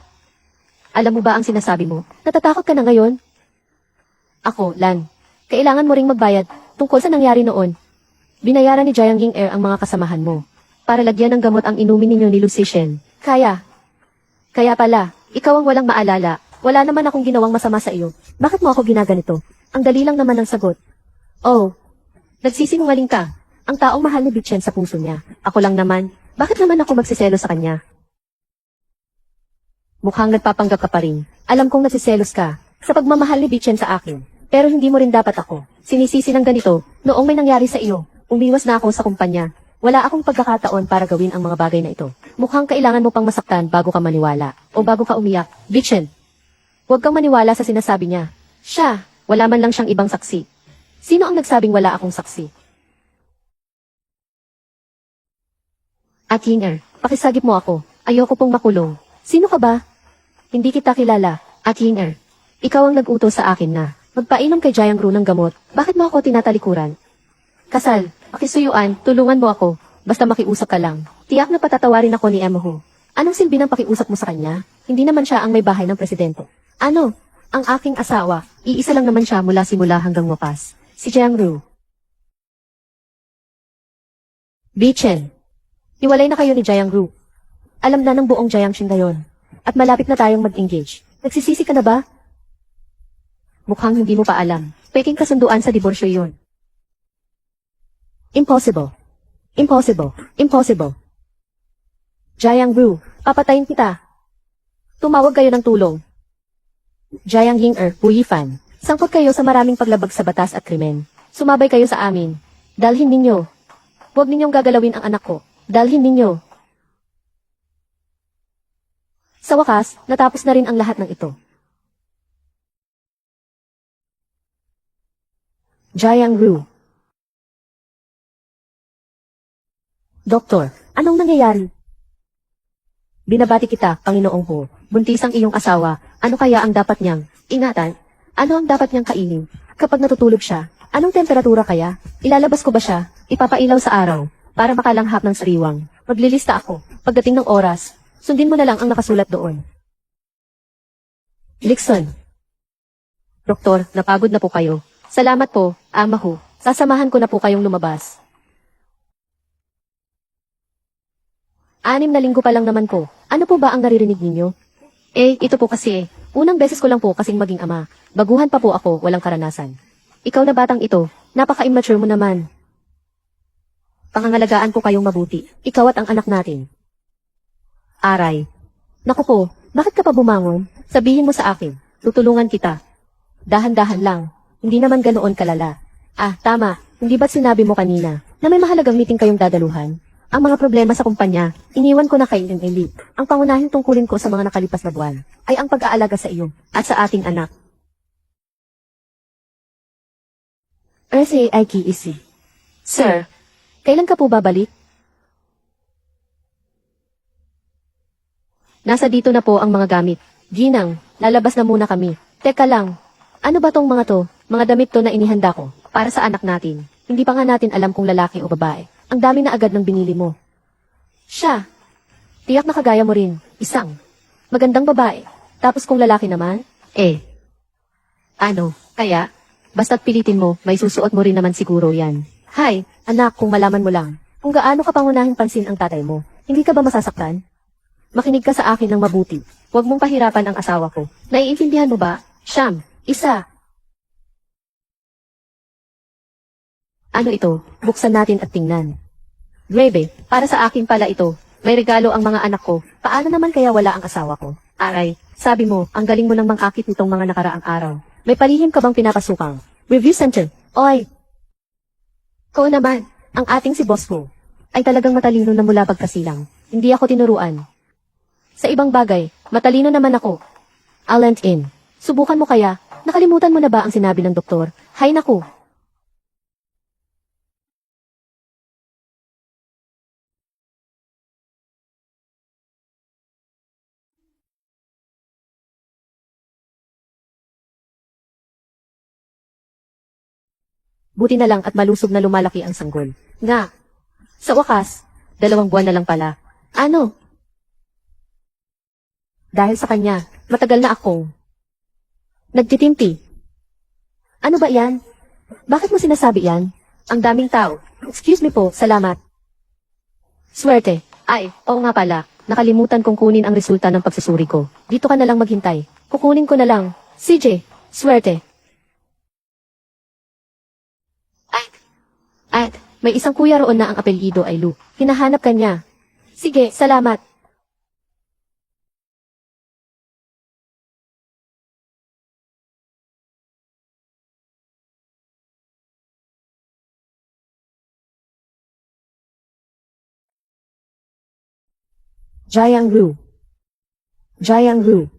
Alam mo ba ang sinasabi mo? Natatakot ka na ngayon? Ako, Lan. Kailangan mo ring magbayad tungkol sa nangyari noon. Binayaran ni Jiang Air ang mga kasamahan mo para lagyan ng gamot ang inumin ninyo ni Lucy Shen. Kaya pala, ikaw ang walang maalala. Wala naman akong ginawang masama sa iyo. Bakit mo ako ginaganito? Ang dali lang naman ang sagot. Oh, nagsisinungaling ka. Ang taong mahal ni Bichen sa puso niya. Ako lang naman. Bakit naman ako magsiselo sa kanya? Mukhang nagpapanggap ka pa rin. Alam kong nagsiselos ka sa pagmamahal ni Bichen sa akin. Pero hindi mo rin dapat ako sinisisi ng ganito noong may nangyari sa iyo. Umiwas na ako sa kumpanya. Wala akong pagkakataon para gawin ang mga bagay na ito. Mukhang kailangan mo pang masaktan bago ka maniwala o bago ka umiyak. Bichen, huwag kang maniwala sa sinasabi niya. Siya, wala man lang siyang ibang saksi. Sino ang nagsabing wala akong saksi? Akinger, pakisagip mo ako. Ayoko pong makulong. Sino ka ba? Hindi kita kilala. Akinger, ikaw ang nag-utos sa akin na magpainom kay Jiang Ru ng gamot. Bakit mo ako tinatalikuran? Kasal, pakisuyuan, tulungan mo ako. Basta makiusap ka lang. Tiyak na patatawarin ako ni Emma. Anong silbi ng pakiusap mo sa kanya? Hindi naman siya ang may bahay ng presidente. Ano? Ang aking asawa, iisa lang naman siya mula simula hanggang wakas. Si Jiang Ru. Bichen, hiwalay na kayo ni Jiang Ru. Alam na ng buong Jiangxin ngayon. At malapit na tayong mag-engage. Nagsisisi ka na ba? Mukhang hindi mo pa alam. Peking kasunduan sa diborsyo yun. Impossible. Impossible. Impossible. Jiang Ru, papatayin kita. Tumawag kayo ng tulong. Jiang Ying-er, Fan. Sangkot kayo sa maraming paglabag sa batas at krimen. Sumabay kayo sa amin. Dalhin ninyo. Huwag ninyong gagalawin ang anak ko. Dalhin ninyo. Sa wakas, natapos na rin ang lahat ng ito. Jiang Ru. Doktor, anong nangyayari? Binabati kita, Panginoong Hu. Buntis ang iyong asawa. Ano kaya ang dapat niyang ingatan? Ano ang dapat niyang kainin? Kapag natutulog siya, anong temperatura kaya? Ilalabas ko ba siya? Ipapailaw sa araw para makalanghap ng sariwang. Maglilista ako. Pagdating ng oras, sundin mo na lang ang nakasulat doon. Lixon. Doktor, napagod na po kayo. Salamat po, Ama Hu. Sasamahan ko na po kayong lumabas. 6 na linggo pa lang naman po. Ano po ba ang naririnig ninyo? Ito po kasi. Unang beses ko lang po kasing maging ama. Baguhan pa po ako, walang karanasan. Ikaw na batang ito, napaka-immature mo naman. Pangangalagaan ko kayong mabuti. Ikaw at ang anak natin. Aray. Naku po, bakit ka pa bumangon? Sabihin mo sa akin. Tutulungan kita. Dahan-dahan lang. Hindi naman ganoon kalala. Tama. Hindi ba't sinabi mo kanina na may mahalagang meeting kayong dadaluhan? Ang mga problema sa kumpanya, iniwan ko na kay Emily. Ang pangunahing tungkulin ko sa mga nakalipas na buwan ay ang pag-aalaga sa iyo at sa ating anak. RCIKEC. Sir, kailan ka po babalik? Nasa dito na po ang mga gamit. Ginang, lalabas na muna kami. Teka lang, ano ba tong mga to? Mga damit to na inihanda ko para sa anak natin. Hindi pa nga natin alam kung lalaki o babae. Ang dami na agad ng binili mo. Siya. Tiyak na kagaya mo rin. Isang. Magandang babae. Tapos kung lalaki naman, ano, kaya? Basta't pilitin mo, may susuot mo rin naman siguro yan. Hay, anak, kung malaman mo lang, kung gaano ka pangunahing pansin ang tatay mo, hindi ka ba masasaktan? Makinig ka sa akin ng mabuti. Huwag mong pahirapan ang asawa ko. Naiintindihan mo ba? Siyam. Isa. Ano ito? Buksan natin at tingnan. Grebe, para sa akin pala ito. May regalo ang mga anak ko. Paano naman kaya wala ang asawa ko? Aray, sabi mo, ang galing mo ng mang-akit nitong mga nakaraang araw. May palihim ka bang pinapasukang? Review Center. Oy! Oo naman, ang ating si Boss mo ay talagang matalino na mula pagkasilang. Hindi ako tinuruan. Sa ibang bagay, matalino naman ako. I'll lend in. Subukan mo kaya? Nakalimutan mo na ba ang sinabi ng doktor? Hay naku! Buti na lang at malusog na lumalaki ang sanggol. Nga. Sa wakas, 2 buwan na lang pala. Ano? Dahil sa kanya, matagal na akong nagtitimpi. Ano ba yan? Bakit mo sinasabi yan? Ang daming tao. Excuse me po, salamat. Swerte. Ay, oo nga pala. Nakalimutan kong kunin ang resulta ng pagsusuri ko. Dito ka na lang maghintay. Kukunin ko na lang. CJ, swerte. At, may isang kuya roon na ang apelyido ay Lu. Hinahanap ka niya. Sige, salamat. Jiang Ru. Jiang Ru.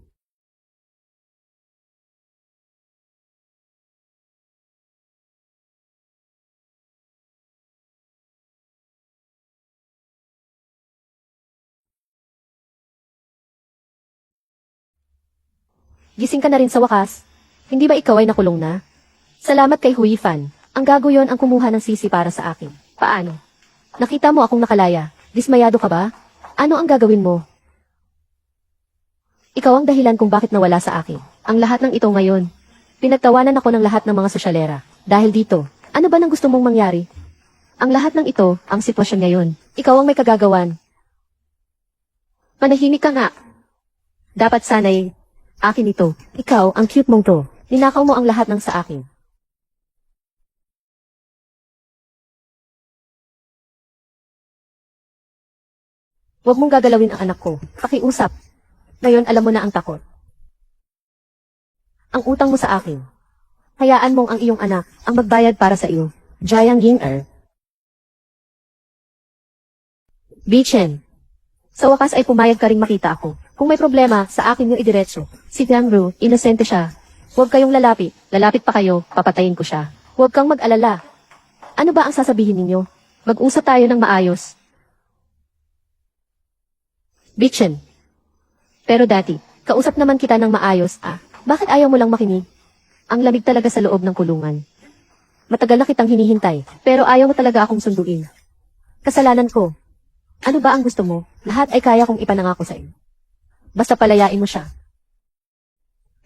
Gising ka na rin sa wakas. Hindi ba ikaw ay nakulong na? Salamat kay Hui Fan. Ang gago yon ang kumuha ng sisi para sa akin. Paano? Nakita mo akong nakalaya. Dismayado ka ba? Ano ang gagawin mo? Ikaw ang dahilan kung bakit nawala sa akin. Ang lahat ng ito ngayon. Pinagtawanan ako ng lahat ng mga sosyalera. Dahil dito, ano ba nang gusto mong mangyari? Ang lahat ng ito, ang sitwasyon ngayon. Ikaw ang may kagagawan. Manahimik ka nga. Dapat sana'y akin ito. Ikaw, ang cute mong to. Ninakaw mo ang lahat ng sa akin. Huwag mong gagalawin ang anak ko. Pakiusap. Ngayon alam mo na ang takot. Ang utang mo sa akin. Hayaan mong ang iyong anak ang magbayad para sa iyo. Jiang Ying-er. Bichen. Sa wakas ay pumayag ka ring makita ako. Kung may problema, sa akin yung idiretso. Si Jiang Ru, inosente siya. Huwag kayong lalapit. Lalapit pa kayo, papatayin ko siya. Huwag kang mag-alala. Ano ba ang sasabihin ninyo? Mag-usap tayo ng maayos. Bichen. Pero dati, kausap naman kita ng maayos, ah. Bakit ayaw mo lang makinig? Ang lamig talaga sa loob ng kulungan. Matagal na kitang hinihintay, pero ayaw mo talaga akong sunduin. Kasalanan ko. Ano ba ang gusto mo? Lahat ay kaya kong ipanangako sa iyo. Basta palayain mo siya.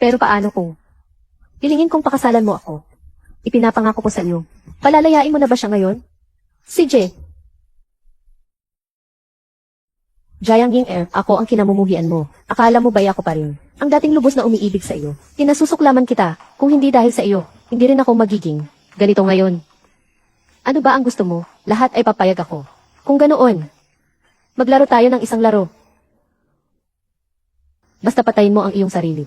Pero paano kung hilingin kong pakasalan mo ako? Ipinapangako ko sa iyo. Palalayain mo na ba siya ngayon? CJ. Jiang Ying-er, ako ang kinamumuhian mo. Akala mo ba ako pa rin? Ang dating lubos na umiibig sa iyo. Kinasusuklaman kita. Kung hindi dahil sa iyo, hindi rin ako magiging ganito ngayon. Ano ba ang gusto mo? Lahat ay papayag ako. Kung ganoon, maglaro tayo ng isang laro. Basta patayin mo ang iyong sarili.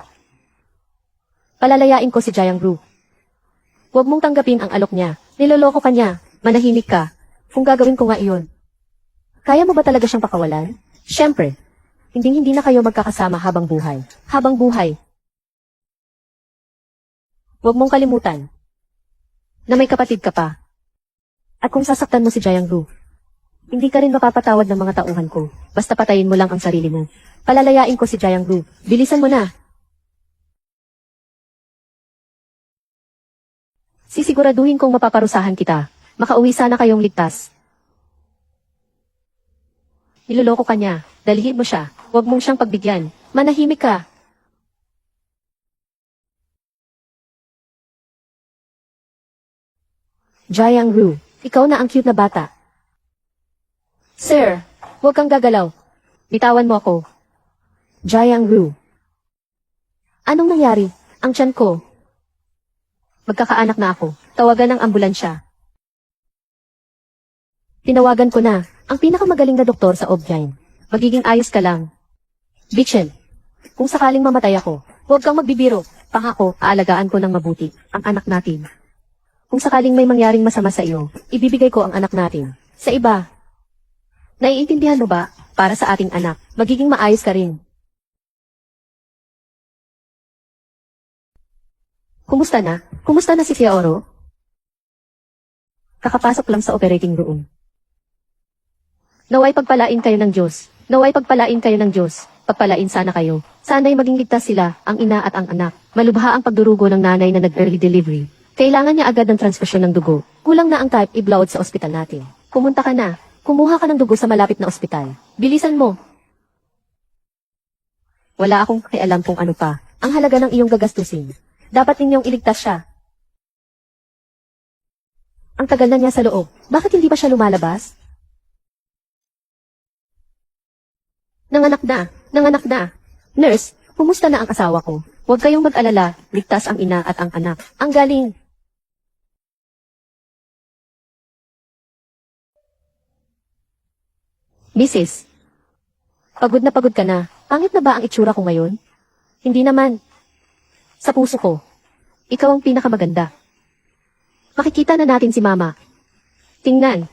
Palalayain ko si Jiang Ru. Huwag mong tanggapin ang alok niya. Niloloko ka niya. Manahimik ka. Kung gagawin ko nga iyon. Kaya mo ba talaga siyang pakawalan? Siyempre. Hindi na kayo magkakasama habang buhay. Habang buhay. Huwag mong kalimutan na may kapatid ka pa. At kung sasaktan mo si Jiang Ru, hindi ka rin mapapatawad ng mga tauhan ko. Basta patayin mo lang ang sarili mo. Palalayain ko si Jiang Ru. Bilisan mo na. Sisiguraduhin kong mapaparusahan kita. Makauwi sana kayong ligtas. Niloloko ka niya. Dalhin mo siya. Huwag mong siyang pagbigyan. Manahimik ka. Jiang Ru, ikaw na ang cute na bata. Sir, huwag kang gagalaw. Bitawan mo ako. Jiang Ru. Anong nangyari? Ang tiyan ko. Magkakaanak na ako. Tawagan ng ambulansya. Tinawagan ko na. Ang pinakamagaling na doktor sa Obgyn. Magiging ayos ka lang. Bichen, kung sakaling mamatay ako, huwag kang magbibiro. Pangako, aalagaan ko ng mabuti ang anak natin. Kung sakaling may mangyaring masama sa iyo, ibibigay ko ang anak natin. Sa iba, naiintindihan mo ba? Para sa ating anak, magiging maayos ka rin. Kumusta na? Kumusta na si Fiaoro? Kakapasok lang sa operating room. Naway pagpalain kayo ng Diyos. Naway pagpalain kayo ng Diyos. Pagpalain sana kayo. Sana'y maging ligtas sila, ang ina at ang anak. Malubha ang pagdurugo ng nanay na nag-early delivery. Kailangan niya agad ng transfusyon ng dugo. Kulang na ang type i-blood sa ospital natin. Pumunta ka na. Kumuha ka ng dugo sa malapit na ospital. Bilisan mo. Wala akong pakialam kung ano pa. Ang halaga ng iyong gagastusin. Dapat ninyong iligtas siya. Ang tagal na niya sa loob. Bakit hindi pa siya lumalabas? Nanganak na. Nanganak na. Nurse, kumusta na ang asawa ko? Huwag kayong mag-alala. Ligtas ang ina at ang anak. Ang galing. Mrs. Pagod ka na. Pangit na ba ang itsura ko ngayon? Hindi naman. Sa puso ko, ikaw ang pinakamaganda. Makikita na natin si Mama. Tingnan,